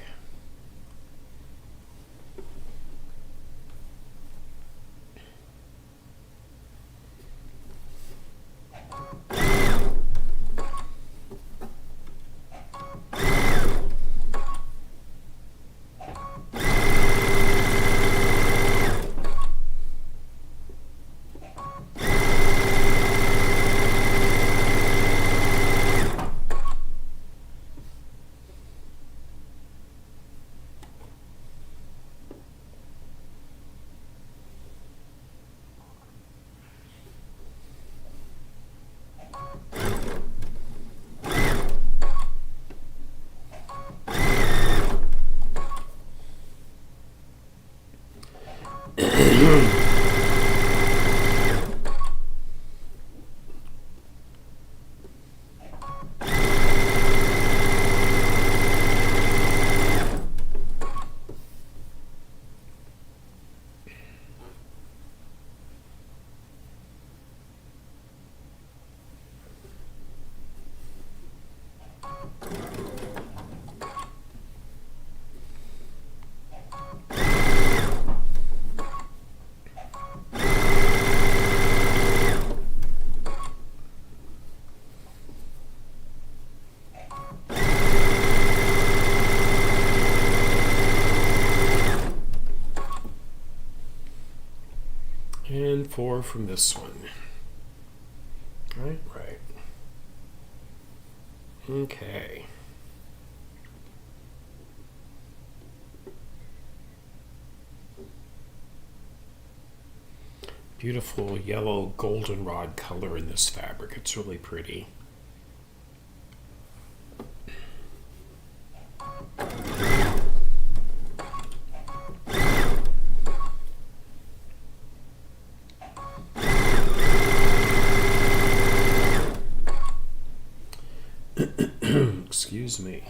And 4 from this one. Right. Okay. Beautiful yellow goldenrod color in this fabric. It's really pretty. Excuse me.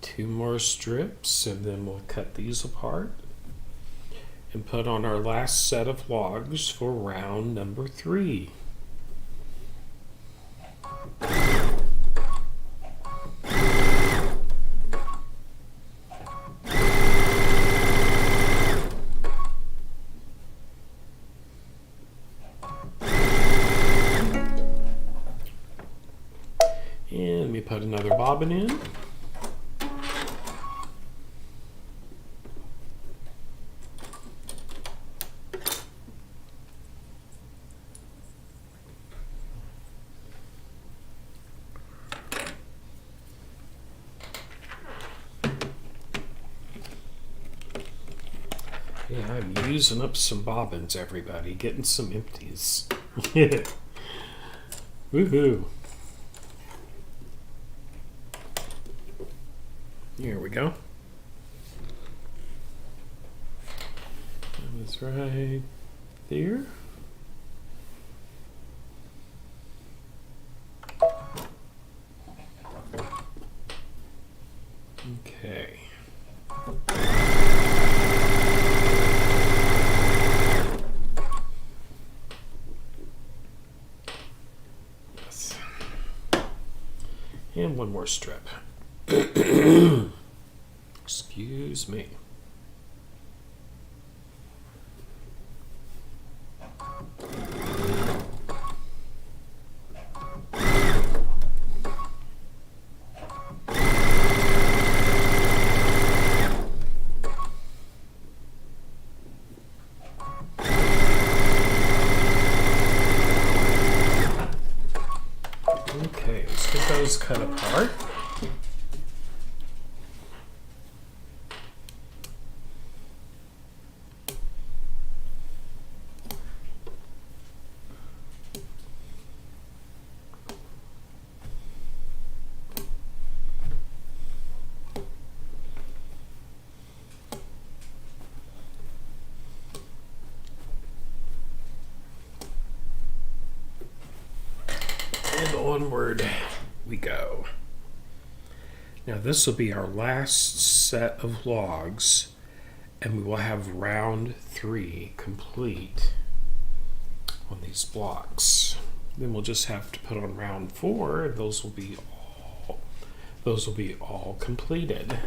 Two more strips, and then we'll cut these apart and put on our last set of logs for round number 3. And let me put another bobbin in. Yeah, I'm using up some bobbins, everybody. Getting some empties. Woohoo. Here we go. That's right there. Okay. Yes. And one more strip. Excuse me. Okay, let's get those cut apart. And onward we go. Now this will be our last set of logs, and we will have round 3 complete on these blocks. Then we'll just have to put on round 4, and those will be all completed.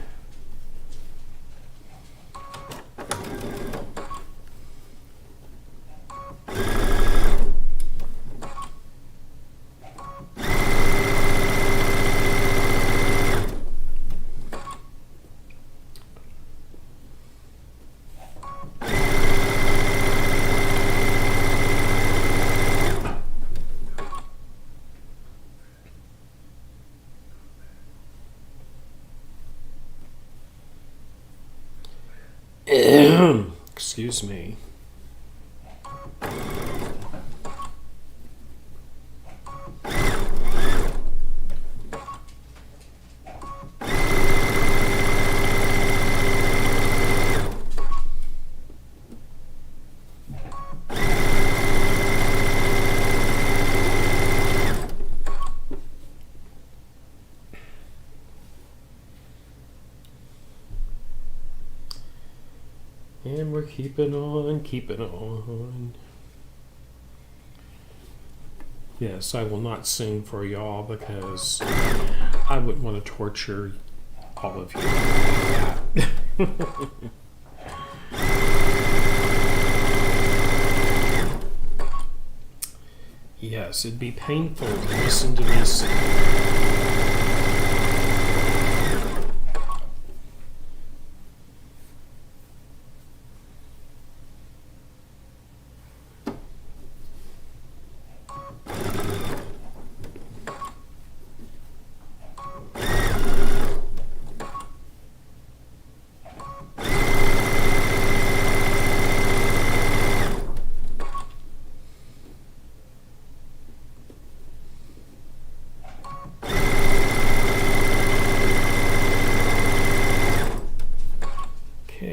Excuse me. And we're keeping on. Yes, I will not sing for y'all because I wouldn't want to torture all of you. Yes, it'd be painful to listen to me sing.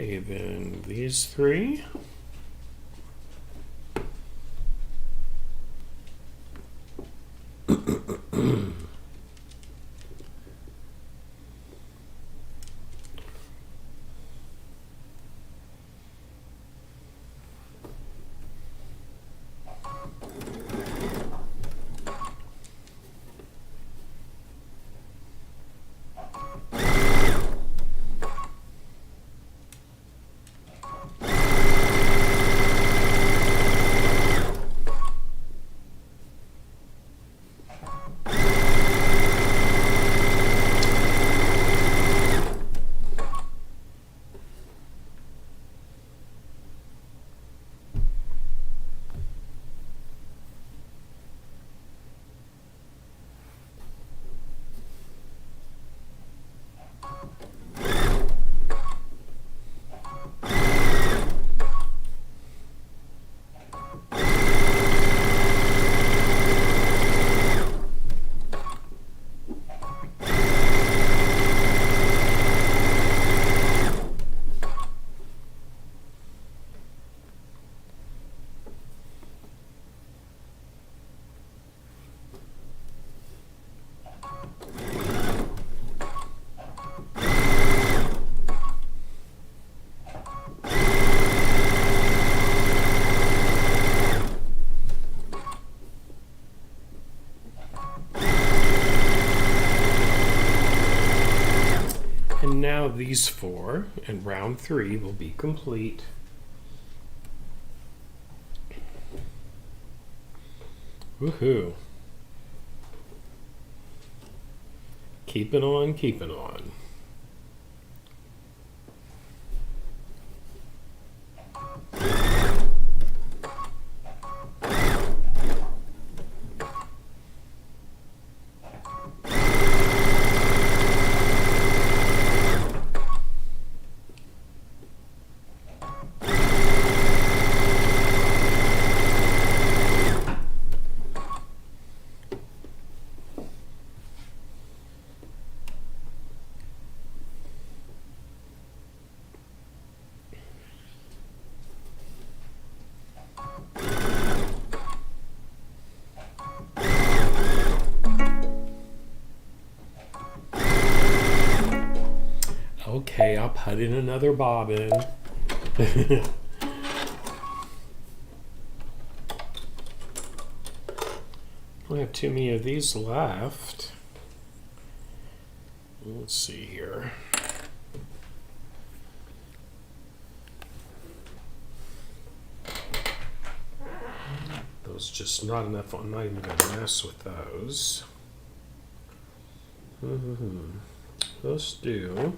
Okay, then these three. And now these four, and round three will be complete. Woohoo. Keeping on, keeping on. Okay, I'll put in another bobbin. Don't have too many of these left. Let's see here. Those just not enough. I'm not even gonna mess with those. Let's do.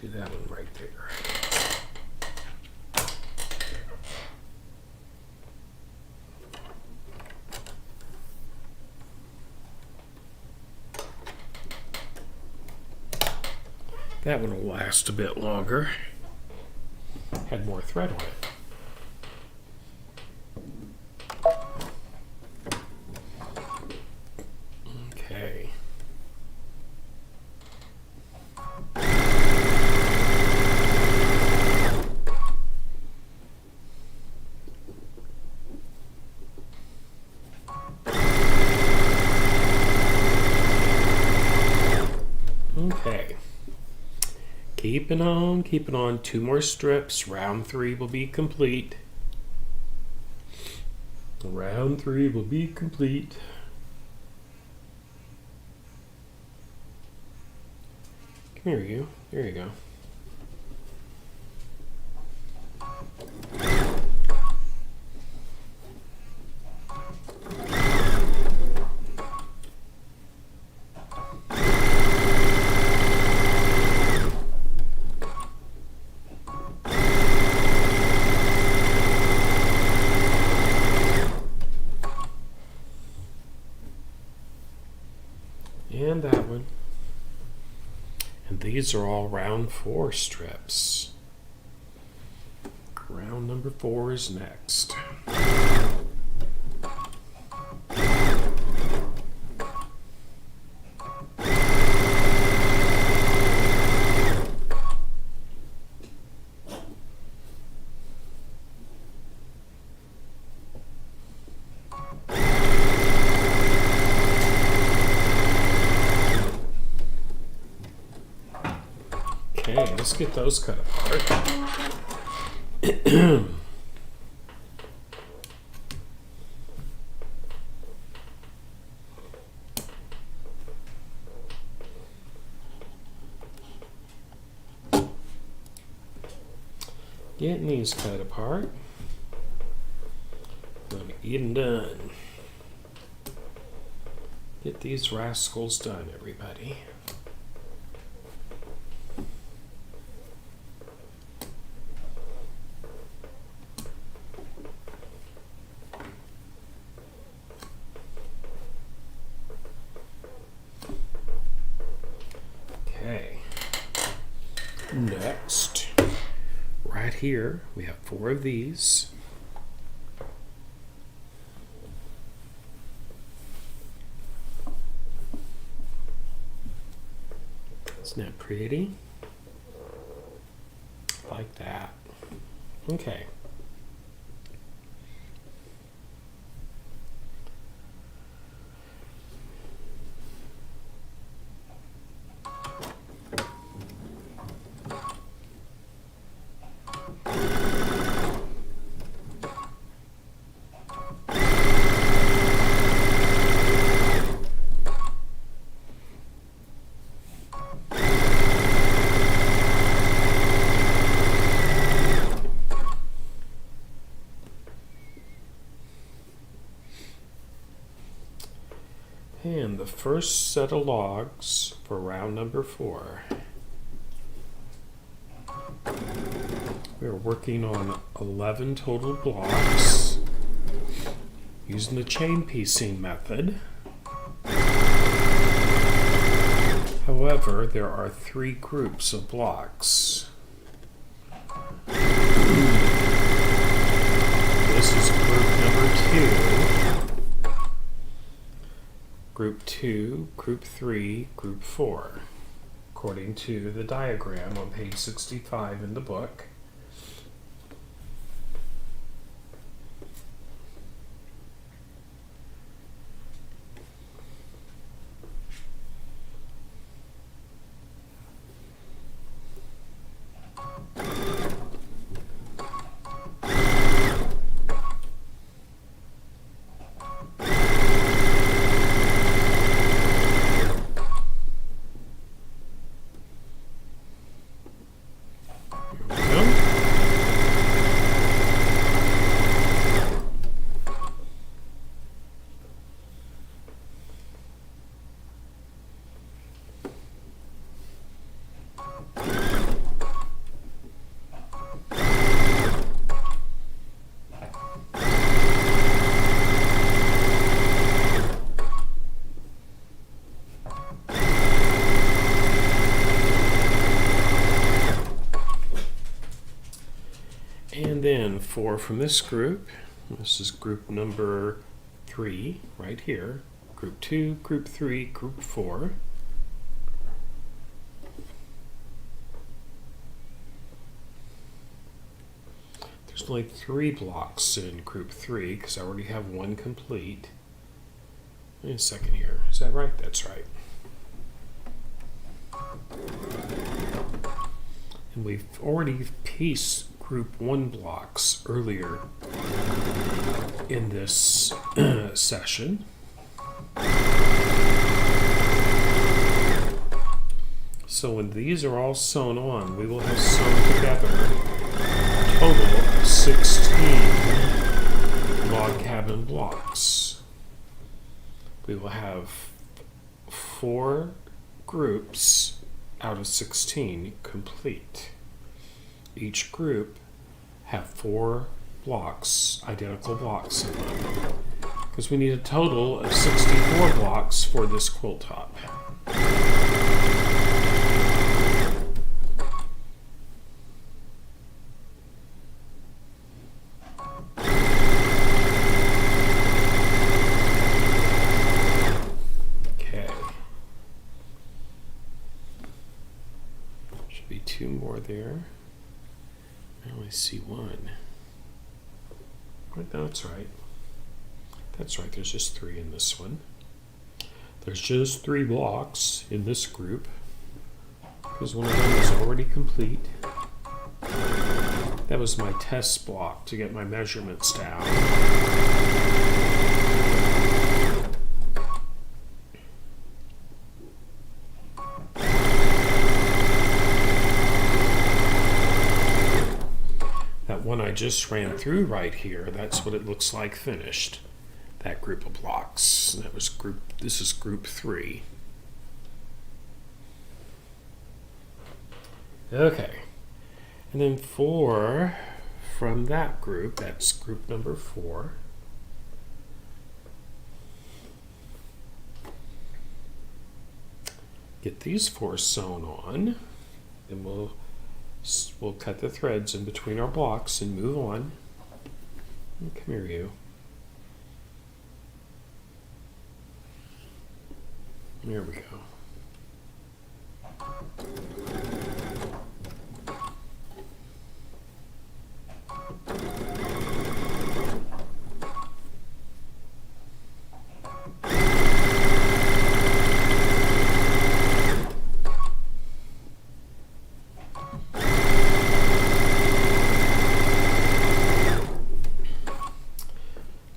Do that one right there. That one will last a bit longer. Had more thread on it. Okay. Okay. Keeping on, keeping on. 2 more strips. Round 3 will be complete. Round 3 will be complete. Come here, you. There you go. And that one. And these are all round 4 strips. Round number 4 is next. let's get those cut apart. Getting these cut apart. Gonna get them done. Get these rascals done, everybody. Okay. Next, right here, we have 4 of these. Isn't that pretty? Like that. Okay. And the first set of logs for round number 4. We're working on 11 total blocks using the chain piecing method. However, there are 3 groups of blocks. This is group number 2. Group 2, Group 3, Group 4, according to the diagram on page 65 in the book. And then 4 from this group. This is group number 3 right here. Group 2, Group 3, Group 4. There's only 3 blocks in Group 3 because I already have 1 complete. Wait a second here. Is that right? That's right. And we've already pieced Group 1 blocks earlier in this session. So when these are all sewn on, we will have sewn together a total of 16 log cabin blocks. We will have 4 groups out of 16 complete. Each group have 4 blocks, identical blocks in them, because we need a total of 64 blocks for this quilt top. Okay. Should be 2 more there. I only see 1. No, that's right. That's right, there's just 3 in this one. There's just 3 blocks in this group. because one of them is already complete. That was my test block to get my measurements down. That one I just ran through right here, that's what it looks like finished. That group of blocks. This is group 3. Okay. And then 4 from that group, that's group number 4. Get these 4 sewn on, and we'll cut the threads in between our blocks and move on. Come here, you. There we go.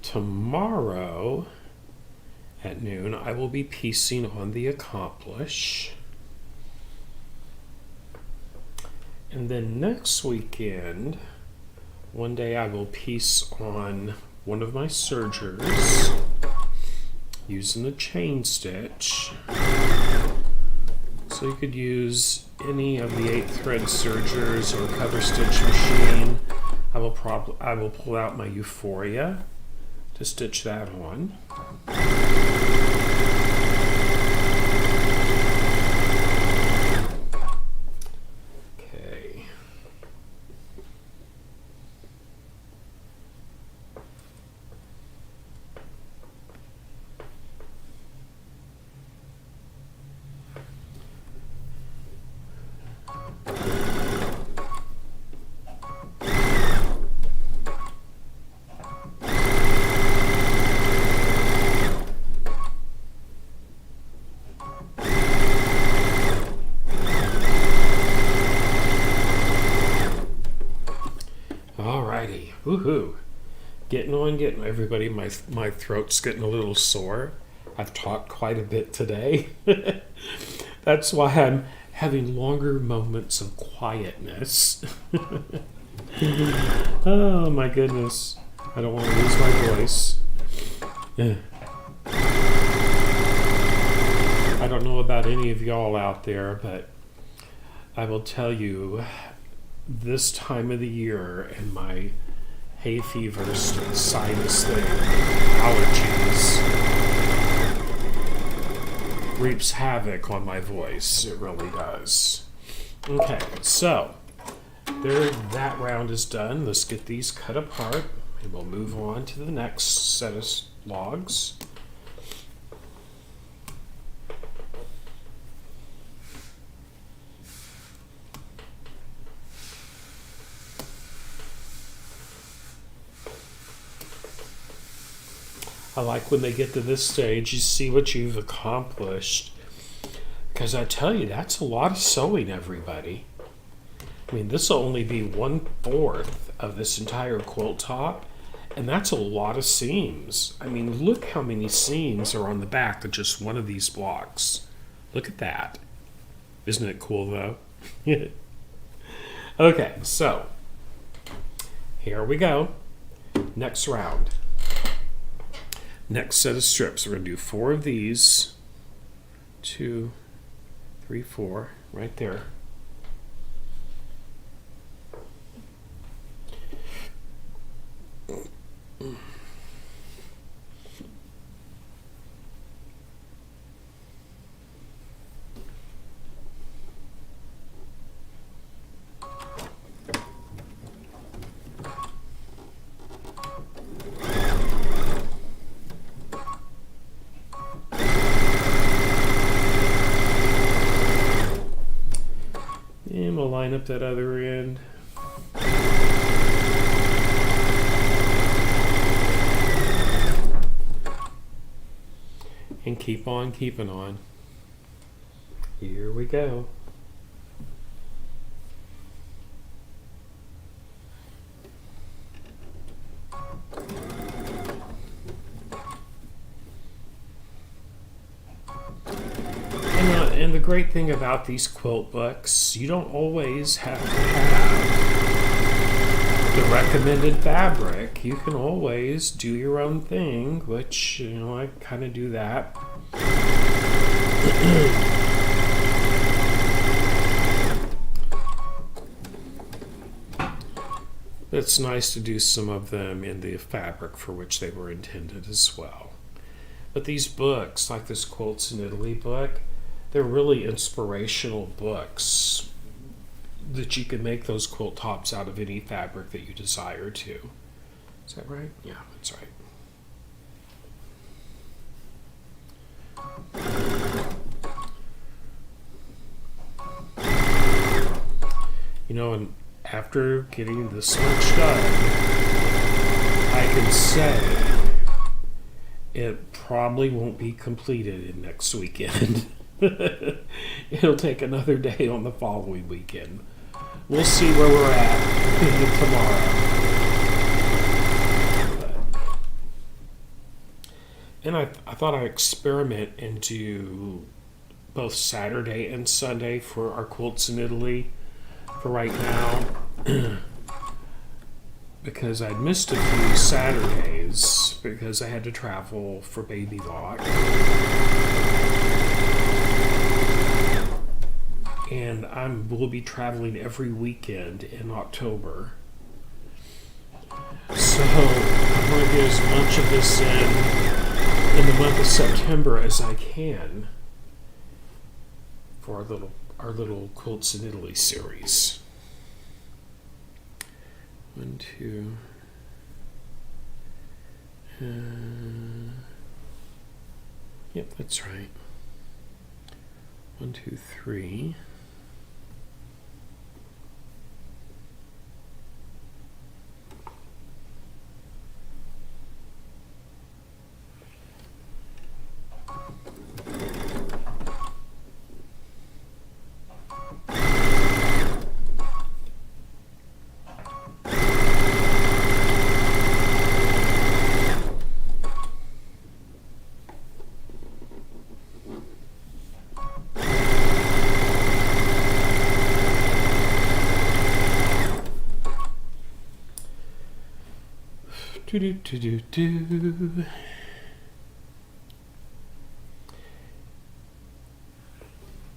Tomorrow at noon, I will be piecing on the Accomplish. And then next weekend, one day I will piece on one of my sergers using the chain stitch. So you could use any of the 8 thread sergers or cover stitch machine. I will pull out my Euphoria to stitch that on. Okay. Alrighty, woohoo! Getting everybody. My throat's getting a little sore. I've talked quite a bit today. That's why I'm having longer moments of quietness. Oh my goodness! I don't want to lose my voice. I don't know about any of y'all out there, but I will tell you, this time of the year and my hay fever, sinus thing, allergies, reaps havoc on my voice. It really does. Okay, so that round is done. Let's get these cut apart and we'll move on to the next set of logs. I like when they get to this stage, you see what you've accomplished. Because I tell you, that's a lot of sewing, everybody. I mean, this will only be 1/4 of this entire quilt top, and that's a lot of seams. I mean, look how many seams are on the back of just one of these blocks. Look at that. Isn't it cool, though? Okay, so here we go. Next round. Next set of strips, we're going to do 4 of these. 2, 3, 4, right there. And we'll line up that other end. And keep on keeping on. Here we go. And the great thing about these quilt books, you don't always have to have the recommended fabric. You can always do your own thing, which, I kind of do that. It's nice to do some of them in the fabric for which they were intended as well. But these books, like this Quilts in Italy book, they're really inspirational books that you can make those quilt tops out of any fabric that you desire to. Is that right? Yeah, that's right. And after getting this much done, I can say it probably won't be completed in next weekend. It'll take another day on the following weekend. We'll see where we're at tomorrow. And I thought I'd experiment and do both Saturday and Sunday for our Quilts in Italy for right now. Because I'd missed a few Saturdays because I had to travel for Baby Lock. And will be traveling every weekend in October. So I'm going to get as much of this in the month of September as I can for our little Quilts in Italy series. 1, 2. Yep, that's right. 1, 2, 3.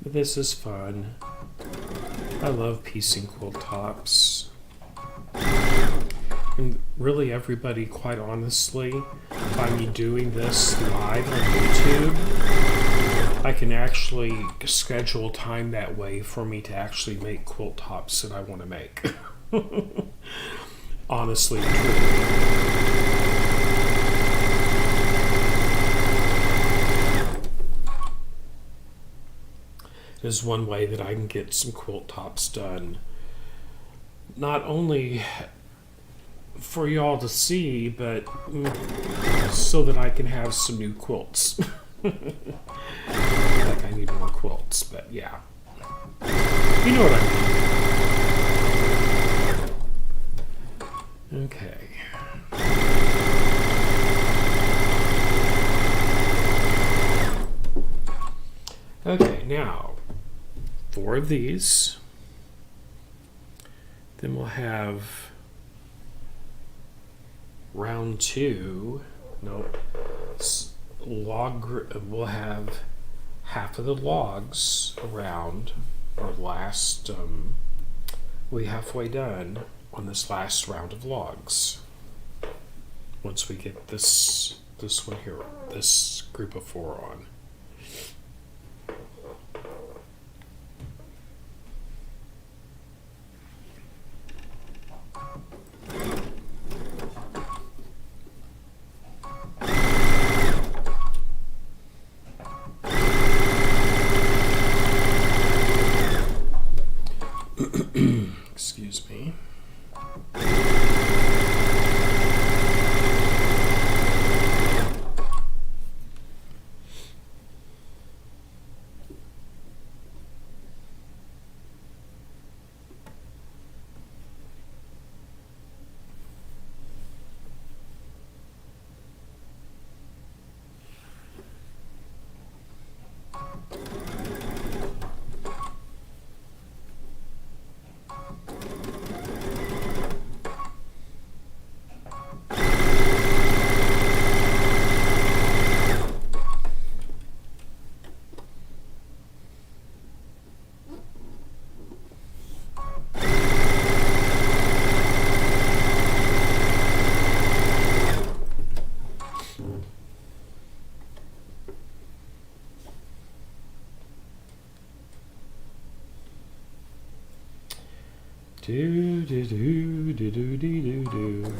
But this is fun. I love piecing quilt tops. And really everybody, quite honestly, by me doing this live on YouTube, I can actually schedule time that way for me to actually make quilt tops that I want to make. Honestly, truly. Is one way that I can get some quilt tops done. Not only for y'all to see, but so that I can have some new quilts. Like I need more quilts, but yeah. You know what I mean. Okay. Okay, now 4 of these. Then we'll have round 2. Nope. We'll have half of the logs around our last. We halfway done on this last round of logs. Once we get this one here, this group of 4 on. Excuse me. Do do do do do do do.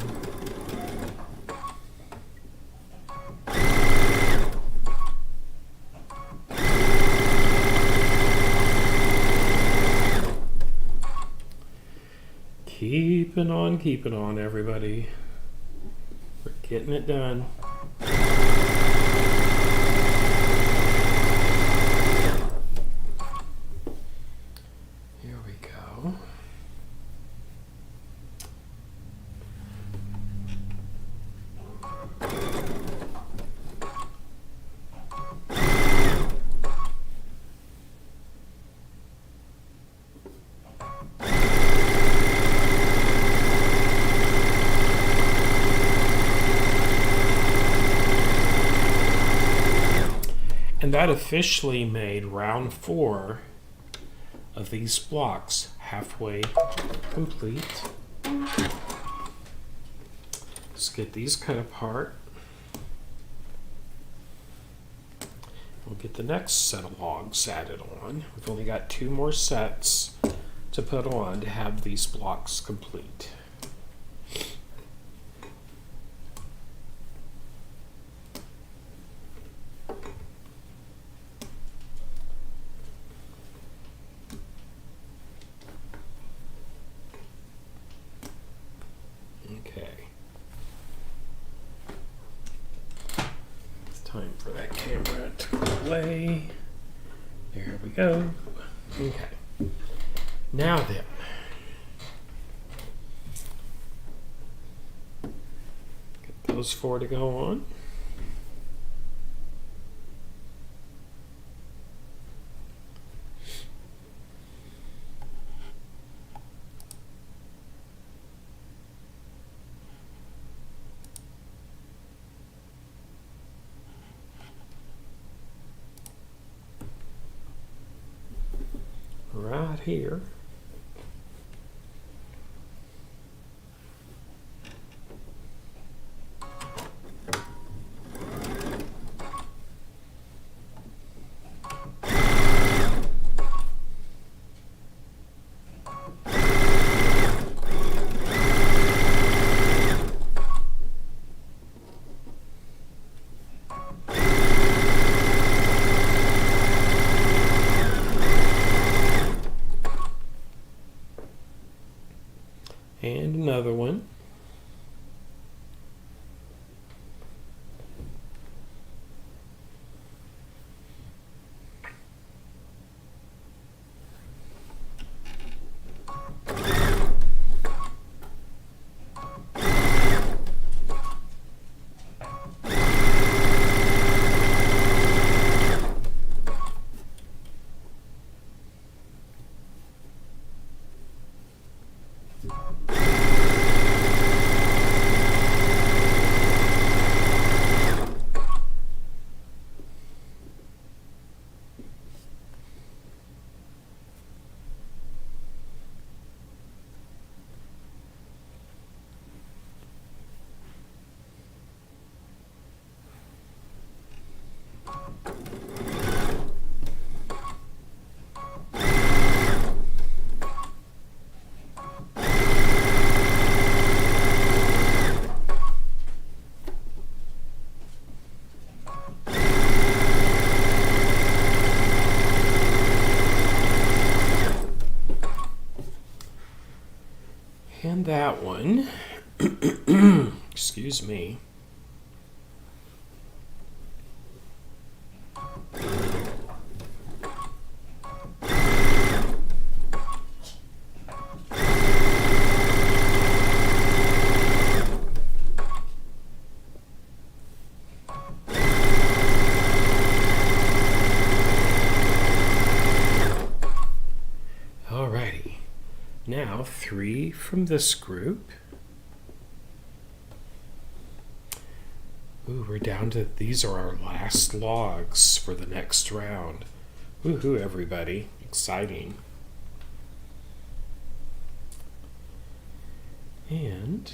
Keeping on, everybody. We're getting it done. Here we go. And that officially made round 4 of these blocks halfway complete. Let's get these cut apart. We'll get the next set of logs added on. We've only got 2 more sets to put on to have these blocks complete. Time for that camera to play. There we go. Okay. Now then. Get those 4 to go on. Right here. And another one. And that one, excuse me. Alrighty. Now 3 from this group. Ooh, we're down to, these are our last logs for the next round. Woohoo, everybody. Exciting. And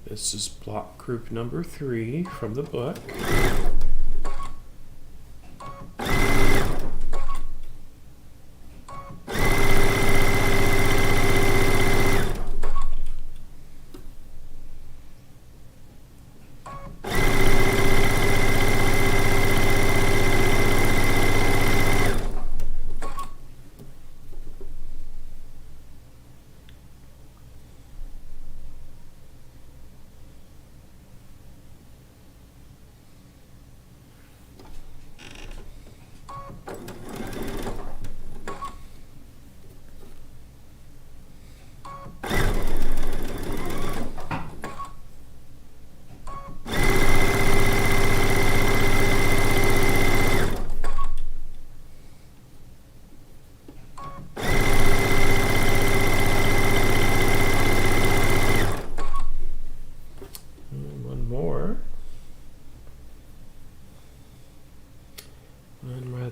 this is block group number 3 from the book.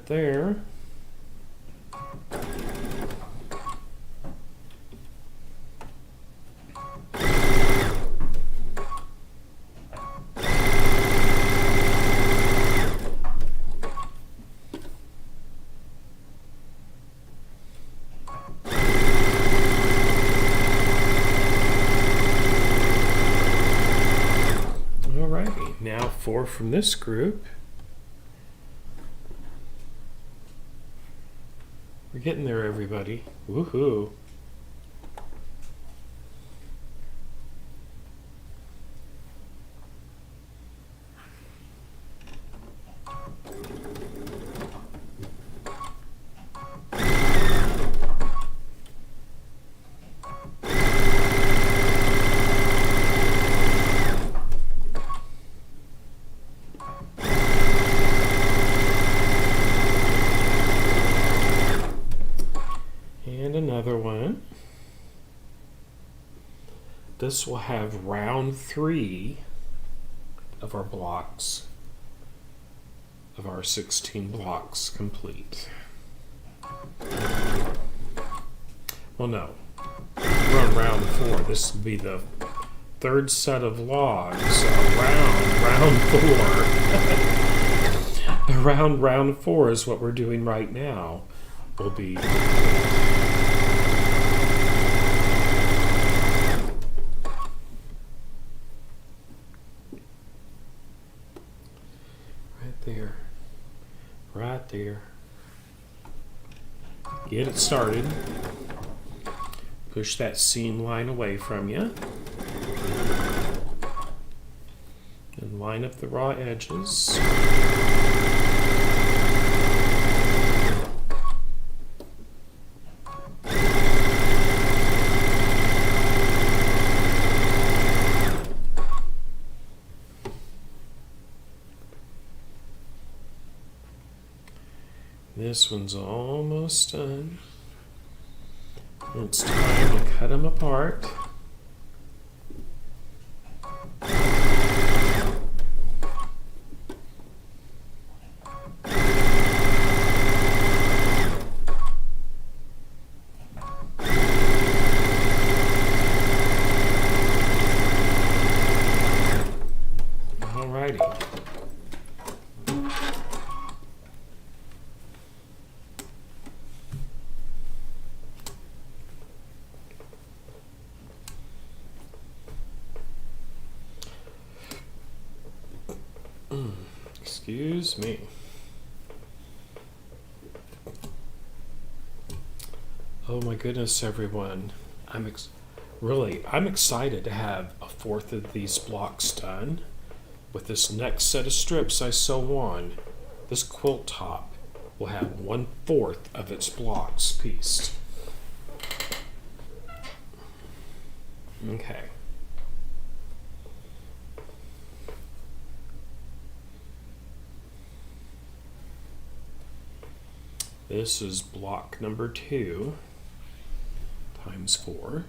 right there. Alrighty, now 4 from this group. We're getting there, everybody. Woohoo. Another one. This will have round 3 of our blocks, of our 16 blocks complete. Well, no, we're on round 4. This will be the 3rd set of logs around round 4. Around round 4 is what we're doing right now. Will be right there. Get it started. Push that seam line away from you. And line up the raw edges. This one's almost done. It's time to cut them apart. Alrighty. Excuse me. Oh my goodness, everyone. I'm excited to have a 4th of these blocks done. With this next set of strips I sew on, this quilt top will have 1/4 of its blocks pieced. Okay. This is block number 2 times 4.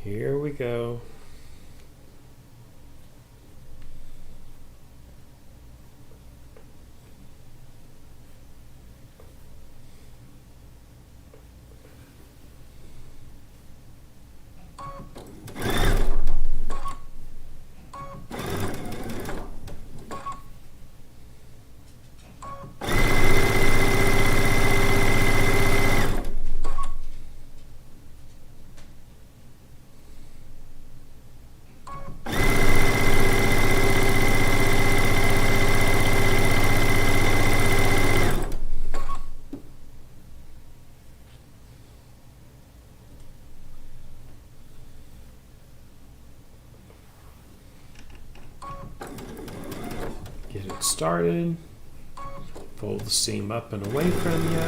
Here we go. Get it started. Fold the seam up and away from you.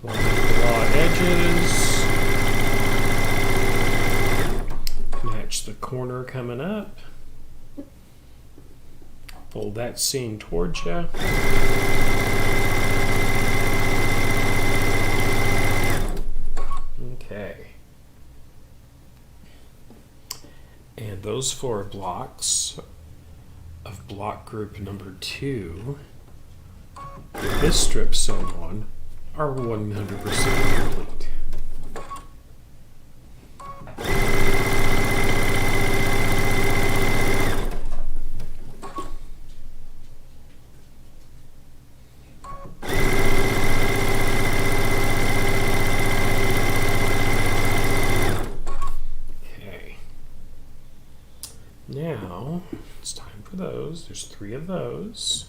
Line up corner coming up. Fold that seam towards you. Okay. And those 4 blocks of block group number 2, with this strip sewn on, are 100% complete. Now, it's time for those. There's 3 of those.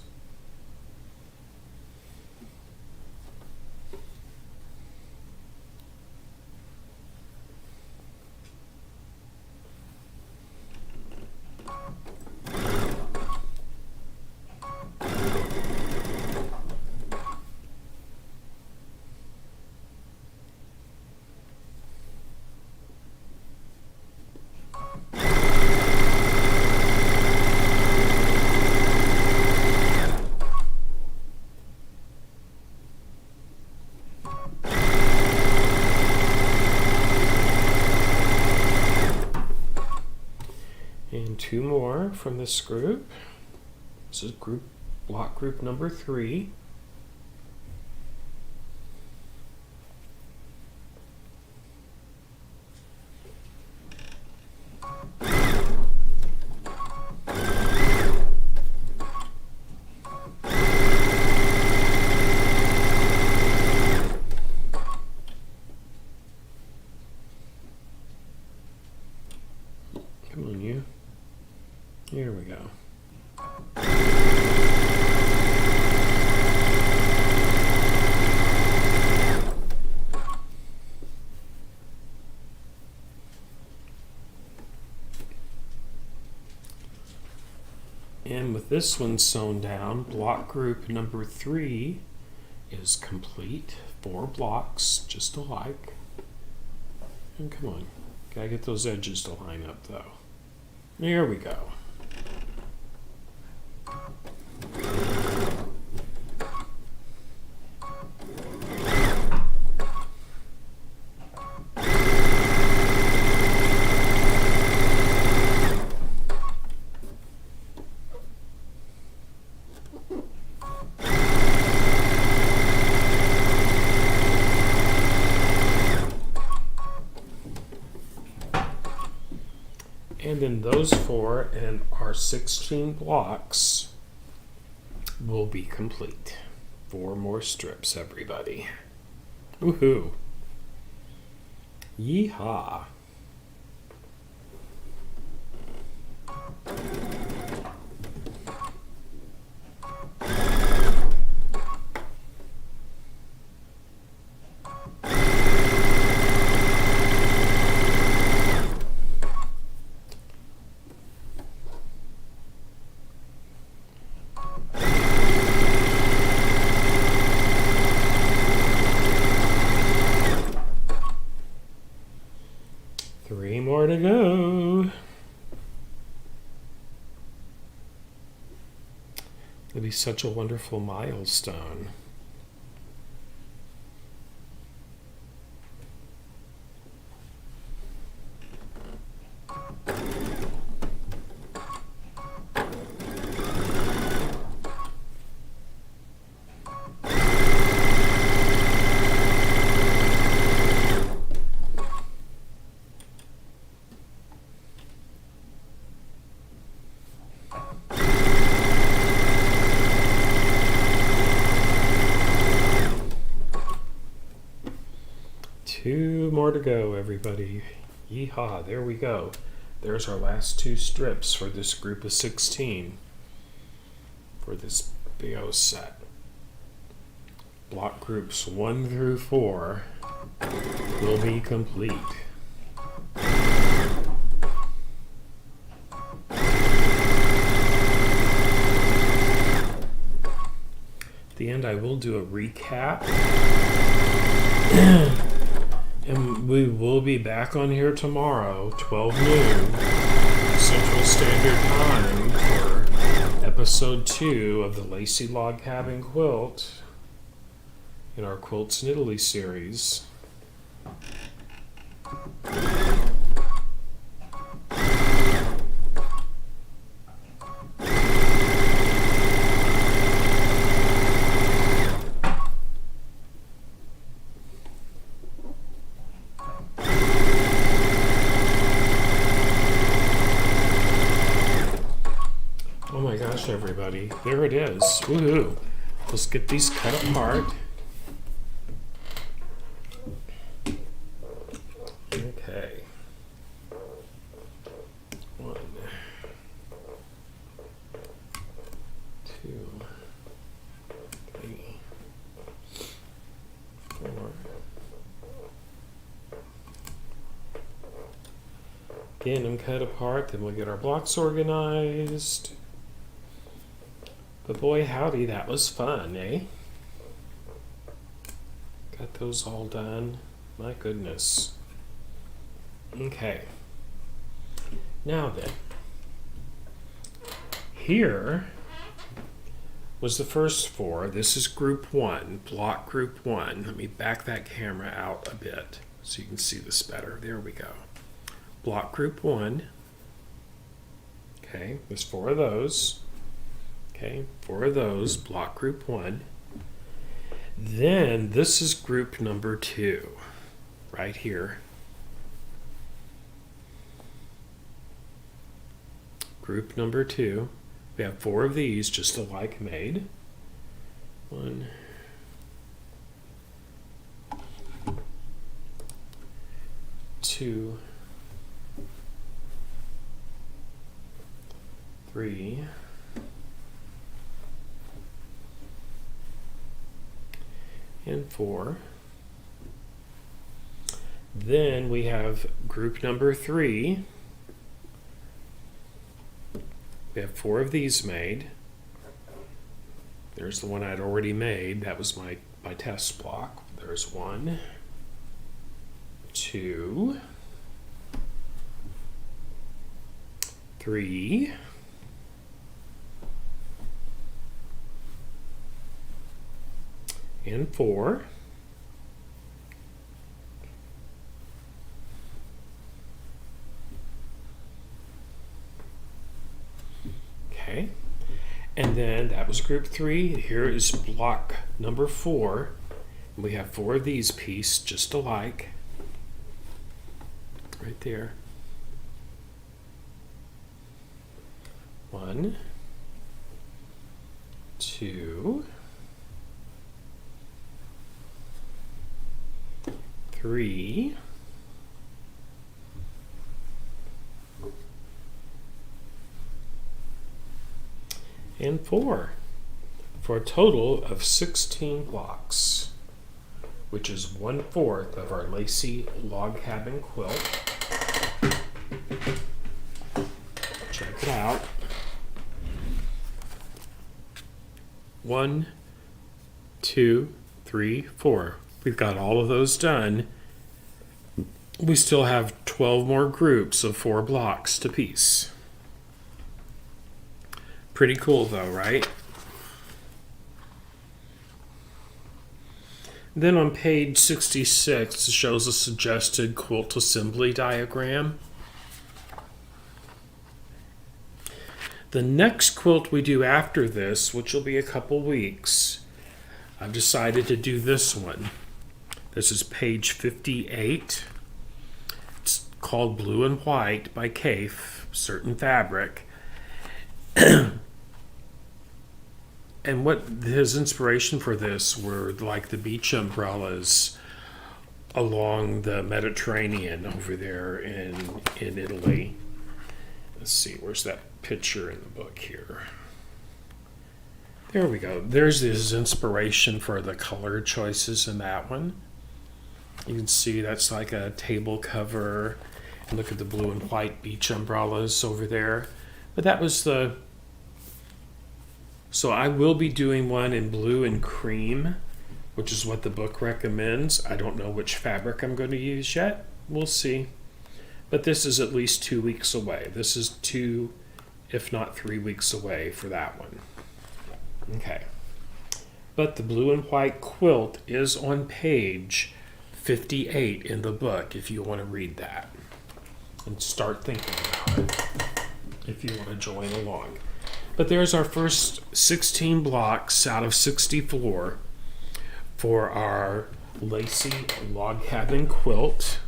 And 2 more from this group. This is block group number 3. Come on, you. Here we go. And with this one sewn down, block group number 3 is complete. 4 blocks, just alike. And come on, gotta get those edges to line up though. There we go. And then those 4 and our 16 blocks will be complete. 4 more strips, everybody. Woohoo! Yeehaw! More to go. It'll be such a wonderful milestone. Two more to go, everybody. Yeehaw, there we go. There's our last 2 strips for this group of 16 for this big old set. Block groups 1 through 4 will be complete. At the end, I will do a recap. And we will be back on here tomorrow, 12 noon, Standard Time for episode 2 of the Lacey Log Cabin Quilt in our Quilts in Italy series. Oh my gosh, everybody. There it is. Woohoo. Let's get these cut apart. Okay. 1, 2, 3, 4. Get them cut apart, then we'll get our blocks organized. But boy, howdy, that was fun, eh? Got those all done. My goodness. Okay. Now then. Here was the first 4. This is group 1, block group 1. Let me back that camera out a bit so you can see this better. There we go. Block group 1. Okay, there's 4 of those. Okay, 4 of those, block group 1. Then this is group number 2, right here. Group number 2. We have 4 of these just alike made. 1, 2, 3, and 4. Then we have group number 3. We have 4 of these made. There's the one I'd already made. That was my test block. There's 1, 2, 3, and 4. Okay, and then that was group 3. Here is block number 4. We have 4 of these pieced just alike, right there. 1, 2, 3, and 4, for a total of 16 blocks, which is 1/4 of our Lacey Log Cabin Quilt. Check it out. 1, 2, 3, 4. We've got all of those done. We still have 12 more groups of 4 blocks to piece. Pretty cool though, right? Then on page 66, it shows a suggested quilt assembly diagram. The next quilt we do after this, which will be a couple weeks, I've decided to do this one. This is page 58. It's called Blue and White by Kaffe, certain fabric. And what his inspiration for this were like the beach umbrellas along the Mediterranean over there in Italy. Let's see, where's that picture in the book here? There we go. There's his inspiration for the color choices in that one. You can see that's like a table cover. And look at the blue and white beach umbrellas over there. But that was the... So I will be doing one in blue and cream, which is what the book recommends. I don't know which fabric I'm going to use yet. We'll see. But this is at least 2 weeks away. This is 2 if not 3 weeks away for that one. Okay. But the blue and white quilt is on page 58 in the book if you want to read that and start thinking about it if you want to join along. But there's our first 16 blocks out of 64 for our Lacey Log Cabin Quilt.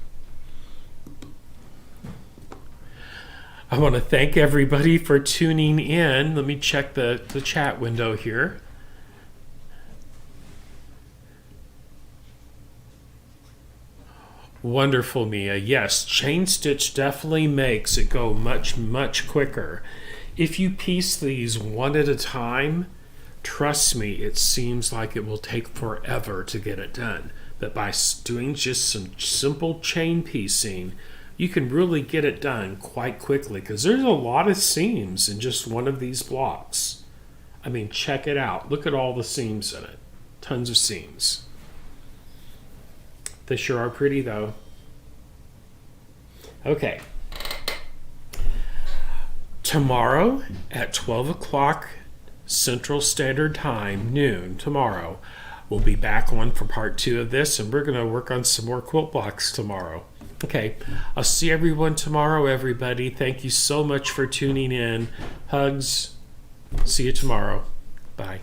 I want to thank everybody for tuning in. Let me check the chat window here. Wonderful, Mia. Yes, chain stitch definitely makes it go much, much quicker. If you piece these one at a time, trust me, it seems like it will take forever to get it done. But by doing just some simple chain piecing, you can really get it done quite quickly because there's a lot of seams in just one of these blocks. I mean, check it out. Look at all the seams in it. Tons of seams. They sure are pretty, though. Okay. Tomorrow at 12 o'clock Central Standard Time, noon tomorrow, we'll be back on for part 2 of this, and we're going to work on some more quilt blocks tomorrow. Okay. I'll see everyone tomorrow, everybody. Thank you so much for tuning in. Hugs. See you tomorrow. Bye.